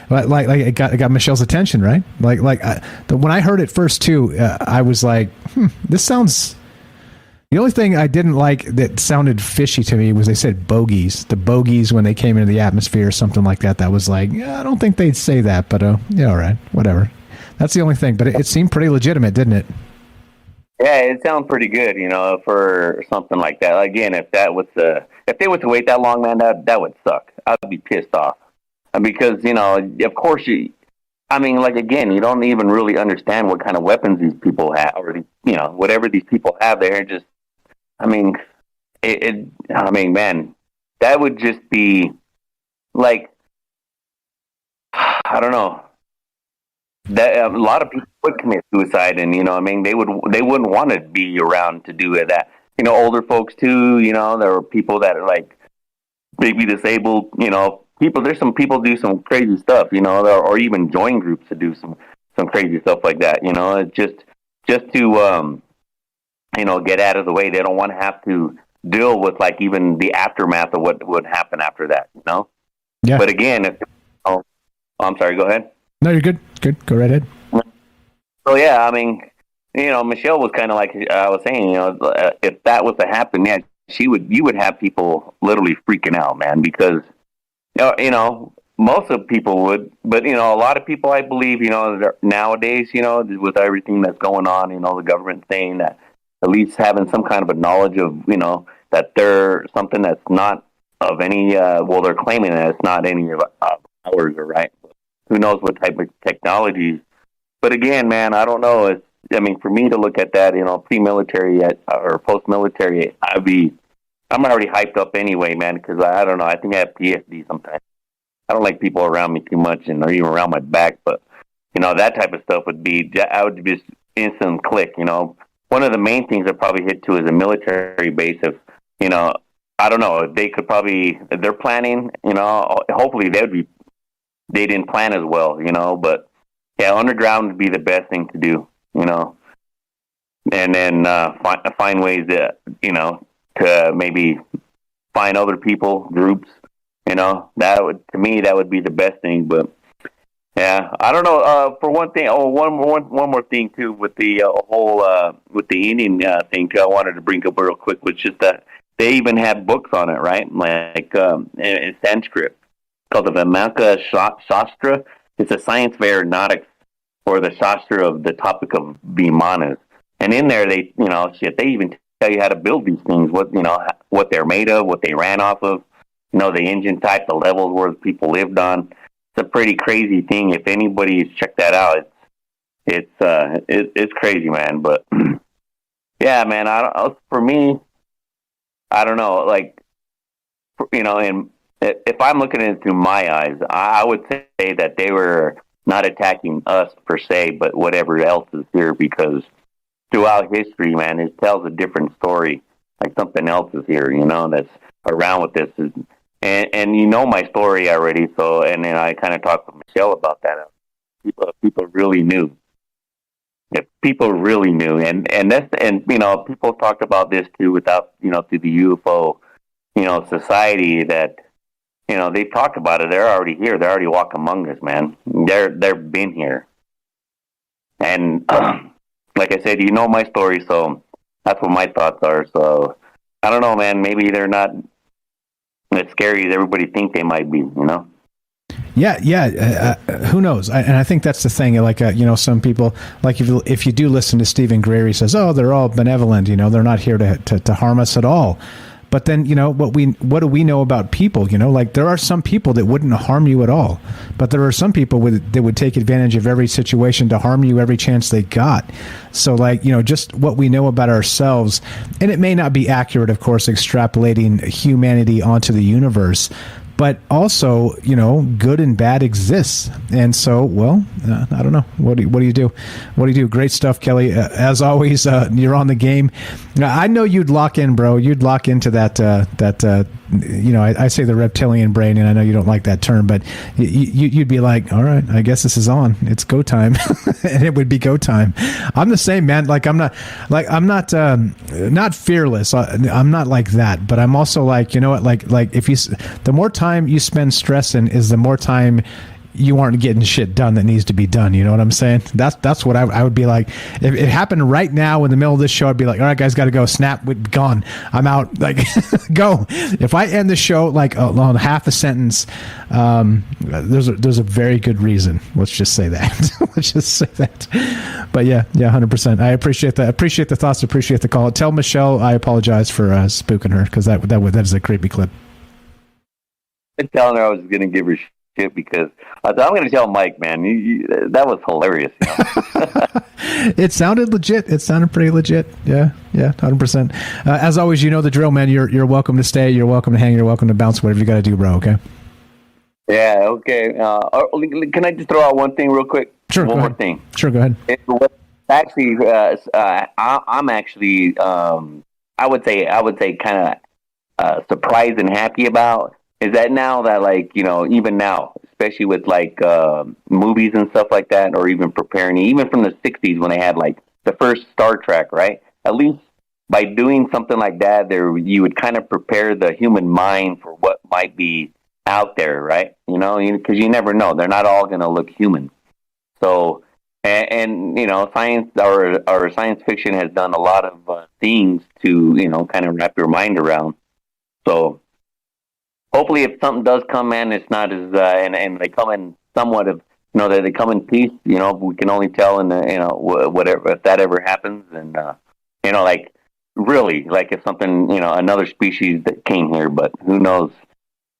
it got Michelle's attention, right? When I heard it first too, I was like, this sounds. The only thing I didn't like that sounded fishy to me was they said bogeys. The bogeys when they came into the atmosphere or something like that. That was like, I don't think they'd say that, but yeah, all right, whatever. That's the only thing. But it seemed pretty legitimate, didn't it? Yeah, it sounds pretty good, for something like that. Again, if they was to wait that long, man, that would suck. I'd be pissed off. Because, of course again, you don't even really understand what kind of weapons these people have, or, whatever these people have there. Just, man, that would just be like, I don't know. That a lot of people would commit suicide, and they wouldn't want to be around to do that. Older folks too. There are people that are like maybe disabled. People. There's some people do some crazy stuff. Or even join groups to do some crazy stuff like that. It's just to get out of the way. They don't want to have to deal with like even the aftermath of what would happen after that. Yeah. But again, I'm sorry. Go ahead. No, you're good. Good. Go right ahead. So yeah, Michelle was kind of like I was saying, if that was to happen, yeah, you would have people literally freaking out, man, because most of people would, but a lot of people, I believe, nowadays, with everything that's going on, the government saying that at least having some kind of a knowledge of, that they're something that's not of any, they're claiming that it's not any of ours, or right. Who knows what type of technology? But again, man, I don't know. For me to look at that, pre-military or post-military, I'm already hyped up anyway, man, because I don't know. I think I have PSD sometimes. I don't like people around me too much, or even around my back. But that type of stuff I would just instant click. One of the main things I'd probably hit to is a military base. If I don't know, they could probably, if they're planning. Hopefully they didn't plan as well, but yeah, underground would be the best thing to do, and then find ways that, to maybe find other people, groups, that would be the best thing. But yeah, I don't know. For one thing, one more thing too, with the whole with the Indian thing too, I wanted to bring up real quick, which is that they even have books on it, right? Like in Sanskrit. Called the Vimaka Shastra. It's a science of aeronautics, or the Shastra of the topic of Vimanas. And in there, they even tell you how to build these things, what they're made of, what they ran off of, the engine type, the levels where the people lived on. It's a pretty crazy thing. If anybody's checked that out, it's crazy, man. But yeah, man, for me, I don't know, like, if I'm looking at it through my eyes, I would say that they were not attacking us per se, but whatever else is here, because throughout history, man, it tells a different story. Like something else is here, that's around with this. And my story already, so, and then I kind of talked with Michelle about that. People really knew. If people really knew, and people talked about this too without, through the UFO, society that, they talk about it. They're already here. They already walk among us, man. They've been here. And like I said, my story, so that's what my thoughts are. So I don't know, man. Maybe they're not as scary as everybody think they might be, Yeah. Who knows? And I think that's the thing. Like, some people, like if you do listen to Stephen Greer, he says, "Oh, they're all benevolent. They're not here to harm us at all." But then, what do we know about people? Like there are some people that wouldn't harm you at all, but there are some people that would take advantage of every situation to harm you every chance they got. So like, just what we know about ourselves, and it may not be accurate, of course, extrapolating humanity onto the universe, but also, good and bad exists. And so, well, I don't know. What do you do? What do you do? Great stuff, Kelly. As always, you're on the game. I know you'd lock in, bro. You'd lock into that. I say the reptilian brain, and I know you don't like that term, but you'd be like, all right, I guess this is on. It's go time, and it would be go time. I'm the same, man. I'm not fearless. I'm not like that, but I'm also like, you know what? Like if the more time you spend stressing is the more time you aren't getting shit done that needs to be done. You know what I'm saying? That's what I would be like. If it happened right now in the middle of this show, I'd be like, all right, guys, got to go. Snap, gone. I'm out. Like, go. If I end the show like on half a sentence, there's a very good reason. Let's just say that. Let's just say that. But yeah, 100%. I appreciate that. Appreciate the thoughts. Appreciate the call. Tell Michelle I apologize for spooking her, because that is a creepy clip. I'm telling her I was going to give her shit because I thought, I'm going to tell Mike, man, that was hilarious. It sounded legit. It sounded pretty legit. Yeah, 100%. As always, you know the drill, man. You're welcome to stay. You're welcome to hang. You're welcome to bounce. Whatever you got to do, bro. Okay. Yeah. Okay. Can I just throw out one thing real quick? Sure. One more thing. Sure. Go ahead. Actually, I'm actually, I would say, kind of surprised and happy about. Is that now that, like, even now, especially with, like, movies and stuff like that, or even preparing, even from the 60s when they had, like, the first Star Trek, right? At least by doing something like that, you would kind of prepare the human mind for what might be out there, right? Because you never know. They're not all going to look human. So, and science or science fiction has done a lot of things to, kind of wrap your mind around. So, hopefully, if something does come, man, it's not as and they come in somewhat of that they come in peace. We can only tell in whatever, if that ever happens, and like really, like if something another species that came here, but who knows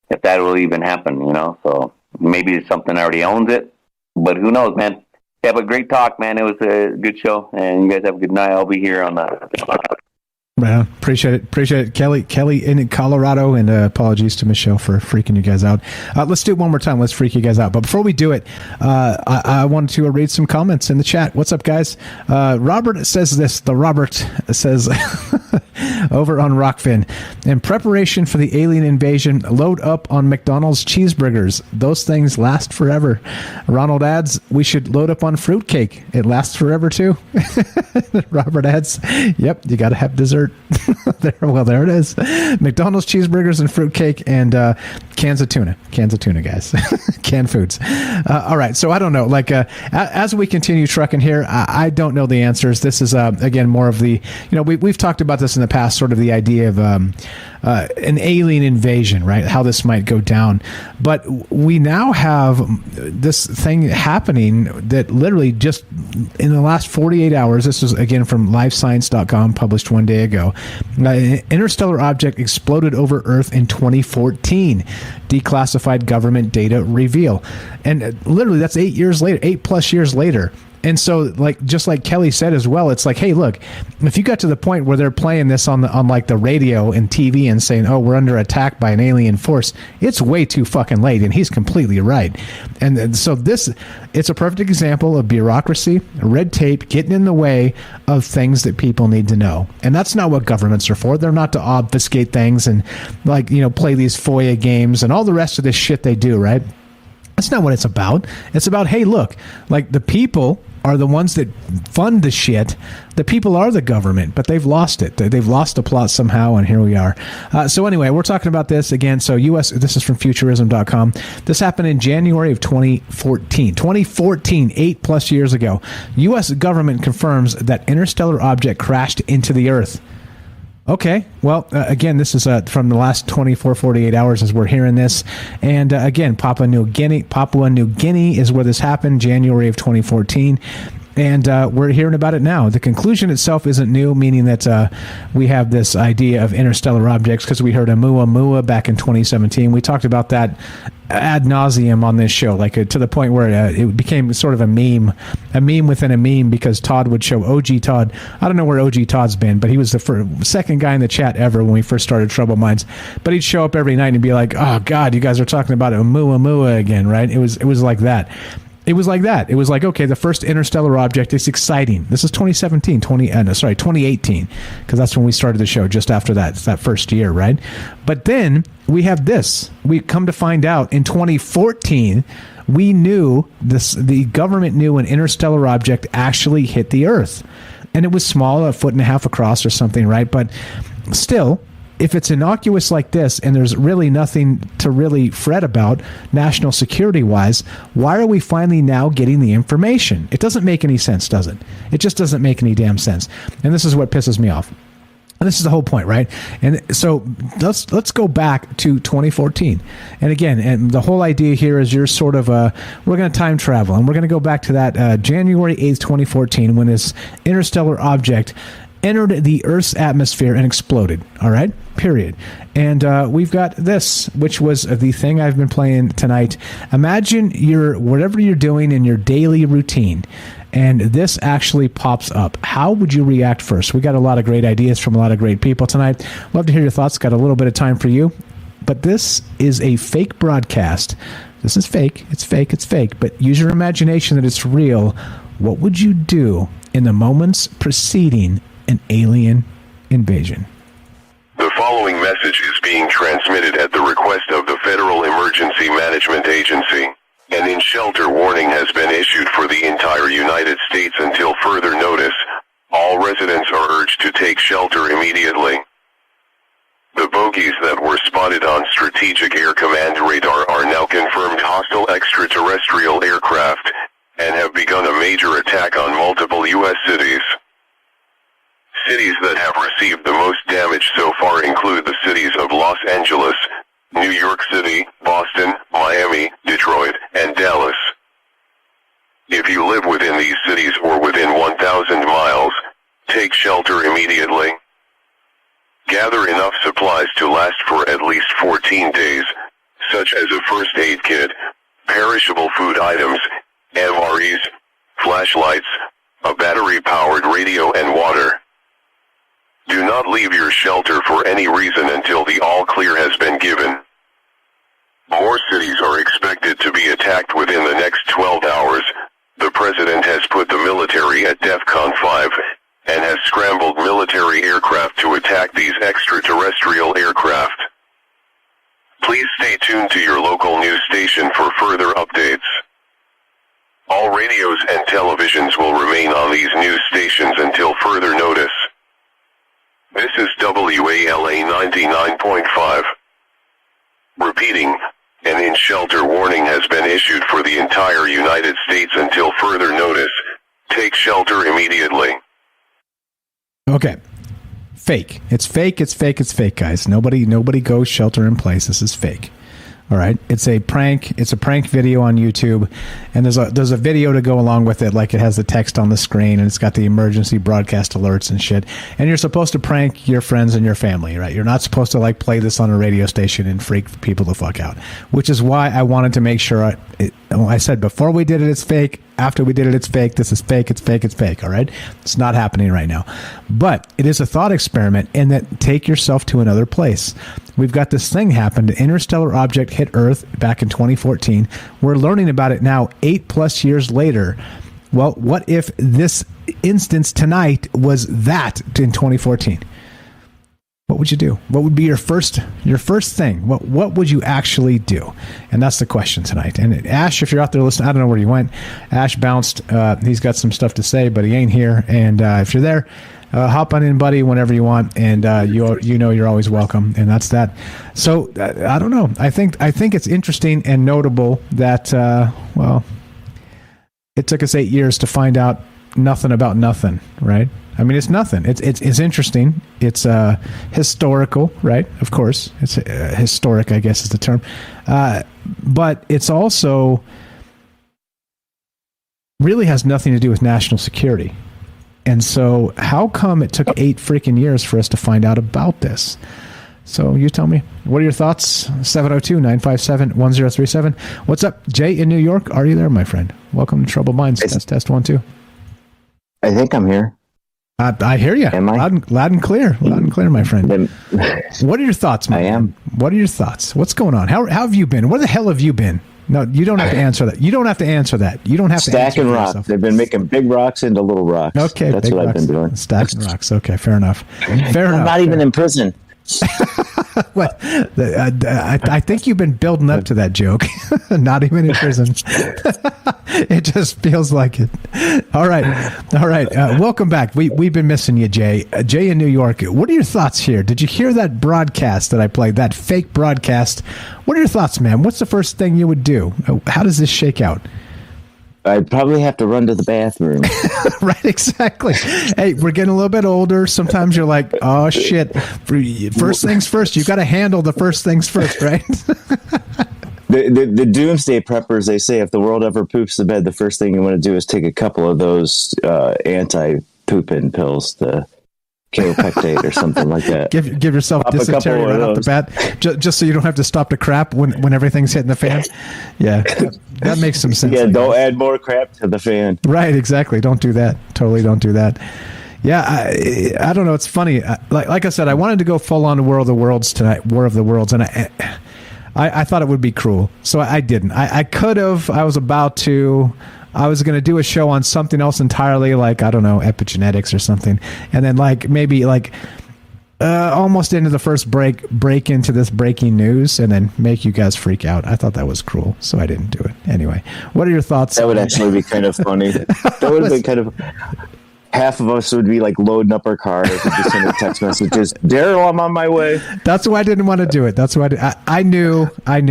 if that will even happen. So maybe it's something already owns it, but who knows, man. Yeah, but great talk, man. It was a good show, and you guys have a good night. I'll be here on the. Yeah, appreciate it. Kelly in Colorado, and apologies to Michelle for freaking you guys out. Let's do it one more time. Let's freak you guys out. But before we do it, I wanted to read some comments in the chat. What's up, guys? Robert says this. Robert says over on Rockfin, in preparation for the alien invasion, load up on McDonald's cheeseburgers. Those things last forever. Ronald adds, we should load up on fruitcake. It lasts forever too. Robert adds, yep, you got to have dessert. There it is. McDonald's cheeseburgers and fruitcake and cans of tuna, guys. Canned foods. All right, so I don't know. Like as we continue trucking here, I don't know the answers. This is again more of the we've talked about this in the past, sort of the idea of an alien invasion, right? How this might go down, but we now have this thing happening that literally just in the last 48 hours. This was again from LifeScience.com, published one day ago. An interstellar object exploded over Earth in 2014. Declassified government data reveal, and literally that's 8+ years later. And so, just like Kelly said as well, it's like, hey, look, if you got to the point where they're playing this on the radio and TV and saying, oh, we're under attack by an alien force, it's way too fucking late. And he's completely right. And so it's a perfect example of bureaucracy, red tape, getting in the way of things that people need to know. And that's not what governments are for. They're not to obfuscate things and play these FOIA games and all the rest of this shit they do, right? That's not what it's about. It's about, hey, look, like the people are the ones that fund the shit. The people are the government, but they've lost it. They've lost the plot somehow, and here we are. So anyway, we're talking about this again. So this is from Futurism.com. This happened in January of 2014. 8+ years ago. U.S. government confirms that interstellar object crashed into the Earth. Okay, well, again, this is from the last 48 hours as we're hearing this. And again, Papua New Guinea is where this happened, January of 2014. And we're hearing about it now. The conclusion itself isn't new, meaning that we have this idea of interstellar objects because we heard Oumuamua back in 2017. We talked about that ad nauseum on this show, like to the point where it became sort of a meme within a meme, because Todd would show OG Todd. I don't know where OG Todd's been, but he was the second guy in the chat ever when we first started Trouble Minds. But he'd show up every night and be like, "Oh God, you guys are talking about Oumuamua again, right?" It was like that. It was like that. It was like, okay, the first interstellar object is exciting. This is 2018, because that's when we started the show, just after that. It's that first year, right? But then we have this. We come to find out in 2014, we knew this. The government knew an interstellar object actually hit the Earth. And it was small, 1.5 feet across or something, right? But still, if it's innocuous like this and there's really nothing to really fret about national security wise, why are we finally now getting the information? It doesn't make any sense, does it? It just doesn't make any damn sense. And this is what pisses me off. And this is the whole point, right? And so let's go back to 2014. And again, and the whole idea here is you're sort of we're going to time travel, and we're going to go back to that January 8th, 2014, when this interstellar object entered the Earth's atmosphere and exploded. All right, period. And we've got this, which was the thing I've been playing tonight. Imagine whatever you're doing in your daily routine, and this actually pops up. How would you react first? We got a lot of great ideas from a lot of great people tonight. Love to hear your thoughts. Got a little bit of time for you. But this is a fake broadcast. This is fake. It's fake. It's fake. But use your imagination that it's real. What would you do in the moments preceding an alien invasion? The following message is being transmitted at the request of the Federal Emergency Management Agency. An in-shelter warning has been issued for the entire United States until further notice. All residents are urged to take shelter immediately. The bogies that were spotted on Strategic Air Command radar are now confirmed hostile extraterrestrial aircraft and have begun a major attack on multiple U.S. cities. Cities that have received the most damage so far include the cities of Los Angeles, New York City, Boston, Miami, Detroit, and Dallas. If you live within these cities or within 1,000 miles, take shelter immediately. Gather enough supplies to last for at least 14 days, such as a first aid kit, perishable food items, MREs, flashlights, a battery-powered radio, and water. Do not leave your shelter for any reason until the all-clear has been given. More cities are expected to be attacked within the next 12 hours. The President has put the military at DEFCON 5 and has scrambled military aircraft to attack these extraterrestrial aircraft. Please stay tuned to your local news station for further updates. All radios and televisions will remain on these news stations until further notice. This is WALA 99.5. Repeating, an in-shelter warning has been issued for the entire United States until further notice. Take shelter immediately. Okay. Fake. It's fake. It's fake. It's fake, guys. Nobody goes shelter in place. This is fake. All right. It's a prank. It's a prank video on YouTube, and there's a video to go along with it. Like, it has the text on the screen, and it's got the emergency broadcast alerts and shit. And you're supposed to prank your friends and your family, right? You're not supposed to like play this on a radio station and freak people the fuck out. Which is why I wanted to make sure I said before we did it, it's fake. After we did it, it's fake. This is fake. It's fake. It's fake. All right. It's not happening right now, but it is a thought experiment in that take yourself to another place. We've got this thing happen. An interstellar object hit Earth back in 2014. We're learning about it now 8+ years later. Well, what if this instance tonight was that in 2014? What would you do? What would be your first thing? What would you actually do? And that's the question tonight. And Ash, if you're out there listening, I don't know where you went. Ash bounced. He's got some stuff to say, but he ain't here. And if you're there, hop on in, buddy, whenever you want. And you know you're always welcome. And that's that. So I don't know. I think it's interesting and notable that it took us 8 years to find out nothing about nothing, right? I mean, it's nothing. It's interesting. It's historical, right? Of course, it's historic, I guess is the term. But it's also really has nothing to do with national security. And so, how come it took 8 freaking years for us to find out about this? So you tell me, what are your thoughts? 702-957-1037. What's up, Jay in New York? Are you there, my friend? Welcome to Troubled Minds. Test 1 2. I think I'm here. I hear you. Am I? Loud and clear. Loud and clear, my friend. What are your thoughts, man? I am. What are your thoughts? What's going on? How have you been? Where the hell have you been? No, you don't have to answer that. You don't have to answer that. You don't have to answer Stacking rocks. They've been making big rocks into little rocks. Okay, that's what I've been doing. Stacking rocks. Okay, fair enough. I'm not even in prison. What? I think you've been building up to that joke. Not even in prison. It just feels like it. All right. Welcome back. We've been missing you, Jay. Jay in New York. What are your thoughts here? Did you hear that broadcast that I played? That fake broadcast? What are your thoughts, man? What's the first thing you would do? How does this shake out? I'd probably have to run to the bathroom. Right, exactly. Hey, we're getting a little bit older. Sometimes you're like, oh, shit. First things first. You got to handle the first things first, right? The doomsday preppers, they say if the world ever poops the bed, the first thing you want to do is take a couple of those anti-pooping pills, the Kaopectate or something like that. Give yourself dysentery right off the bat, just so you don't have to stop the crap when everything's hitting the fan. Yeah, that makes some sense. Yeah, don't add more crap to the fan. Right, exactly. Don't do that. Totally don't do that. Yeah, I don't know. It's funny. Like I said, I wanted to go full on to War of the Worlds tonight. War of the Worlds, and I thought it would be cruel, so I didn't. I could have. I was about to. I was going to do a show on something else entirely, like, I don't know, epigenetics or something. And then maybe almost into the first break into this breaking news and then make you guys freak out. I thought that was cruel, so I didn't do it. Anyway, what are your thoughts? That would actually be kind of funny. That would have been kind of... Half of us would be loading up our cars and just sending text messages. Daryl, I'm on my way. That's why I didn't want to do it. That's why I knew. I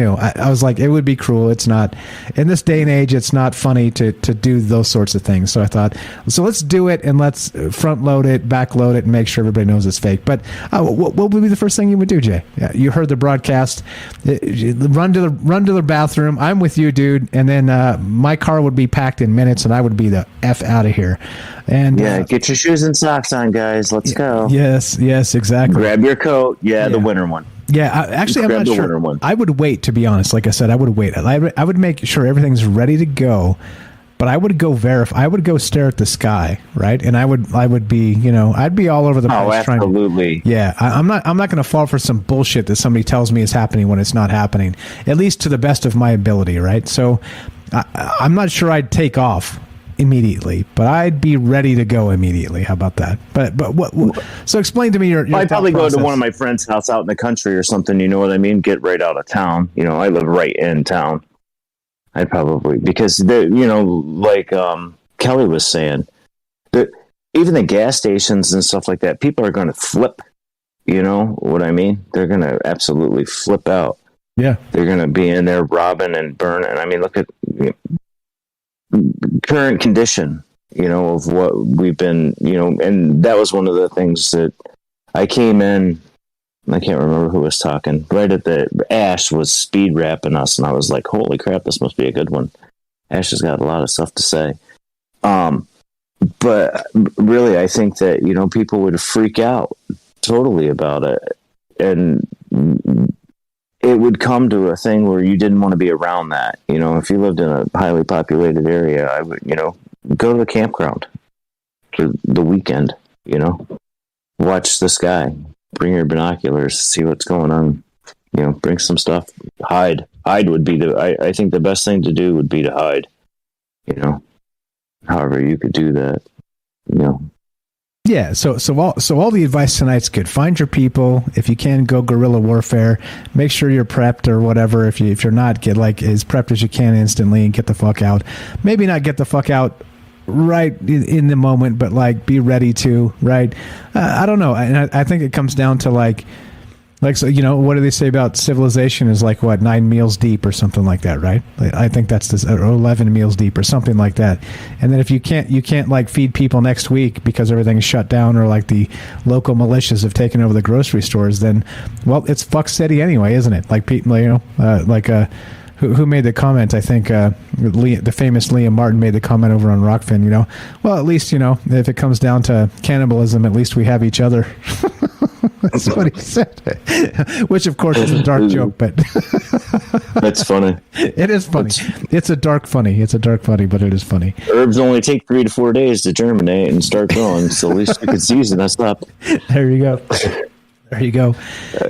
was like, it would be cruel. It's not in this day and age. It's not funny to do those sorts of things. So I thought, so let's do it and let's front load it, back load it, and make sure everybody knows it's fake. But what would be the first thing you would do, Jay? Yeah, you heard the broadcast. Run to the bathroom. I'm with you, dude. And then my car would be packed in minutes, and I would be the F out of here. And yeah, get your shoes and socks on, guys. Let's go. Yes, exactly. Grab your coat. Yeah, the winter one. Yeah, actually, I'm not sure. I would wait, to be honest. Like I said, I would wait. I would make sure everything's ready to go, but I would go verify. I would go stare at the sky, right? And I would be, I'd be all over the place. Oh, absolutely. I'm not going to fall for some bullshit that somebody tells me is happening when it's not happening. At least to the best of my ability, right? So I'm not sure I'd take off immediately, but I'd be ready to go immediately. How about that? But what? So explain to me your I'd probably process. Go to one of my friends' house out in the country or something. You know what I mean? Get right out of town. I live right in town. I'd probably because Kelly was saying that even the gas stations and stuff like that, people are going to flip. You know what I mean? They're going to absolutely flip out. Yeah, they're going to be in there robbing and burning. I mean, look at. Current condition, of what we've been, and that was one of the things that I came in. I can't remember who was talking. Right at the Ash was speed rapping us, and I was like, "Holy crap, this must be a good one." Ash has got a lot of stuff to say, but really, I think that people would freak out totally about it, and it would come to a thing where you didn't want to be around that. If you lived in a highly populated area, I would, go to the campground for the weekend, watch the sky, bring your binoculars, see what's going on, bring some stuff, hide would be I think the best thing to do would be to hide, however you could do that, Yeah, so all the advice tonight's good. Find your people. If you can, go guerrilla warfare. Make sure you're prepped or whatever. If you're not, get as prepped as you can instantly and get the fuck out. Maybe not get the fuck out right in the moment, but be ready to, right? I don't know. And I think it comes down to so what do they say about civilization is 9 meals deep or something like that, right? I think that's this, or 11 meals deep or something like that. And then if you can't feed people next week because everything is shut down or the local militias have taken over the grocery stores, then it's fuck city anyway, isn't it? Who made the comment? I think the famous Liam Martin made the comment over on Rockfin. Well, at least if it comes down to cannibalism, at least we have each other. That's what he said. Which, of course, is a dark joke, but that's funny. It is funny. It's a dark funny. It's a dark funny, but it is funny. Herbs only take 3 to 4 days to germinate and start growing, so at least you can season us up. There you go. There you go.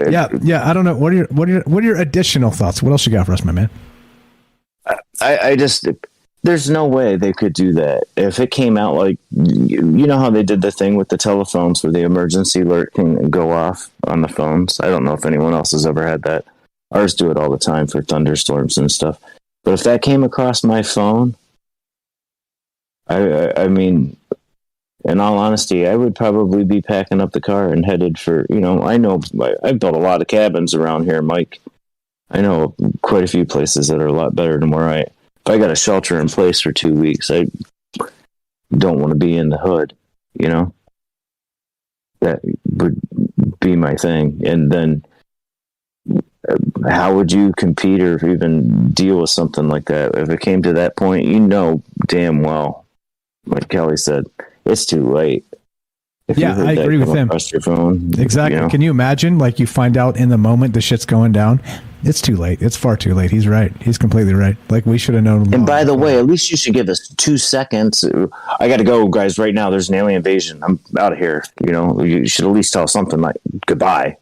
Yeah. I don't know. What are your additional thoughts? What else you got for us, my man? I just, there's no way they could do that. If it came out like, you know how they did the thing with the telephones where the emergency alert can go off on the phones? I don't know if anyone else has ever had that. Ours do it all the time for thunderstorms and stuff. But if that came across my phone, I mean, in all honesty, I would probably be packing up the car and headed for, I know I've built a lot of cabins around here, Mike. I know quite a few places that are a lot better than where if I got a shelter in place for 2 weeks, I don't want to be in the hood, That would be my thing. And then how would you compete or even deal with something like that? If it came to that point, damn well, like Kelly said, it's too late. I agree with him. Your phone, exactly. Can you imagine? Like you find out in the moment the shit's going down. It's too late. It's far too late. He's right. He's completely right. Like we should have known. And by the way, at least you should give us 2 seconds. I got to go, guys. Right now, there's an alien invasion. I'm out of here. You should at least tell something like goodbye.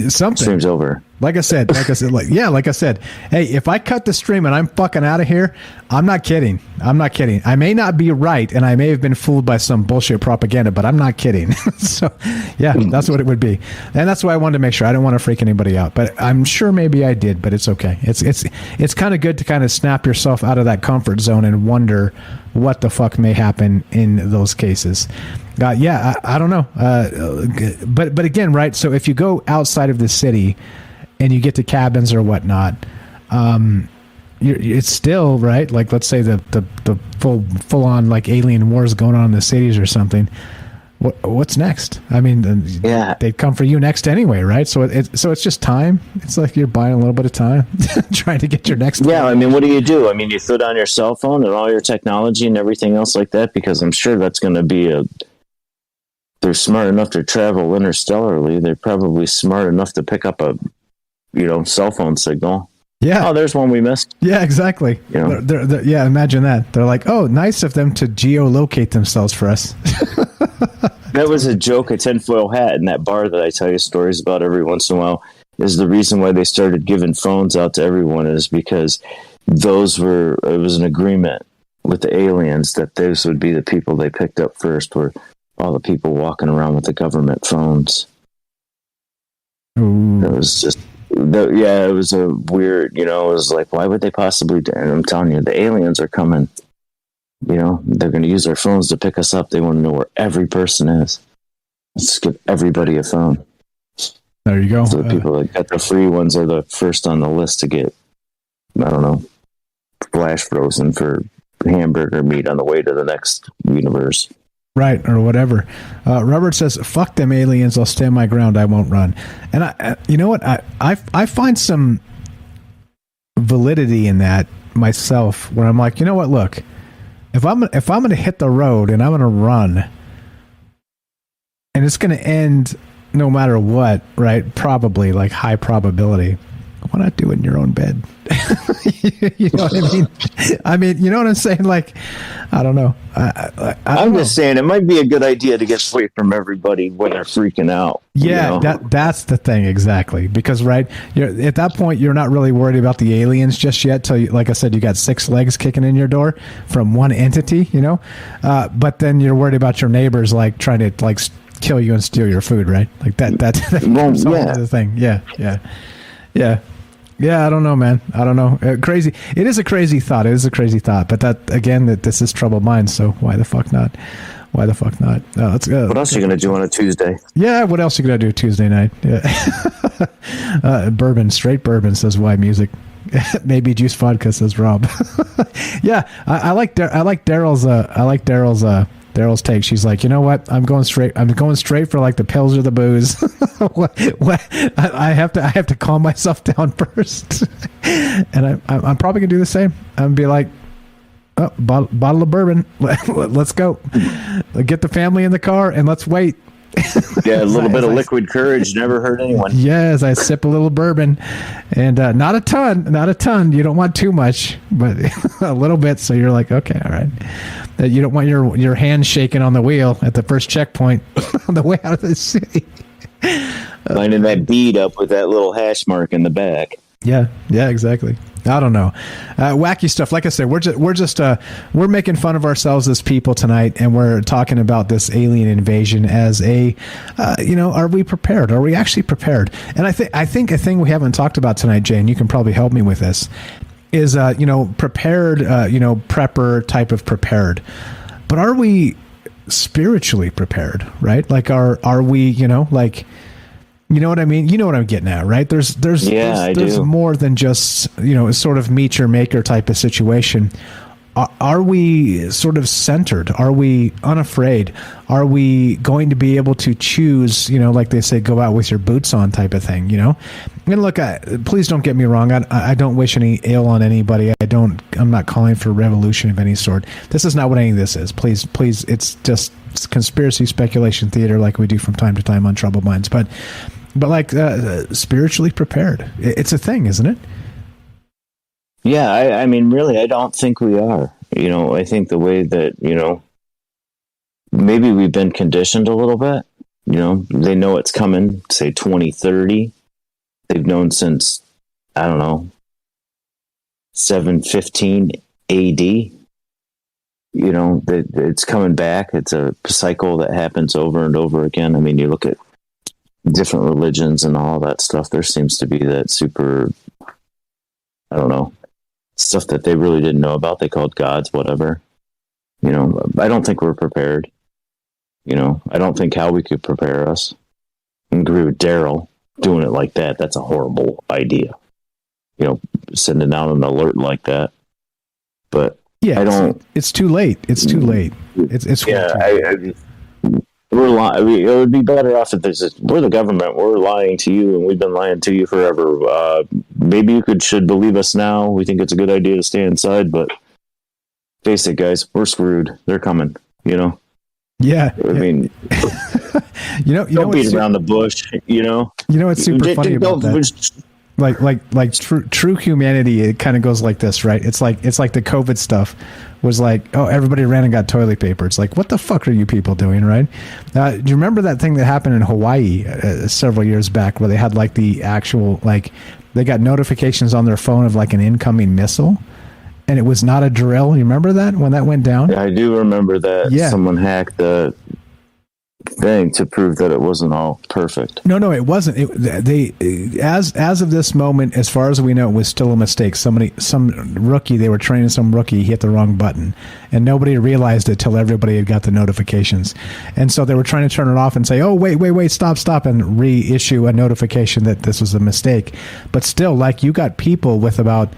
Something. Stream's over. Like I said, hey, if I cut the stream and I'm fucking out of here, I'm not kidding. I may not be right, and I may have been fooled by some bullshit propaganda, but I'm not kidding. So, yeah, that's what it would be. And that's why I wanted to make sure. I don't want to freak anybody out, but I'm sure maybe I did, but it's okay. It's kind of good to kind of snap yourself out of that comfort zone and wonder what the fuck may happen in those cases. I don't know. But again, right, so if you go outside of the city and you get to cabins or whatnot, it's still right. Like let's say the full on like alien wars going on in the cities or something. What's next? I mean, they'd come for you next anyway, right? So it's just time. It's like you're buying a little bit of time, trying to get your next. Yeah, I mean, what do? I mean, you throw down your cell phone and all your technology and everything else like that, because I'm sure that's going to be they're smart enough to travel interstellarly. They're probably smart enough to pick up a cell phone signal. Yeah. Oh, there's one we missed. Yeah, exactly. They're, imagine that. They're like, oh, nice of them to geolocate themselves for us. That was a joke, a tinfoil hat in that bar that I tell you stories about every once in a while. Is the reason why they started giving phones out to everyone is because it was an agreement with the aliens that those would be the people they picked up first, were all the people walking around with the government phones. Ooh. It was just, it was a weird, it was like, why would they possibly do? And I'm telling you, the aliens are coming. They're going to use their phones to pick us up. They want to know where every person is. Let's give everybody a phone. There you go. So the people that got the free ones are the first on the list to get, I don't know, flash frozen for hamburger meat on the way to the next universe. Right, or whatever. Robert says, fuck them aliens, I'll stand my ground, I won't run. And you know what? I find some validity in that myself, where I'm like, you know what, look, if I'm going to hit the road and I'm going to run, and it's going to end no matter what, right? Probably, like high probability. Why not do it in your own bed? You know what I mean? I mean, you know what I'm saying? Like, I don't know. I'm just saying it might be a good idea to get away from everybody when they're freaking out. Yeah, that's the thing, exactly. Because, right, at that point, you're not really worried about the aliens just yet. Till, like I said, you got 6 legs kicking in your door from one entity, But then you're worried about your neighbors, like, trying to, like, kill you and steal your food, right? Like, that's the thing. Yeah. Yeah, I don't know, man. I don't know. Crazy. It is a crazy thought. But this is troubled minds. So why the fuck not? Let's go. What else are you going to do on a Tuesday? Yeah, what else are you going to do Tuesday night? Yeah. Bourbon, straight bourbon, says why music. Maybe juice vodka, says Rob. Yeah, I like Daryl's take. She's like, you know what? I'm going straight for like the pills or the booze. I have to calm myself down first, and I'm probably gonna do the same. I'm gonna be like, oh, bottle of bourbon. Let's go. Get the family in the car and let's wait. Yeah, a little bit of liquid courage never hurt anyone. Yes, I sip a little bourbon, and not a ton. You don't want too much, but a little bit. So you're like, okay, all right. You don't want your hand shaking on the wheel at the first checkpoint on the way out of the city. Lining that bead up with that little hash mark in the back. Yeah, exactly. I don't know, wacky stuff. Like I said, we're making fun of ourselves as people tonight, and we're talking about this alien invasion as a, are we prepared? Are we actually prepared? And I think a thing we haven't talked about tonight, Jay, and you can probably help me with this, is prepared, prepper type of prepared, but are we spiritually prepared? Right? Like, are we, like. You know what I mean? You know what I'm getting at, right? There's more than just, sort of meet your maker type of situation. Are we sort of centered? Are we unafraid? Are we going to be able to choose, like they say, go out with your boots on type of thing, And look, please don't get me wrong. I don't wish any ill on anybody. I'm not calling for revolution of any sort. This is not what any of this is. Please, it's just conspiracy speculation theater like we do from time to time on Troubled Minds. But like spiritually prepared, it's a thing, isn't it? Yeah, I mean, really, I don't think we are. I think the way that, maybe we've been conditioned a little bit. They know it's coming, say 2030. They've known since, I don't know, 715 AD. That it's coming back. It's a cycle that happens over and over again. I mean, you look at different religions and all that stuff. There seems to be that super, I don't know, stuff that they really didn't know about. They called gods, whatever. I don't think we're prepared. I don't think how we could prepare us. I agree with Daryl doing it like that. That's a horrible idea. Sending out an alert like that. But yeah, I don't. It's too late. It's too late. It's yeah. We're lying. It would be better off if we're the government. We're lying to you, and we've been lying to you forever. Maybe you should believe us now. We think it's a good idea to stay inside, but face it, guys, we're screwed. They're coming. Yeah. I mean, don't beat around the bush. What's super funny about that? Like true humanity, it kind of goes like this, right? It's like the COVID stuff was like, oh, everybody ran and got toilet paper. It's like, what the fuck are you people doing, right? Do you remember that thing that happened in Hawaii several years back where they had like the actual, like, they got notifications on their phone of like an incoming missile, and it was not a drill. You remember that when that went down? Yeah, I do remember that. Yeah. Someone hacked the thing to prove that it wasn't all perfect. No, it wasn't. As of this moment, as far as we know, it was still a mistake. Some rookie, they were training some rookie, he hit the wrong button, and nobody realized it till everybody had got the notifications. And so they were trying to turn it off and say, oh, wait, stop, and reissue a notification that this was a mistake. But still, like, you got people with about,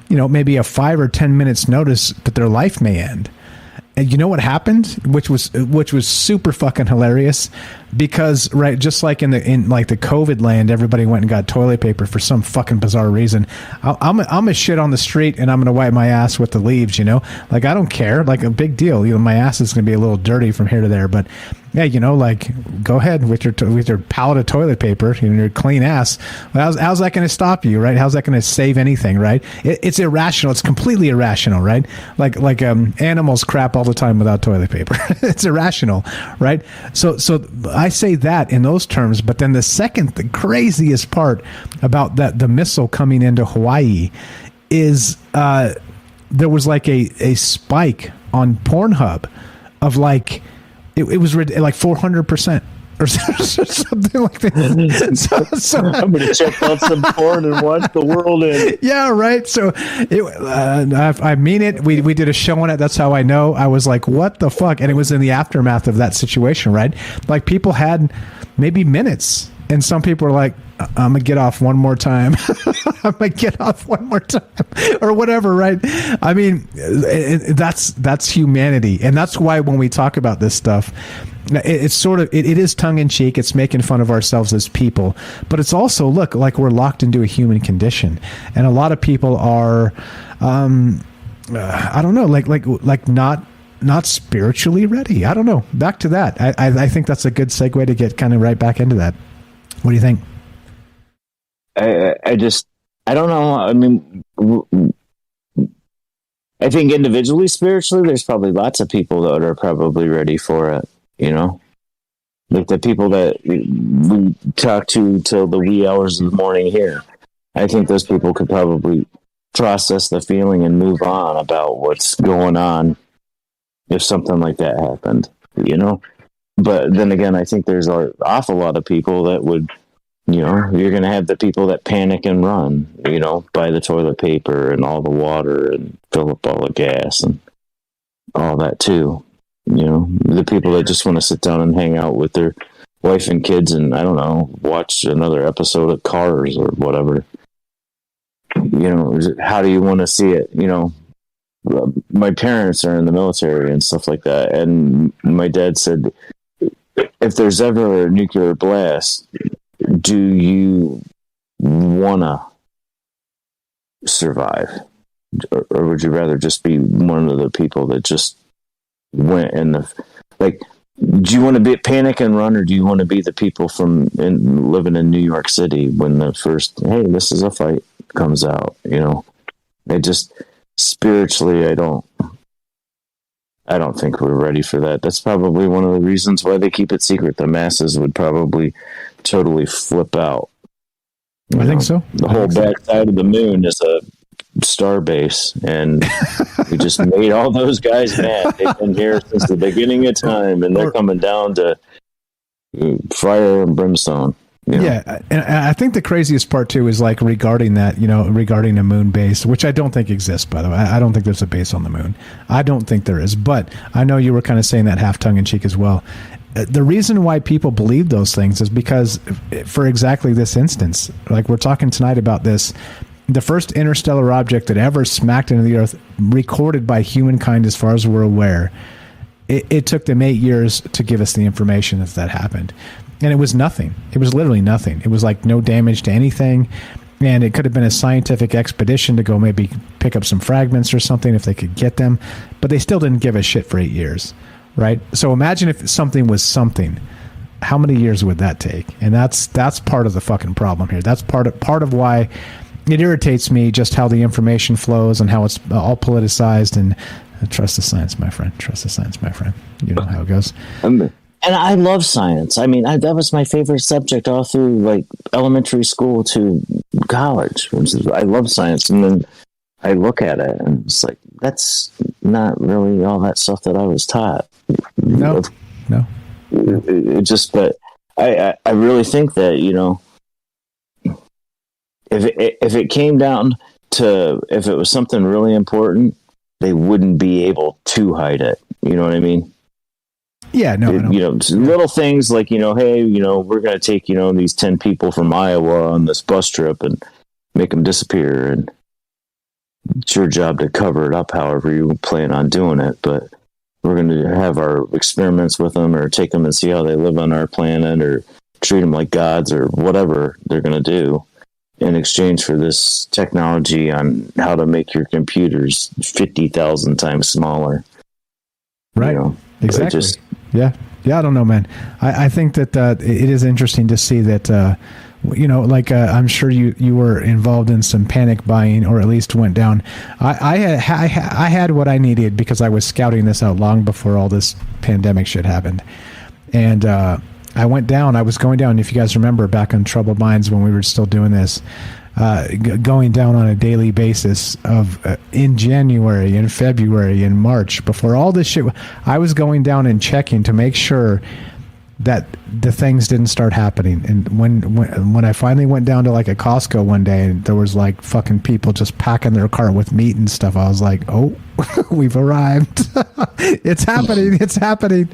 maybe a 5 or 10 minutes notice that their life may end. And you know what happened, which was super fucking hilarious, because right, just like in like the COVID land, everybody went and got toilet paper for some fucking bizarre reason. I'm a shit on the street and I'm gonna wipe my ass with the leaves, like I don't care, like a big deal. My ass is gonna be a little dirty from here to there, but yeah, like go ahead with your pallet of toilet paper, your clean ass. Well, how's that gonna stop you, right? How's that gonna save anything, right? It's irrational. It's completely irrational, right? Like animals crap all the time without toilet paper. It's irrational, right? So I say that in those terms, but then the craziest part about the missile coming into Hawaii is there was like a spike on Pornhub of like it was like 400%. Or something like that. So I'm going to check out some porn and watch the world in. Yeah, right. So I mean it. We did a show on it. That's how I know. I was like, what the fuck? And it was in the aftermath of that situation, right? Like people had maybe minutes, and some people were like, I'm gonna get off one more time. I'm gonna get off one more time, or whatever, right? I mean, that's humanity, and that's why when we talk about this stuff, it's sort of it is tongue in cheek. It's making fun of ourselves as people, but it's also like we're locked into a human condition, and a lot of people are, I don't know, like not not spiritually ready. I don't know. Back to that. I think that's a good segue to get kind of right back into that. What do you think? I don't know. I mean, I think individually, spiritually, there's probably lots of people that are probably ready for it, you know? Like the people that we talk to till the wee hours of the morning here. I think those people could probably process the feeling and move on about what's going on if something like that happened, you know? But then again, I think there's an awful lot of people that would, you know, you're going to have the people that panic and run, you know, buy the toilet paper and all the water and fill up all the gas and all that too. You know, the people that just want to sit down and hang out with their wife and kids and, I don't know, watch another episode of Cars or whatever. You know, how do you want to see it? You know, my parents are in the military and stuff like that. And my dad said, if there's ever a nuclear blast, do you want to survive? Or would you rather just be one of the people that just went in the, like, do you want to be panic and run, or do you want to be the people living in New York City when the first, hey, this is a fight comes out, you know? It just, spiritually, I don't think we're ready for that. That's probably one of the reasons why they keep it secret. The masses would probably totally flip out. I think so. The whole backside of the moon is a star base, and we just made all those guys mad. They've been here since the beginning of time, and they're coming down to fire and brimstone. You know? Yeah, and I think the craziest part too is like regarding that, you know, regarding a moon base, which I don't think exists, by the way. I don't think there's a base on the moon. I don't think there is, but I know you were kind of saying that half tongue in cheek as well. The reason why people believe those things is because, for exactly this instance, like we're talking tonight about this, the first interstellar object that ever smacked into the Earth, recorded by humankind as far as we're aware, it took them 8 years to give us the information that happened. And it was nothing. It was literally nothing. It was like no damage to anything. And it could have been a scientific expedition to go maybe pick up some fragments or something if they could get them. But they still didn't give a shit for 8 years, right? So imagine if something was something. How many years would that take? And that's part of the fucking problem here. That's part of why it irritates me, just how the information flows and how it's all politicized. And trust the science, my friend. Trust the science, my friend. You know how it goes. And I love science. I mean, that was my favorite subject all through like elementary school to college. I love science. And then I look at it and it's like, that's not really all that stuff that I was taught. No. It just, but I really think that, you know, if it came down to, if it was something really important, they wouldn't be able to hide it. You know what I mean? Yeah, no. You know, little things like, you know, hey, you know, we're going to take, you know, these 10 people from Iowa on this bus trip and make them disappear. And it's your job to cover it up however you plan on doing it. But we're going to have our experiments with them or take them and see how they live on our planet or treat them like gods or whatever they're going to do in exchange for this technology on how to make your computers 50,000 times smaller. Right. You know, exactly. Yeah, I don't know, man. I think that it is interesting to see that, you know, like I'm sure you were involved in some panic buying, or at least went down. I had what I needed because I was scouting this out long before all this pandemic shit happened. And I went down. I was going down, if you guys remember, back on Troubled Minds when we were still doing this, going down on a daily basis of in January and February and March before all this shit. I was going down and checking to make sure that the things didn't start happening. And when I finally went down to like a Costco one day and there was like fucking people just packing their cart with meat and stuff, I was like, oh, we've arrived. It's happening. It's happening.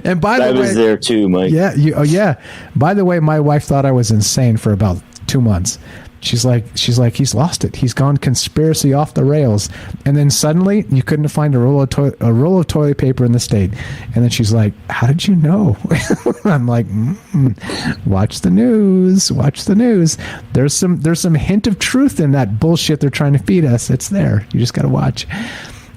And by the way, I was there too, Mike. Yeah. Yeah. By the way, my wife thought I was insane for about 2 months. She's like, he's lost it. He's gone conspiracy off the rails. And then suddenly you couldn't find a roll of toilet paper in the state. And then she's like, how did you know? I'm like, watch the news. Watch the news. There's some hint of truth in that bullshit they're trying to feed us. It's there. You just got to watch.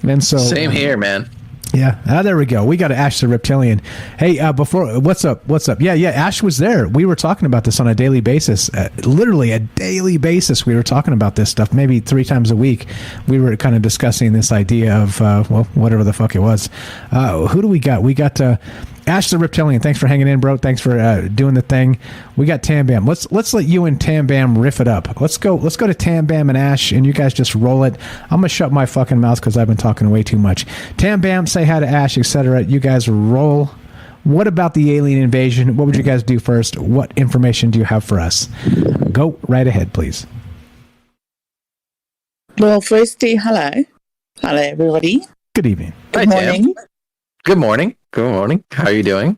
And so same here, man. Yeah, there we go. We got to Ash the Reptilian. Hey, before what's up? Yeah, Ash was there. We were talking about this on a daily basis, literally a daily basis. We were talking about this stuff, maybe 3 times a week. We were kind of discussing this idea of whatever the fuck it was. Who do we got? We got Ash the Reptilian. Thanks for hanging in, bro. Thanks for doing the thing. We got Tam Bam. Let's let you and Tam Bam riff it up. Let's go to Tam Bam and Ash, and you guys just roll it. I'm gonna shut my fucking mouth because I've been talking way too much. Tam Bam, say hi to Ash, etc. You guys roll. What about the alien invasion? What would you guys do first? What information do you have for us? Go right ahead, please. Well, firstly, hello everybody. Good evening. Good morning. Good morning. Good morning. How are you doing?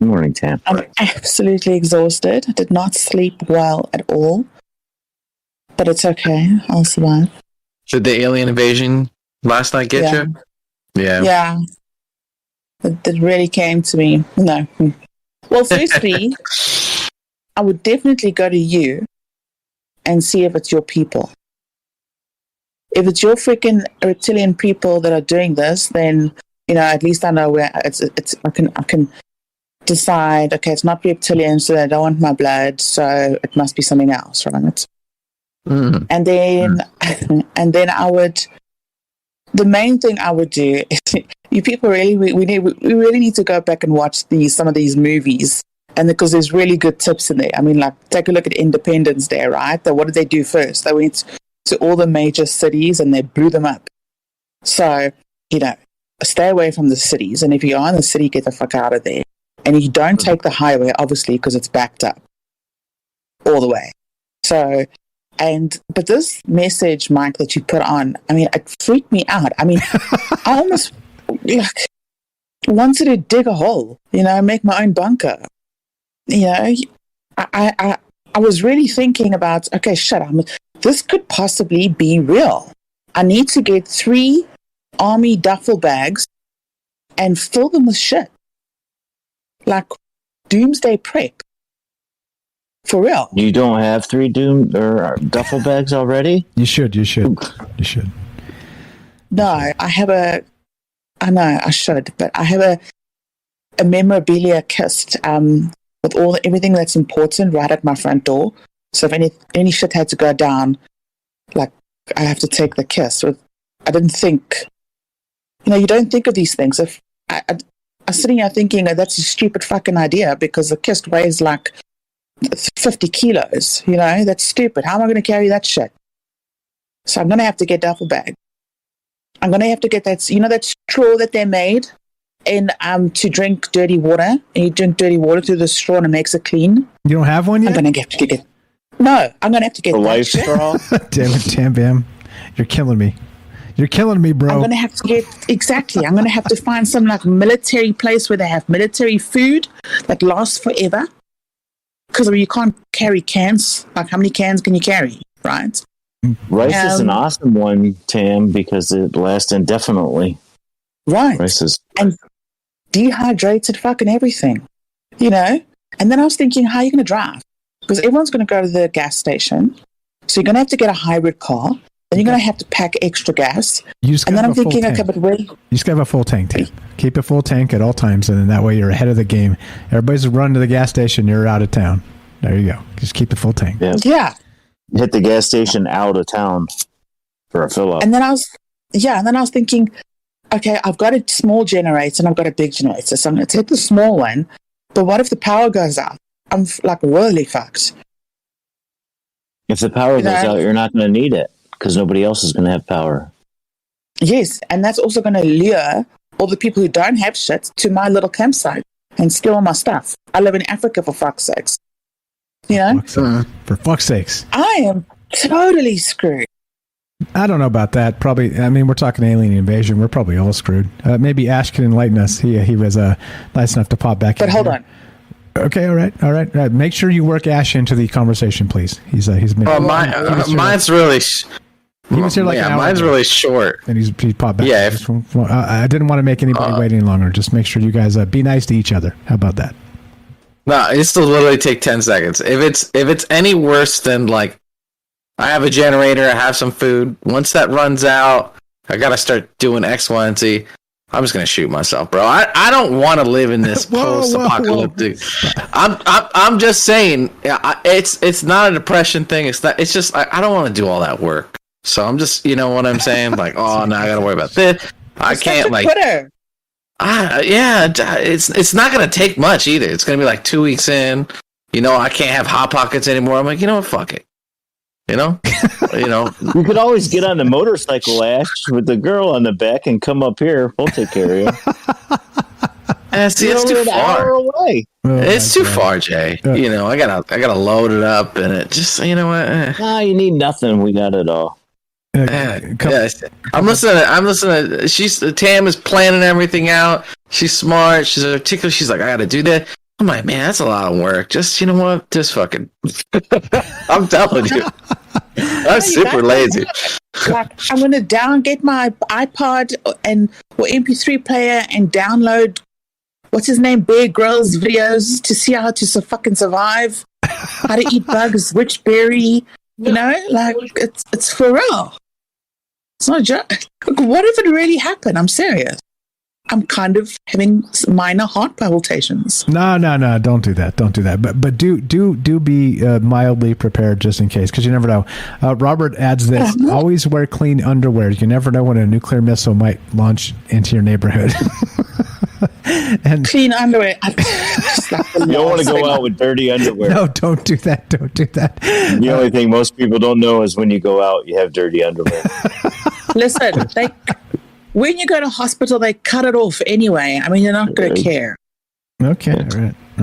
Good morning, Tam. I'm absolutely exhausted. I did not sleep well at all. But it's okay. I'll survive. Did the alien invasion last night get you? Yeah. Yeah. It really came to me. No. Well, firstly, I would definitely go to you and see if it's your people. If it's your freaking reptilian people that are doing this, then at least I know where it's. I can decide. Okay, it's not reptilian, so they don't want my blood. So it must be something else, right? Mm. And then I would. The main thing I would do is you people really we really need to go back and watch some of these movies, and because there's really good tips in there. I mean, like take a look at Independence Day, right? What did they do first? They went to all the major cities and they blew them up. So stay away from the cities, and if you are in the city, get the fuck out of there. And you don't take the highway, obviously, because it's backed up all the way. So, but this message, Mike, that you put on, I mean, it freaked me out. I mean, I almost wanted to dig a hole, make my own bunker. I was really thinking about, okay, this could possibly be real. I need to get 3 army duffel bags and fill them with shit. Like doomsday prep. For real. You don't have 3 duffel bags already? You should. No, I know I should, but I have a memorabilia kist with everything that's important right at my front door. So if any shit had to go down, like I have to take the kist. I didn't think, you don't think of these things. If I'm sitting here thinking that's a stupid fucking idea because the kist weighs like 50 kilos, that's stupid. How am I going to carry that shit? So I'm going to have to get duffel bag. I'm going to have to get that straw that they made and to drink dirty water. And you drink dirty water through the straw and it makes it clean. You don't have one yet? I'm going to have to get No, I'm going to have to get a that life shit. straw. Damn it, Tam Bam. You're killing me. You're killing me, bro. I'm going to have to get, exactly. I'm going to have to find some like military place where they have military food that lasts forever. Because you can't carry cans. Like, how many cans can you carry, right? Rice is an awesome one, Tam, because it lasts indefinitely. Right. Rice is... And dehydrated fucking everything, And then I was thinking, how are you going to drive? Because everyone's going to go to the gas station. So you're going to have to get a hybrid car. Then you're going to have to pack extra gas. And then I'm thinking, okay, but where? You just got to have a full tank, Tam. Keep a full tank at all times, and then that way you're ahead of the game. Everybody's running to the gas station, you're out of town. There you go. Just keep the full tank. Yeah. Hit the gas station out of town for a fill up. And then I was thinking, okay, I've got a small generator and I've got a big generator. So I'm going to take the small one. But what if the power goes out? I'm like really fucked. If the power goes out, you're not going to need it because nobody else is going to have power. Yes, and that's also going to lure all the people who don't have shit to my little campsite and steal all my stuff. I live in Africa, for fuck's sakes. For fuck's sakes. I am totally screwed. I don't know about that. Probably, I mean, we're talking alien invasion. We're probably all screwed. Maybe Ash can enlighten us. He was nice enough to pop back in. But hold on. Okay, all right. Make sure you work Ash into the conversation, please. He's been. Mine's really. He was here like an hour mine's ago, really short, and he popped back. Yeah, I didn't want to make anybody wait any longer. Just make sure you guys be nice to each other. How about that? No, it's to literally take 10 seconds. If it's any worse than like, I have a generator, I have some food. Once that runs out, I gotta start doing X, Y, and Z. I'm just gonna shoot myself, bro. I don't want to live in this post-apocalyptic. I'm just saying, it's not a depression thing. It's not. It's just I don't want to do all that work. So I'm just, you know what I'm saying? Like, oh, now I gotta worry about this. I can't like. It's not gonna take much either. It's gonna be like 2 weeks in. You know, I can't have hot pockets anymore. I'm like, you know what? Fuck it. You know. You could always get on the motorcycle, Ash, with the girl on the back and come up here. We'll take care of you. See, it's too far away. It's too far, Jay. You know, I gotta load it up, and it just, you know what? No, you need nothing. We got it all. I'm listening. Tam is planning everything out. She's smart. She's articulate. She's like, I gotta do that. I'm like, man, that's a lot of work. Just, you know what? Just fucking. I'm telling you. I'm super lazy. Like, I'm going to get my iPod or MP3 player and download, what's his name, Bear Grylls videos to see how to fucking survive, how to eat bugs, which berry, you know? Like, it's for real. It's not a joke. What if it really happened? I'm serious. I'm kind of having minor heart palpitations. No, don't do that. Don't do that. But do be mildly prepared just in case, because you never know. Robert adds this: always wear clean underwear. You never know when a nuclear missile might launch into your neighborhood. And clean underwear. You don't want to go out with dirty underwear. No, don't do that. Don't do that. The only thing most people don't know is when you go out, you have dirty underwear. Listen, when you go to hospital, they cut it off anyway. I mean, you're not going to care. Okay, all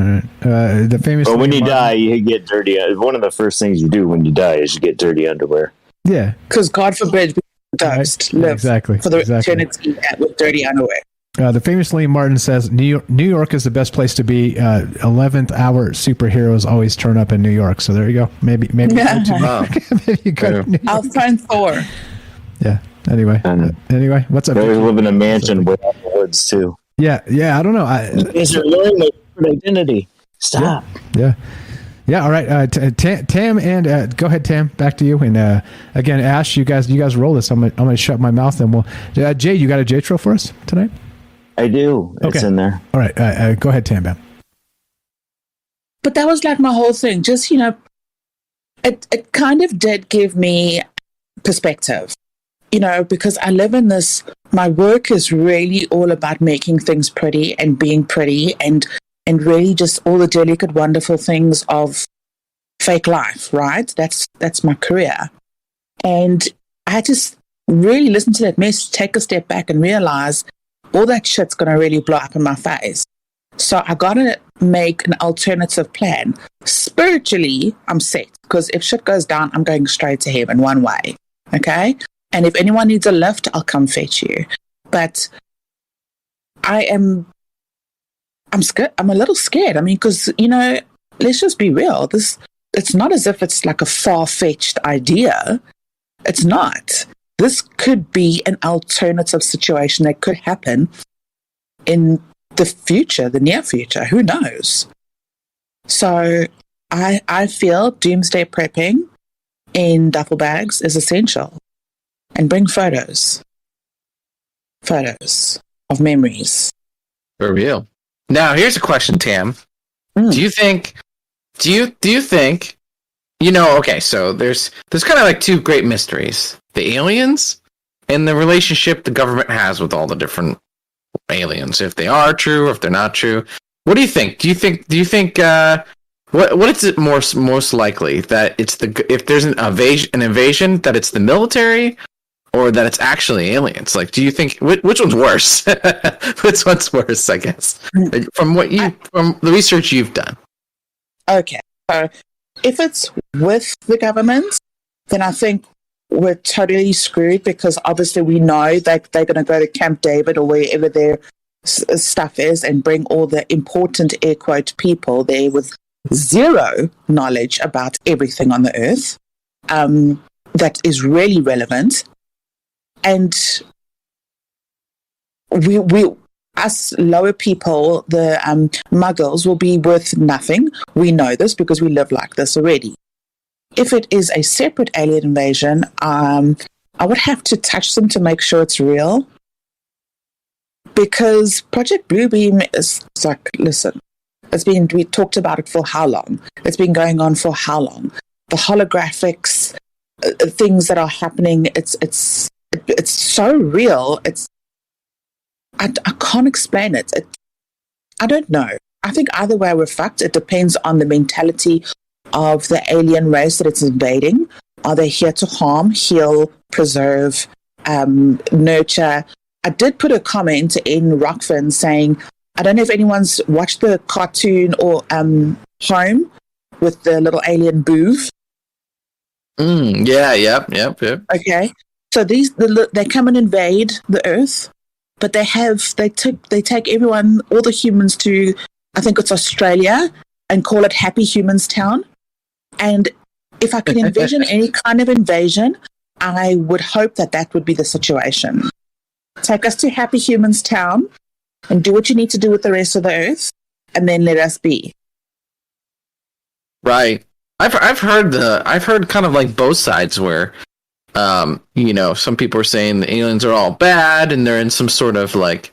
right. The famous. But when you die, you get dirty. One of the first things you do when you die is you get dirty underwear. Yeah, because God forbid we don't live for the eternity with dirty underwear. The famous Lee Martin says New York is the best place to be. 11th hour superheroes always turn up in New York. So there you go. Maybe maybe you go. I'll find Thor. Yeah. Anyway, what's up? They live in a mansion way out in the woods too. Yeah. I don't know. Is it learning their identity? Stop. Yeah. All right. Tam and go ahead, Tam. Back to you. And again, Ash, you guys roll this. I'm gonna shut my mouth and we'll. Jay, you got a J Tro for us tonight? I do. It's in there. All right. Go ahead, Tam. Bam. But that was like my whole thing. Just, you know, it kind of did give me perspective. You know, because I live in this, my work is really all about making things pretty and being pretty and really just all the delicate, wonderful things of fake life, right? That's my career. And I had to really listen to that message, take a step back and realize all that shit's going to really blow up in my face. So I got to make an alternative plan. Spiritually, I'm set, because if shit goes down, I'm going straight to heaven one way, okay? And if anyone needs a lift, I'll come fetch you. But I'm scared. I'm a little scared. I mean, because, you know, let's just be real. It's not as if it's like a far-fetched idea. It's not. This could be an alternative situation that could happen in the future, the near future. Who knows? So I feel doomsday prepping in duffel bags is essential. And bring photos of memories. For real. Now, here's a question, Tam. Do you think, you know, okay, so there's kind of like two great mysteries. The aliens and the relationship the government has with all the different aliens. If they are true, if they're not true. What do you think? Do you think what is it most likely? That it's if there's an invasion, that it's the military? Or that it's actually aliens? Like, do you think which one's worse? Which one's worse? I guess from the research you've done. Okay, so if it's with the government, then I think we're totally screwed, because obviously we know that they're going to go to Camp David or wherever their stuff is and bring all the important air quote people there with zero knowledge about everything on the earth that is really relevant. And we us lower people, the muggles, will be worth nothing. We know this because we live like this already. If it is a separate alien invasion, I would have to touch them to make sure it's real. because Project Bluebeam is like, listen, we talked about it for how long? It's been going on for how long? The holographics, things that are happening, it's so real. I can't explain it. I don't know. I think either way we're fucked. It depends on the mentality of the alien race that it's invading. Are they here to harm, heal, preserve, nurture? I did put a comment in Rockfin saying, I don't know if anyone's watched the cartoon or Home with the little alien Boov. Yep. Okay, so they come and invade the Earth, but they take everyone, all the humans to, I think it's Australia, and call it Happy Humans Town. And if I can envision any kind of invasion, I would hope that would be the situation. Take us to Happy Humans Town and do what you need to do with the rest of the Earth, and then let us be. Right. I've heard kind of like both sides where, some people are saying the aliens are all bad and they're in some sort of like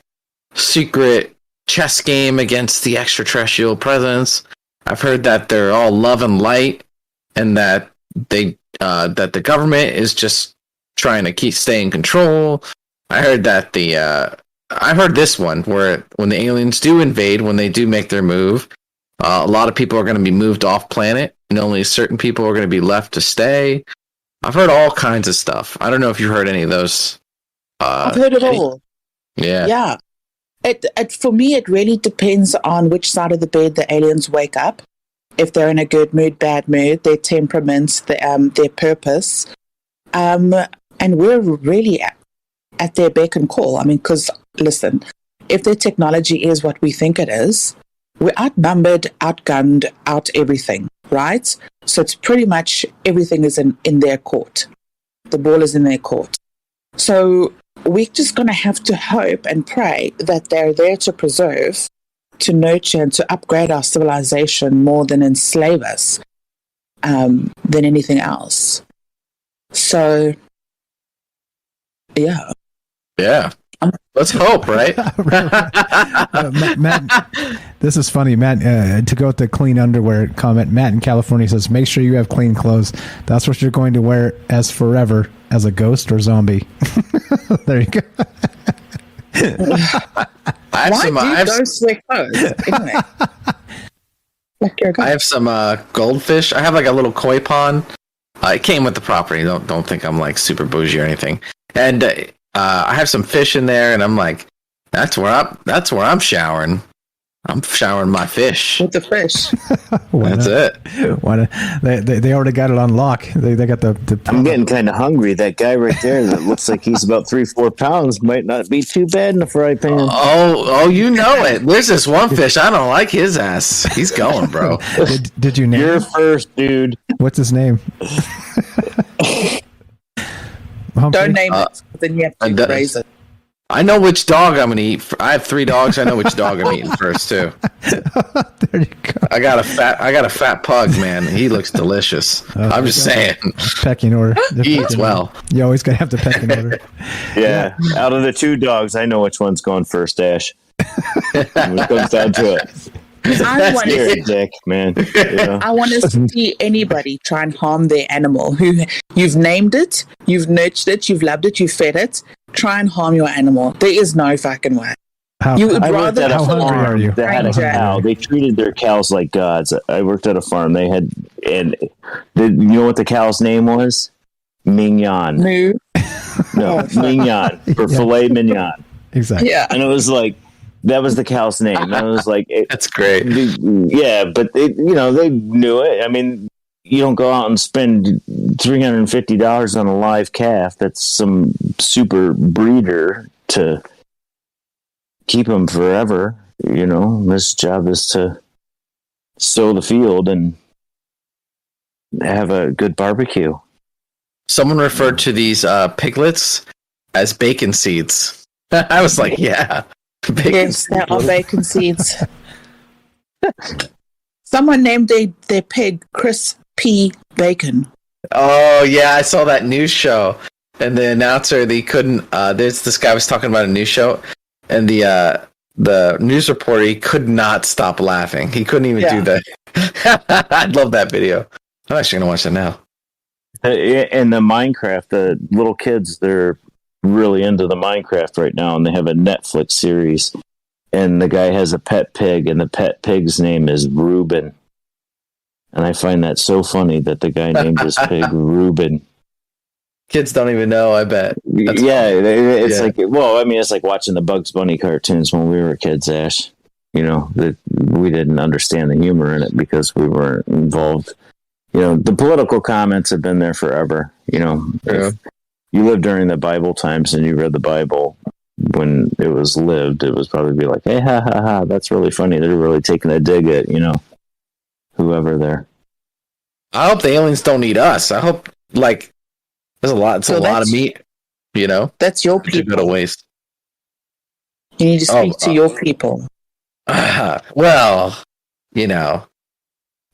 secret chess game against the extraterrestrial presence. I've heard that they're all love and light, and that that the government is just trying to stay in control. I heard that I heard this one where when the aliens do invade, when they do make their move, a lot of people are going to be moved off planet, and only certain people are going to be left to stay. I've heard all kinds of stuff. I don't know if you've heard any of those. I've heard it all. Yeah. Yeah. It for me, it really depends on which side of the bed the aliens wake up. If they're in a good mood, bad mood, their temperaments, their purpose. And we're really at their beck and call. I mean, because, listen, if their technology is what we think it is, we're outnumbered, outgunned, out everything, right? So it's pretty much everything is in their court. The ball is in their court. So we're just going to have to hope and pray that they're there to preserve, to nurture, and to upgrade our civilization more than enslave us than anything else. So, yeah. Yeah. Let's hope, right? Matt, this is funny. Matt, to go with the clean underwear comment, Matt in California says, make sure you have clean clothes. That's what you're going to wear as forever, as a ghost or zombie. There you go. Why do ghosts wear clothes? Anyway. I have some goldfish. I have like a little koi pond. It came with the property. Don't think I'm like super bougie or anything. And I have some fish in there, and I'm like, that's where I'm showering. I'm showering my fish. With the fish. That's it. They already got it on lock. They got the I'm getting kind of hungry. That guy right there that looks like he's about 3-4 pounds might not be too bad in a fry pan. Oh, you know it. There's this one fish. I don't like his ass. He's going, bro. Did you name You're him? first, dude. What's his name? Don't name it. Then you have to raise it. I know which dog I'm going to eat. I have 3 dogs. I know which dog I'm eating first, too. There you go. I got a fat pug, man. He looks delicious. I'm just saying. Pecking order. He eats well. You always got to have the pecking order. Yeah. Out of the 2 dogs, I know which one's going first, Ash. When it comes down to it. I want Scary, Dick, man. Yeah. I want to see anybody try and harm their animal. Who you've named it, you've nurtured it, you've loved it, you've fed it. Try and harm your animal. There is no fucking way. You would rather how hungry are you? They had a cow. They treated their cows like gods. I worked at a farm. They had, you know what the cow's name was? Mignon. Moo. No, Mignon for filet mignon. Exactly. Yeah. And it was like, that was the cow's name. And I was like, that's great. Yeah, but they knew it. I mean, you don't go out and spend $350 on a live calf. That's some super breeder to keep them forever. You know, this job is to sow the field and have a good barbecue. Someone referred to these piglets as bacon seeds. I was like, yeah. Yes, there are bacon seeds. Someone named their pig Chris P. Bacon. Oh, yeah, I saw that news show. And the announcer, they couldn't... this guy was talking about a news show. and the news reporter, he could not stop laughing. He couldn't even do that. I love that video. I'm actually gonna watch that now. And the Minecraft, the little kids, they're really into the Minecraft right now, and they have a Netflix series. And the guy has a pet pig, and the pet pig's name is Reuben. And I find that so funny that the guy named his pig Reuben. Kids don't even know, I bet. It's like, well, I mean, it's like watching the Bugs Bunny cartoons when we were kids, Ash. You know, that we didn't understand the humor in it because we weren't involved. You know, the political comments have been there forever. You know, if you lived during the Bible times and you read the Bible when it was lived, it was probably be like, hey, ha, ha, ha, that's really funny. They're really taking a dig at, you know, whoever there. I hope the aliens don't eat us. I hope, like, there's a lot. It's a lot of meat, you know. That's your people. To go to waste. You need to speak to your people. Well, you know.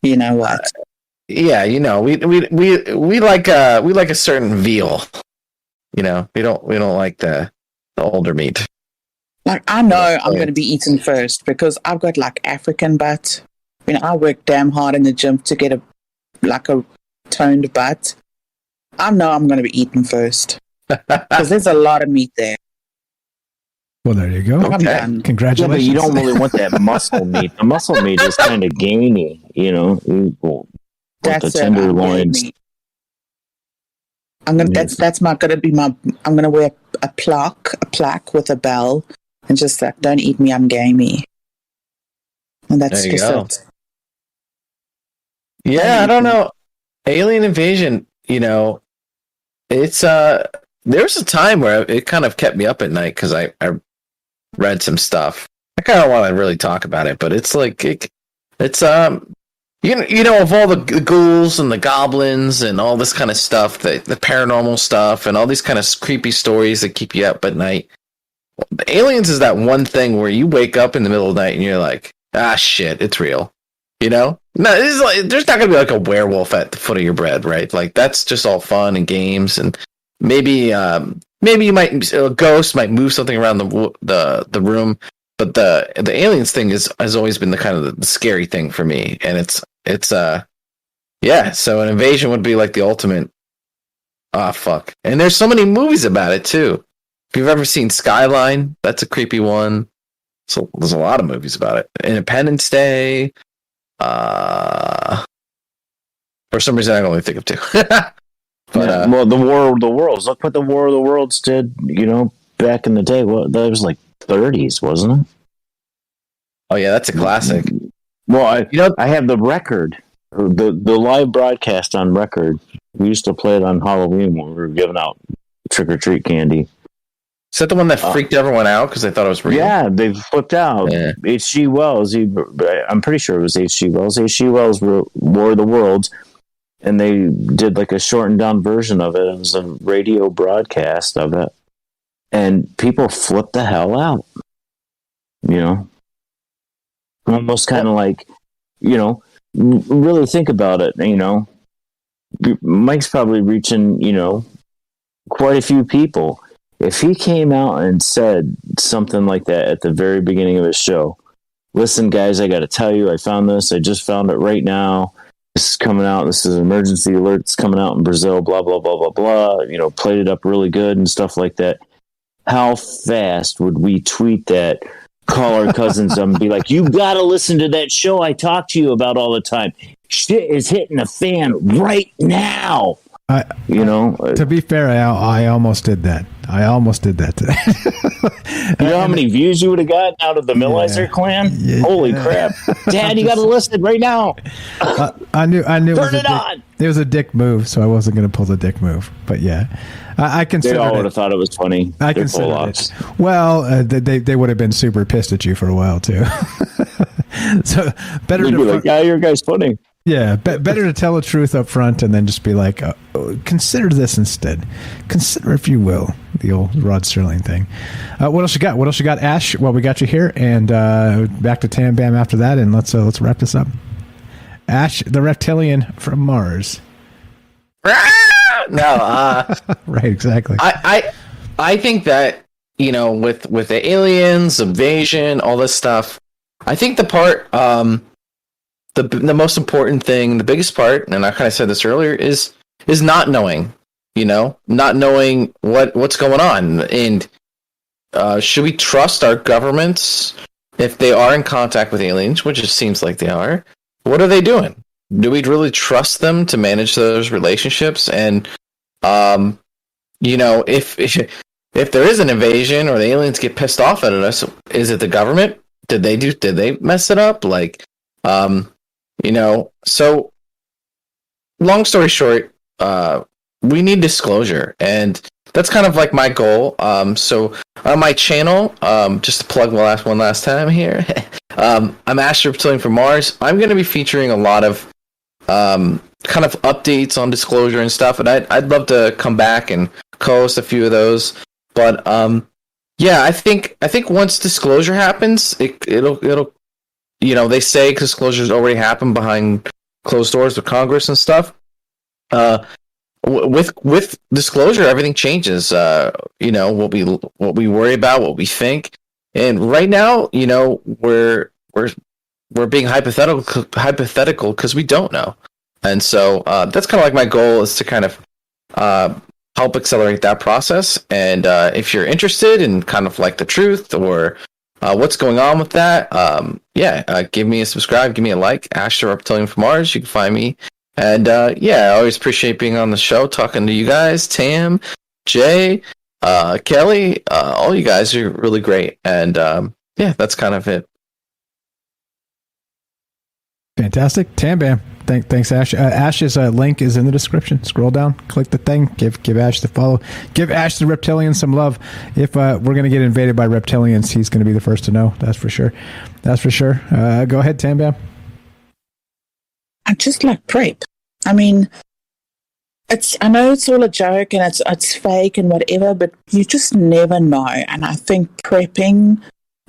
You know what? Yeah, you know, we like a certain veal. You know, we don't like the older meat. Like, I know I'm going to be eaten first because I've got like African butt. You know, I work damn hard in the gym to get a toned butt. I know I'm going to be eaten first because there's a lot of meat there. Well, there you go. Okay. Congratulations. Yeah, but you don't really want that muscle meat. The muscle meat is kind of gamey, you know. That's the tenderloins. I'm gonna. That's gonna be my. I'm gonna wear a plaque with a bell, and just like, don't eat me, I'm gamey. And that's there you just go. it. Yeah, I don't know. Alien invasion, you know, it's there was a time where it kind of kept me up at night because I read some stuff. I kind of want to really talk about it, but it's like it's you know, of all the ghouls and the goblins and all this kind of stuff, the paranormal stuff and all these kind of creepy stories that keep you up at night. The aliens is that one thing where you wake up in the middle of the night and you're like, ah, shit, it's real. You know? No, it's like, there's not going to be like a werewolf at the foot of your bed, right? Like, that's just all fun and games. And maybe you might, a ghost might move something around the room. But the aliens thing has always been the kind of the scary thing for me. And it's yeah, so an invasion would be like the ultimate, fuck. And there's so many movies about it, too. If you've ever seen Skyline, that's a creepy one. So there's a lot of movies about it. Independence Day. For some reason, I can only think of two. But, well, the War of the Worlds. Look what the War of the Worlds did, you know, back in the day. Well, that was like 30s, wasn't it? Oh, yeah, that's a classic. Well, I have the record, the live broadcast on record. We used to play it on Halloween when we were giving out trick-or-treat candy. Is that the one that freaked everyone out because they thought it was real? Yeah, they flipped out. Yeah. H.G. Wells, I'm pretty sure it was H.G. Wells. H.G. Wells wrote War of the Worlds, and they did like a shortened down version of it. It was a radio broadcast of it, and people flipped the hell out. You know? Almost kind of like, you know, really think about it, you know. Mike's probably reaching, you know, quite a few people. If he came out and said something like that at the very beginning of his show, listen, guys, I got to tell you, I found this. I just found it right now. This is coming out. This is an emergency alert. It's coming out in Brazil, blah, blah, blah, blah, blah. You know, played it up really good and stuff like that. How fast would we tweet that? Call our cousins up and be like, you got to listen to that show I talk to you about all the time. Shit is hitting the fan right now. You know, to be fair, I almost did that. I almost did that today. You know how many views you would have gotten out of the Millizer clan? Yeah. Holy crap. Dad, you got to listen right now. I knew Turn it on. It was a dick move, so I wasn't going to pull the dick move. But yeah, I considered it. They all would have thought it was funny. I considered it. Well, they would have been super pissed at you for a while, too. So better to be like, yeah, your guy's funny. Yeah, better to tell the truth up front and then just be like, consider this instead. Consider, if you will, the old Rod Sterling thing. What else you got? What else you got, Ash? Well, we got you here, and back to Tam Bam after that, and let's wrap this up. Ash, the reptilian from Mars. No, right, exactly. I think that with the aliens, invasion, all this stuff, I think the part, the most important thing, the biggest part, and I kind of said this earlier, is not knowing, not knowing what's going on. And should we trust our governments if they are in contact with aliens, which it seems like they are? What are they doing? Do we really trust them to manage those relationships? And if there is an invasion or the aliens get pissed off at us, is it the government? Did they mess it up? So long story short, we need disclosure, and that's kind of like my goal. So on my channel, just to plug one last time here, I'm Astro Reptilian from Mars. I'm going to be featuring a lot of kind of updates on disclosure and stuff, and I'd love to come back and co-host a few of those. But I think once disclosure happens, it'll they say disclosure's already happened behind closed doors with Congress and stuff. With disclosure, everything changes. What we worry about, what we think, and right now, we're being hypothetical because we don't know, and so that's kind of like my goal is to kind of help accelerate that process. And if you're interested in kind of like the truth or what's going on with that, give me a subscribe, give me a like. Astro Reptilian from Mars. You can find me. And I always appreciate being on the show, talking to you guys, Tam, Jay, Kelly. All you guys are really great. And that's kind of it. Fantastic. Tam Bam. Thanks, Ash. Ash's link is in the description. Scroll down, click the thing, give Ash the follow. Give Ash the Reptilian some love. If we're going to get invaded by reptilians, he's going to be the first to know. That's for sure. Go ahead, Tam Bam. I just like prep. I mean, I know it's all a joke and it's fake and whatever, but you just never know. And I think prepping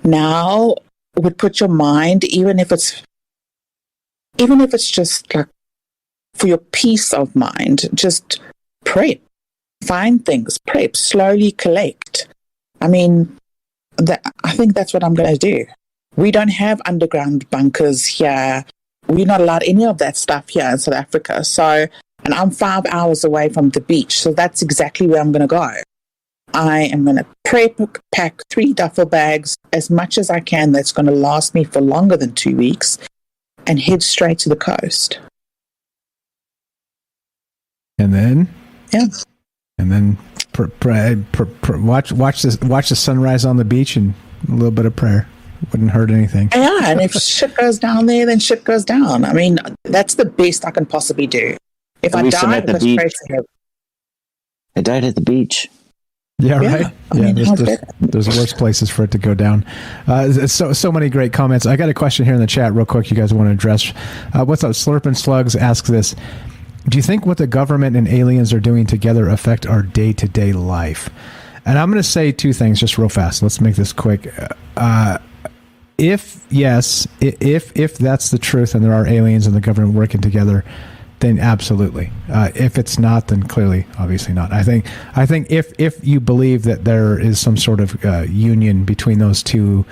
now would put your mind, even if it's just like for your peace of mind, just prep, find things, prep, slowly collect. I mean, I think that's what I'm going to do. We don't have underground bunkers here. We're not allowed any of that stuff here in South Africa. So, and I'm 5 hours away from the beach. So that's exactly where I'm going to go. I am going to pack 3 duffel bags, as much as I can, that's going to last me for longer than 2 weeks, and head straight to the coast. And then? Yeah. And then watch the sunrise on the beach and a little bit of prayer. Wouldn't hurt anything. Yeah, and if shit goes down there, then shit goes down. I mean, that's the best I can possibly do. If I die, I go straight to heaven. I died at the beach. Yeah, right. There's worse places for it to go down. So many great comments. I got a question here in the chat real quick you guys want to address. What's up? Slurpin' Slugs asks this. Do you think what the government and aliens are doing together affect our day-to-day life? And I'm going to say 2 things just real fast. Let's make this quick. If that's the truth and there are aliens and the government working together, then absolutely. If it's not, then clearly, obviously not. I think if you believe that there is some sort of union between those two,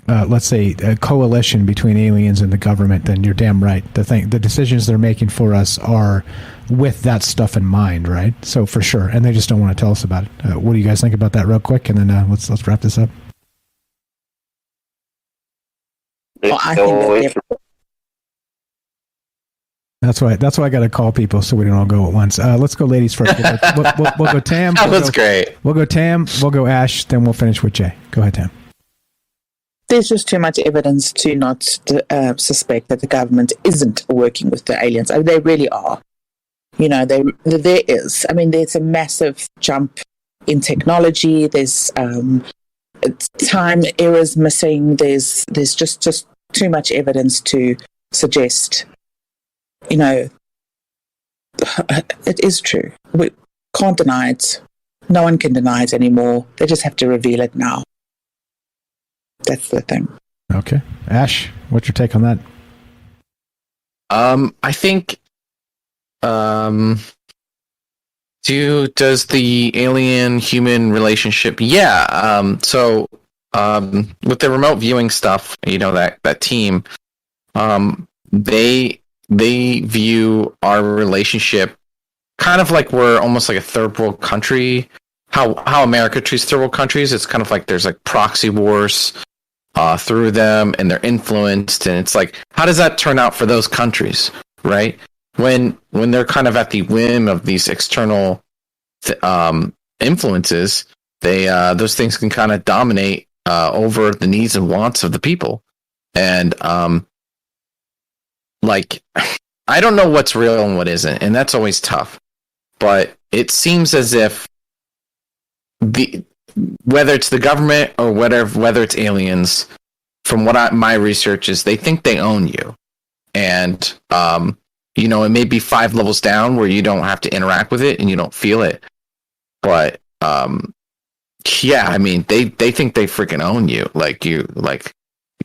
let's say a coalition between aliens and the government, then you're damn right. The decisions they're making for us are with that stuff in mind, right? So for sure, and they just don't want to tell us about it. What do you guys think about that, real quick, and then let's wrap this up. Well, I think that's why I got to call people so we don't all go at once. Let's go ladies first. We'll go Tam. That's great. We'll go Tam. We'll go Ash. Then we'll finish with Jay. Go ahead, Tam. There's just too much evidence to not suspect that the government isn't working with the aliens. I mean, they really are. There is. I mean, there's a massive jump in technology. There's time errors missing. There's just too much evidence to suggest. It is true. We can't deny it. No one can deny it anymore. They just have to reveal it now. That's the thing. Okay. Ash, what's your take on that? I think Does the alien human relationship? Yeah. So with the remote viewing stuff, that team, they view our relationship kind of like we're almost like a third world country. How America treats third world countries, it's kind of like there's like proxy wars through them, and they're influenced, and it's like, how does that turn out for those countries, right? When they're kind of at the whim of these external influences, those things can kind of dominate over the needs and wants of the people, and like, I don't know what's real and what isn't, and that's always tough. But it seems as if whether it's the government or whether it's aliens, from what my research is, they think they own you, and it may be 5 levels down where you don't have to interact with it and you don't feel it, but yeah, I mean, they think they freaking own you,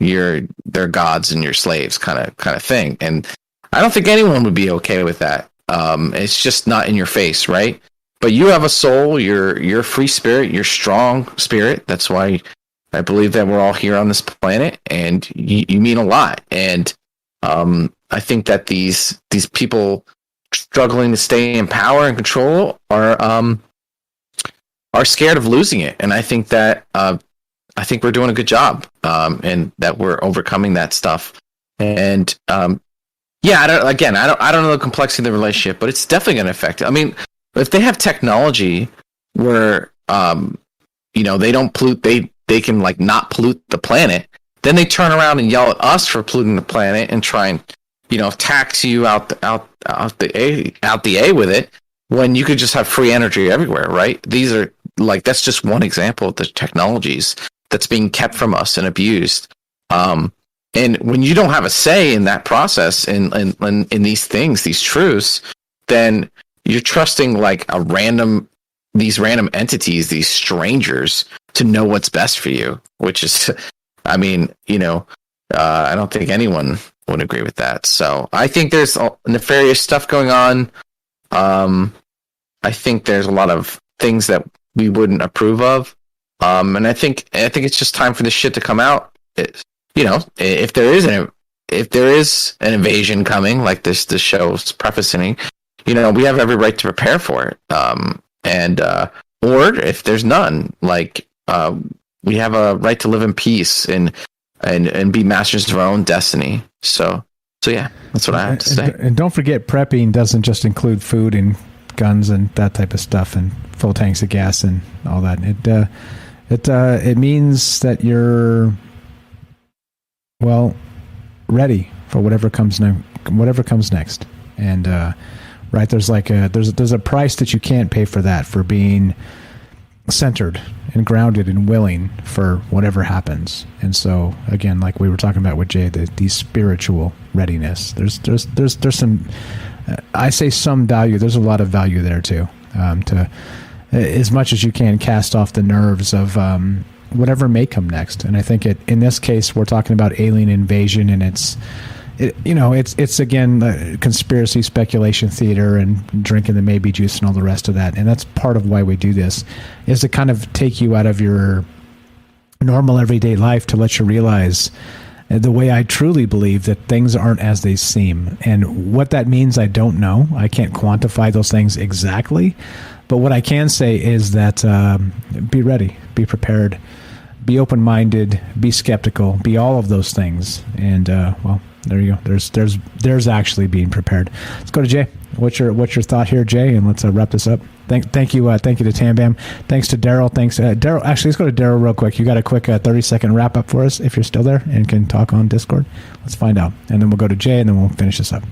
you're their gods and your slaves, kind of thing, and I don't think anyone would be okay with that. It's just not in your face, right? But you have a soul. You're a free spirit. You're strong spirit. That's why I believe that we're all here on this planet, and you mean a lot. And I think that these people struggling to stay in power and control are scared of losing it. And I think that I think we're doing a good job, and that we're overcoming that stuff. And yeah, I don't know the complexity of the relationship, but it's definitely going to affect it. I mean, if they have technology where they don't pollute, they can like not pollute the planet, then they turn around and yell at us for polluting the planet and try and tax you out the A with it, when you could just have free energy everywhere, right? These are that's just one example of the technologies that's being kept from us and abused. And when you don't have a say in that process, in these things, these truths, then you're trusting these random entities, these strangers, to know what's best for you, which is, I mean, I don't think anyone would agree with that. So I think there's nefarious stuff going on. I think there's a lot of things that we wouldn't approve of. And I think it's just time for this shit to come out. If there is an invasion coming, like this show's prefacing, we have every right to prepare for it. Or if there's none, we have a right to live in peace and be masters of our own destiny. So yeah, that's what I have to say. And don't forget, prepping doesn't just include food and guns and that type of stuff, and full tanks of gas and all that. It means that you're ready for whatever comes next. And right, there's there's a price that you can't pay for that, for being centered and grounded and willing for whatever happens. And so again, like we were talking about with Jay, the spiritual readiness. There's some, I say some value. There's a lot of value there too. To as much as you can cast off the nerves of whatever may come next. And I think in this case, we're talking about alien invasion, and it's again conspiracy, speculation, theater, and drinking the maybe juice and all the rest of that. And that's part of why we do this, is to kind of take you out of your normal everyday life, to let you realize the way I truly believe that things aren't as they seem. And what that means, I don't know. I can't quantify those things exactly. But what I can say is that be ready, be prepared, be open-minded, be skeptical, be all of those things. And there you go. There's actually being prepared. Let's go to Jay. What's your thought here, Jay? And let's wrap this up. Thank you to Tam Bam. Thanks to Daryl. Thanks, Daryl. Actually, let's go to Daryl real quick. You got a quick 30-second wrap up for us if you're still there and can talk on Discord. Let's find out, and then we'll go to Jay, and then we'll finish this up.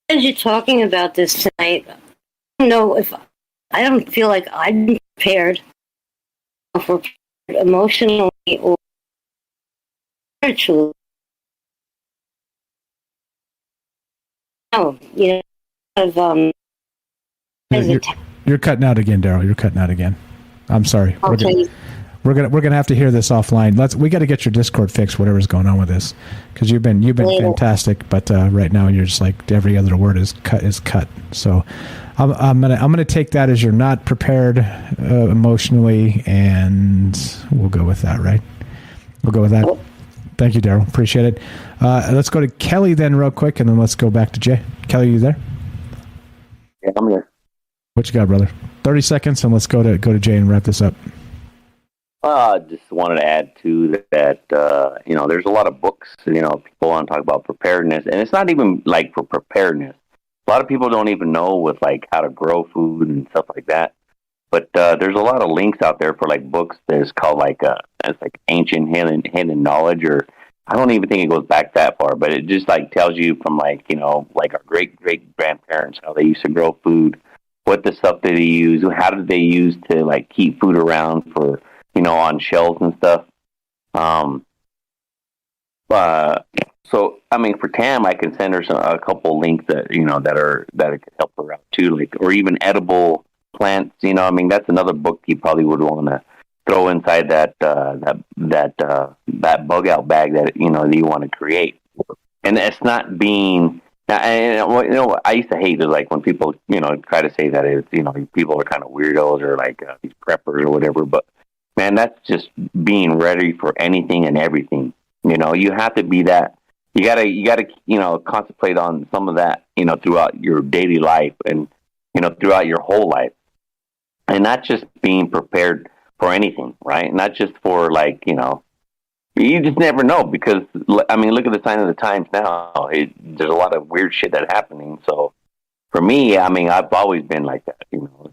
As you're talking about this tonight, I don't feel like I'm prepared for emotionally or spiritually. You're cutting out again, Daryl. You're cutting out again. I'm sorry. Okay. we're gonna have to hear this offline. We got to get your Discord fixed, whatever's going on with this, because you've been fantastic, but right now you're just like every other word is cut. So I'm gonna take that as you're not prepared emotionally, and we'll go with that. Right? We'll go with that. Thank you, Daryl. Appreciate it. Let's go to Kelly then, real quick, and then let's go back to Jay. Kelly, you there? Yeah, I'm here. What you got, brother? 30 seconds, and let's go to Jay and wrap this up. Just wanted to add to that, there's a lot of books, people want to talk about preparedness, and it's not even like for preparedness. A lot of people don't even know with like how to grow food and stuff like that. But there's a lot of links out there for like books. There's called it's like ancient hidden knowledge, or I don't even think it goes back that far, but it just like tells you from like our great grandparents how they used to grow food, what the stuff that they use, how did they use to like keep food around for on shelves and stuff. So I mean, for Tam, I can send her a couple links that that could help her out too, like, or even edible plants. I mean, that's another book you probably would want to throw inside that bug out bag that that you want to create. And it's not being. I used to hate it, like when people try to say that it's people are kind of weirdos or like these preppers or whatever, but. Man, that's just being ready for anything and everything. You have to be that. You gotta contemplate on some of that, throughout your daily life and, throughout your whole life. And not just being prepared for anything, right? Not just for like, you just never know because, I mean, look at the sign of the times now. There's a lot of weird shit that's happening. So for me, I mean, I've always been like that,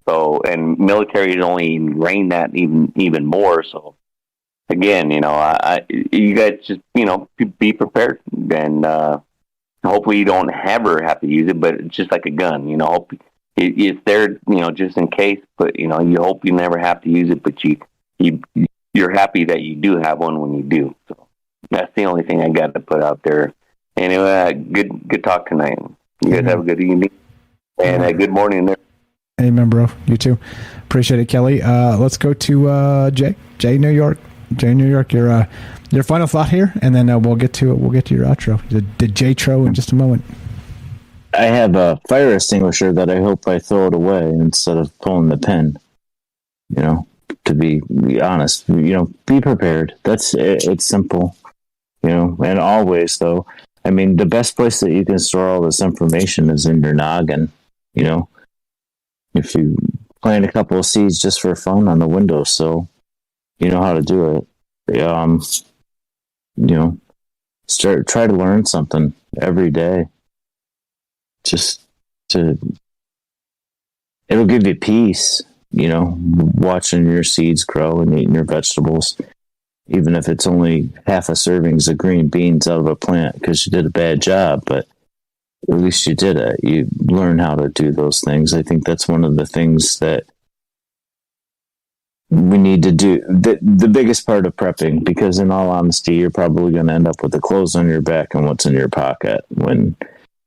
So, and military has only ingrained that even more. So, again, you guys just be prepared, and hopefully you don't ever have to use it. But it's just like a gun, Hope it's there, just in case. But you hope you never have to use it. But you're happy that you do have one when you do. So that's the only thing I got to put out there. Anyway, good talk tonight. You guys have a good evening. And good morning there. Amen, bro. You too. Appreciate it, Kelly. Let's go to Jay. Jay, New York. Your final thought here, and then we'll get to your outro. The J-tro in just a moment. I have a fire extinguisher that I hope I throw it away instead of pulling the pin. To be honest, be prepared. That's it. It's simple. And always though. I mean, the best place that you can store all this information is in your noggin. If you plant a couple of seeds just for fun on the windowsill, you know how to do it. Try to learn something every day. It'll give you peace, watching your seeds grow and eating your vegetables. Even if it's only half a servings of green beans out of a plant because you did a bad job, but at least you did it. You learn how to do those things. I think that's one of the things that we need to do. The biggest part of prepping, because in all honesty, you're probably going to end up with the clothes on your back and what's in your pocket when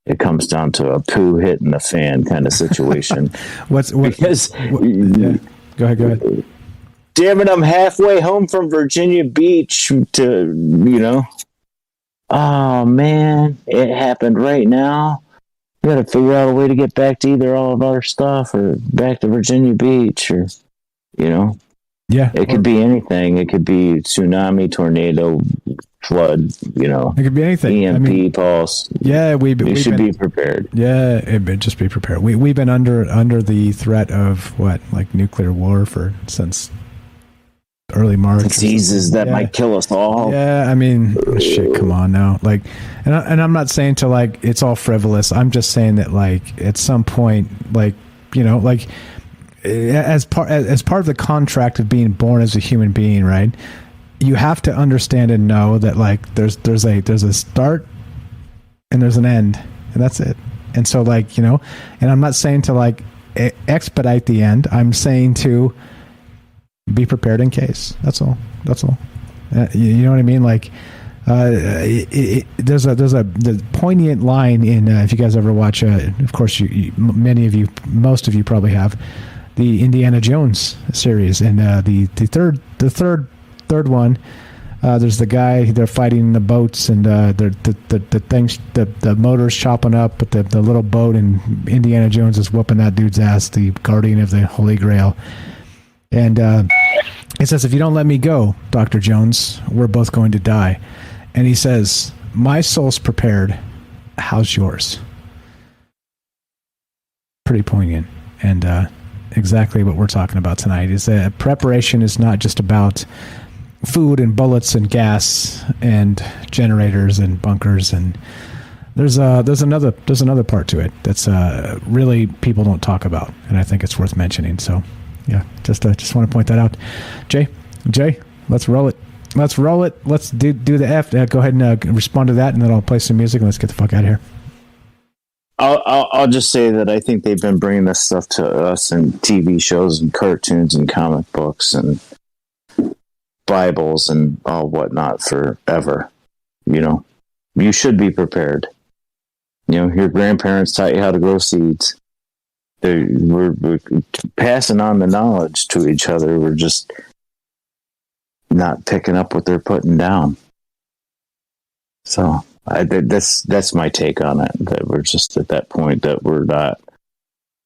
it comes down to a poo hitting the fan kind of situation. Yeah. Go ahead. Damn it, I'm halfway home from Virginia Beach to, oh man, it happened right now. We got to figure out a way to get back to either all of our stuff or back to Virginia Beach or, Yeah. It could be anything. It could be tsunami, tornado, flood, It could be anything. EMP pulse. Yeah, we should be prepared. Yeah, just be prepared. We've been under the threat of nuclear war since early March. Diseases that might kill us all. Yeah, I mean, shit, come on now. And I'm not saying to it's all frivolous. I'm just saying that at some point, as part of the contract of being born as a human being, right? You have to understand and know that there's a start and there's an end, and that's it. And so and I'm not saying to expedite the end. I'm saying to be prepared in case. That's all. You know what I mean? There's a poignant line in if you guys ever watch. Of course, most of you probably have. the Indiana Jones series, and the third one. There's the guy they're fighting in the boats, and the motor's chopping up, but the little boat, and Indiana Jones is whooping that dude's ass, the guardian of the Holy Grail. And it says, "If you don't let me go, Dr. Jones, we're both going to die." And he says, "My soul's prepared. How's yours?" Pretty poignant, and exactly what we're talking about tonight is that preparation is not just about food and bullets and gas and generators and bunkers, and there's another part to it that's really people don't talk about, and I think it's worth mentioning. So yeah, just want to point that out. Jay, let's roll it. Let's do the F. Go ahead and respond to that, and then I'll play some music and let's get the fuck out of here. I'll just say that I think they've been bringing this stuff to us in TV shows and cartoons and comic books and Bibles and all whatnot forever. You know, you should be prepared. You know, your grandparents taught you how to grow seeds. We're passing on the knowledge to each other. We're just not picking up what they're putting down. So that's my take on it. That we're just at that point that we're not.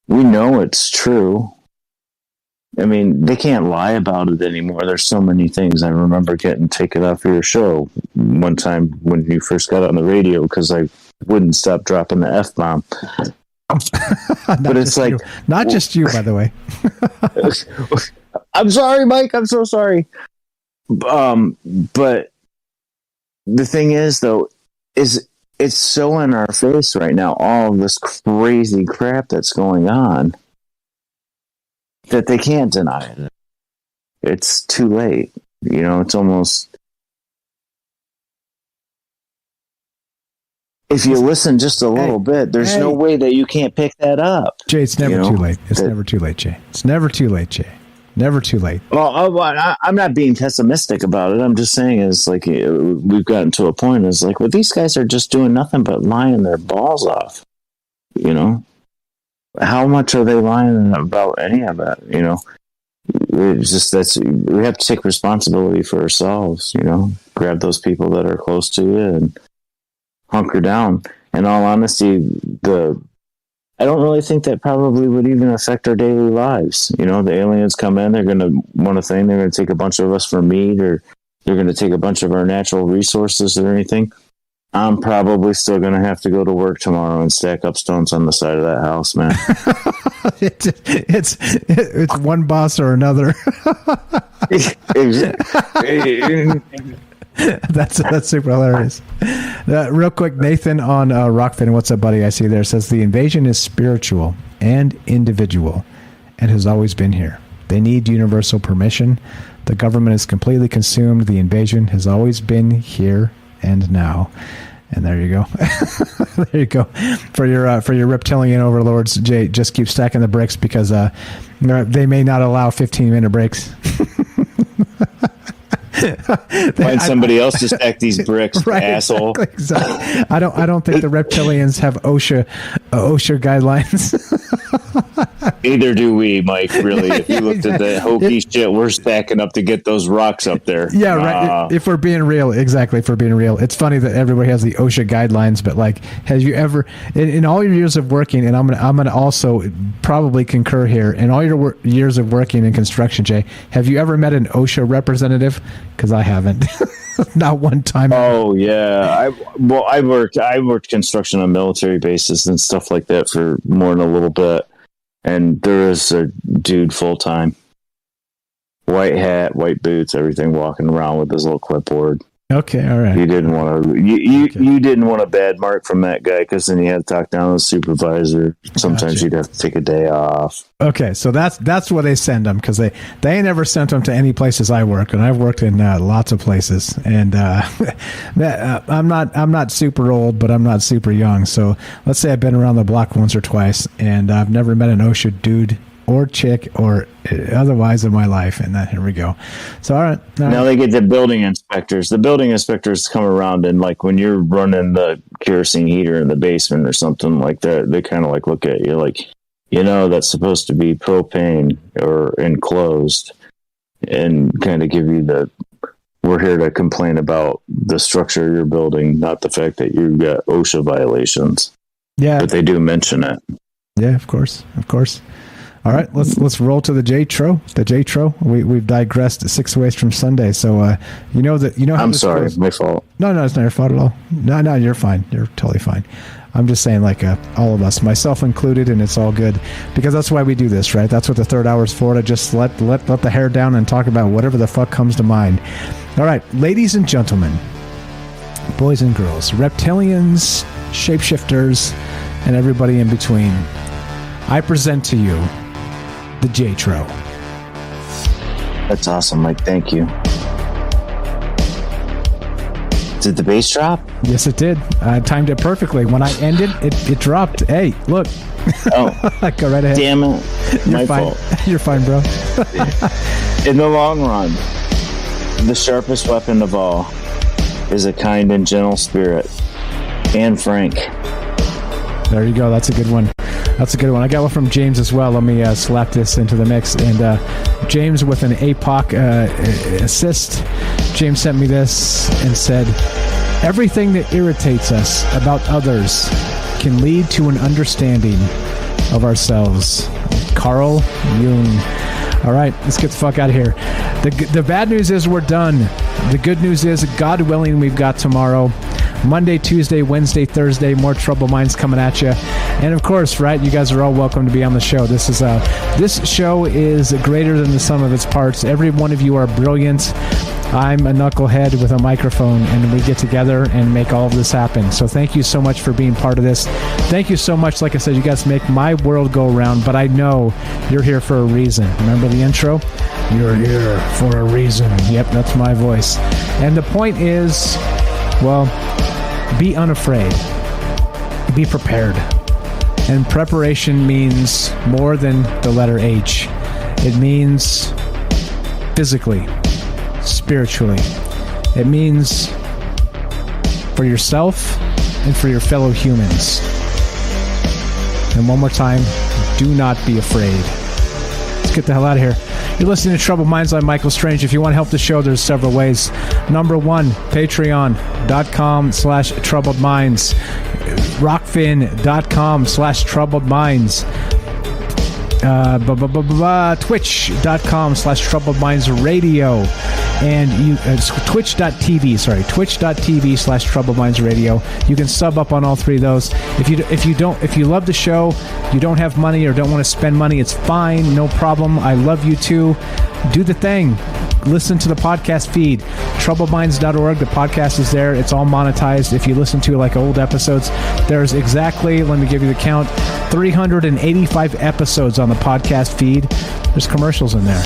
We know it's true. I mean, they can't lie about it anymore. There's so many things. I remember getting taken off your show one time when you first got on the radio because I wouldn't stop dropping the F-bomb. But it's like... Not just you, by the way. I'm sorry, Mike. I'm so sorry. But the thing is, though, is it's so in our face right now, all of this crazy crap that's going on, that they can't deny it. It's too late. You know, it's almost... If you listen just a little bit, there's no way that you can't pick that up. Jay, it's never too late. It's never too late, Jay. It's never too late, Jay. Never too late. Well, I'm not being pessimistic about it. I'm just saying is like we've gotten to a point is like, well, these guys are just doing nothing but lying their balls off. You know? How much are they lying about any of it? You know? It's just we have to take responsibility for ourselves, you know? Grab those people that are close to you and hunker down. In all honesty, I don't really think that probably would even affect our daily lives. You know, the aliens come in, they're going to want a thing, they're going to take a bunch of us for meat, or they're going to take a bunch of our natural resources or anything. I'm probably still going to have to go to work tomorrow and stack up stones on the side of that house, man. It's one boss or another. That's super hilarious. Real quick, Nathan on Rockfin, what's up, buddy? I see there, says the invasion is spiritual and individual and has always been here. They need universal permission. The government is completely consumed. The invasion has always been here and now. And there you go. There you go. For your reptilian overlords, Jay, just keep stacking the bricks because they may not allow 15-minute breaks. Find somebody else to stack these bricks, right, asshole. Exactly. I don't think the reptilians have OSHA guidelines. Neither do we, Mike. Really, if you looked at the hokey shit we're stacking up to get those rocks up there. Yeah, right. If we're being real, exactly. If we're being real, it's funny that everybody has the OSHA guidelines, but like, have you ever, in all your years of working, and I'm gonna also probably concur here, in all your years of working in construction, Jay, have you ever met an OSHA representative? Because I haven't. Not one time. Oh yeah, I worked construction on military bases and stuff like that for more than a little bit, and there is a dude full time, white hat, white boots, everything, walking around with his little clipboard. Okay, all right. You didn't want to. You didn't want a bad mark from that guy because then you had to talk down to the supervisor. Sometimes you'd have to take a day off. Okay, so that's where they send them because they ain't never sent them to any places I work, and I've worked in lots of places. And I'm not super old, but I'm not super young. So let's say I've been around the block once or twice, and I've never met an OSHA dude or chick or otherwise in my life, and here we go. So all right. Now they get the building inspectors. The building inspectors come around, and like when you're running the kerosene heater in the basement or something like that, they kind of like look at you like that's supposed to be propane or enclosed, and kind of give you we're here to complain about the structure of your building, not the fact that you've got OSHA violations. Yeah. But they do mention it. Yeah, of course. All right, let's roll to the J-Tro. The J-Tro. We've digressed 6 ways from Sunday, so I'm sorry, my fault. No, it's not your fault at all. No, you're fine. You're totally fine. I'm just saying, all of us, myself included, and it's all good because that's why we do this, right? That's what the third hour is for, to just let the hair down and talk about whatever the fuck comes to mind. All right, ladies and gentlemen, boys and girls, reptilians, shapeshifters, and everybody in between, I present to you the J-Tro. That's awesome, Mike. Thank you. Did the bass drop? Yes, it did. I timed it perfectly. When I ended, it dropped. Hey, look. Oh. Go right ahead. Damn it. You're My fine. fault. You're fine, bro. In the long run, the sharpest weapon of all is a kind and gentle spirit. And frank. There you go. That's a good one. I got one from James as well. Let me slap this into the mix. And James with an APOC assist. James sent me this and said, everything that irritates us about others can lead to an understanding of ourselves. Carl Jung. All right, let's get the fuck out of here. The bad news is we're done. The good news is, God willing, we've got tomorrow. Monday, Tuesday, Wednesday, Thursday, more Troubled Minds coming at you. And of course, right, you guys are all welcome to be on the show. This show is greater than the sum of its parts. Every one of you are brilliant. I'm a knucklehead with a microphone, and we get together and make all of this happen. So thank you so much for being part of this. Thank you so much. Like I said, you guys make my world go around, but I know you're here for a reason. Remember the intro? You're here for a reason. Yep, that's my voice. And the point is, well, be unafraid. Be prepared. And preparation means more than the letter H. It means physically, spiritually. It means for yourself and for your fellow humans. And one more time, do not be afraid. Let's get the hell out of here. You're listening to Troubled Minds. I'm Michael Strange. If you want to help the show, there's several ways. Number one, patreon.com/troubledminds. rockfin.com/troubledminds. Twitch.com/troubledmindsradio. And twitch.tv/troubledmindsradio. You can sub up on all three of those. If you love the show, you don't have money or don't want to spend money, it's fine, no problem. I love you too. Do the thing. Listen to the podcast feed. Troubledminds.org. The podcast is there. It's all monetized. If you listen to old episodes, there's exactly, let me give you the count, 385 episodes on the podcast feed. There's commercials in there.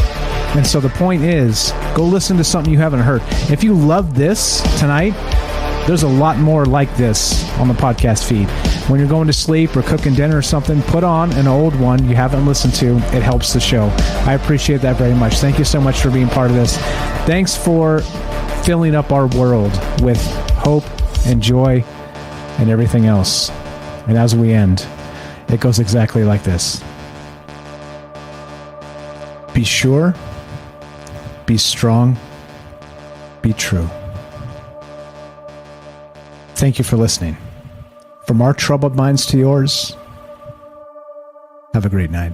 And so the point is, go listen to something you haven't heard. If you love this tonight, there's a lot more like this on the podcast feed. When you're going to sleep or cooking dinner or something, put on an old one you haven't listened to. It helps the show. I appreciate that very much. Thank you so much for being part of this. Thanks for filling up our world with hope and joy and everything else. And as we end, it goes exactly like this. Be sure, be strong, be true. Thank you for listening. From our troubled minds to yours, have a great night.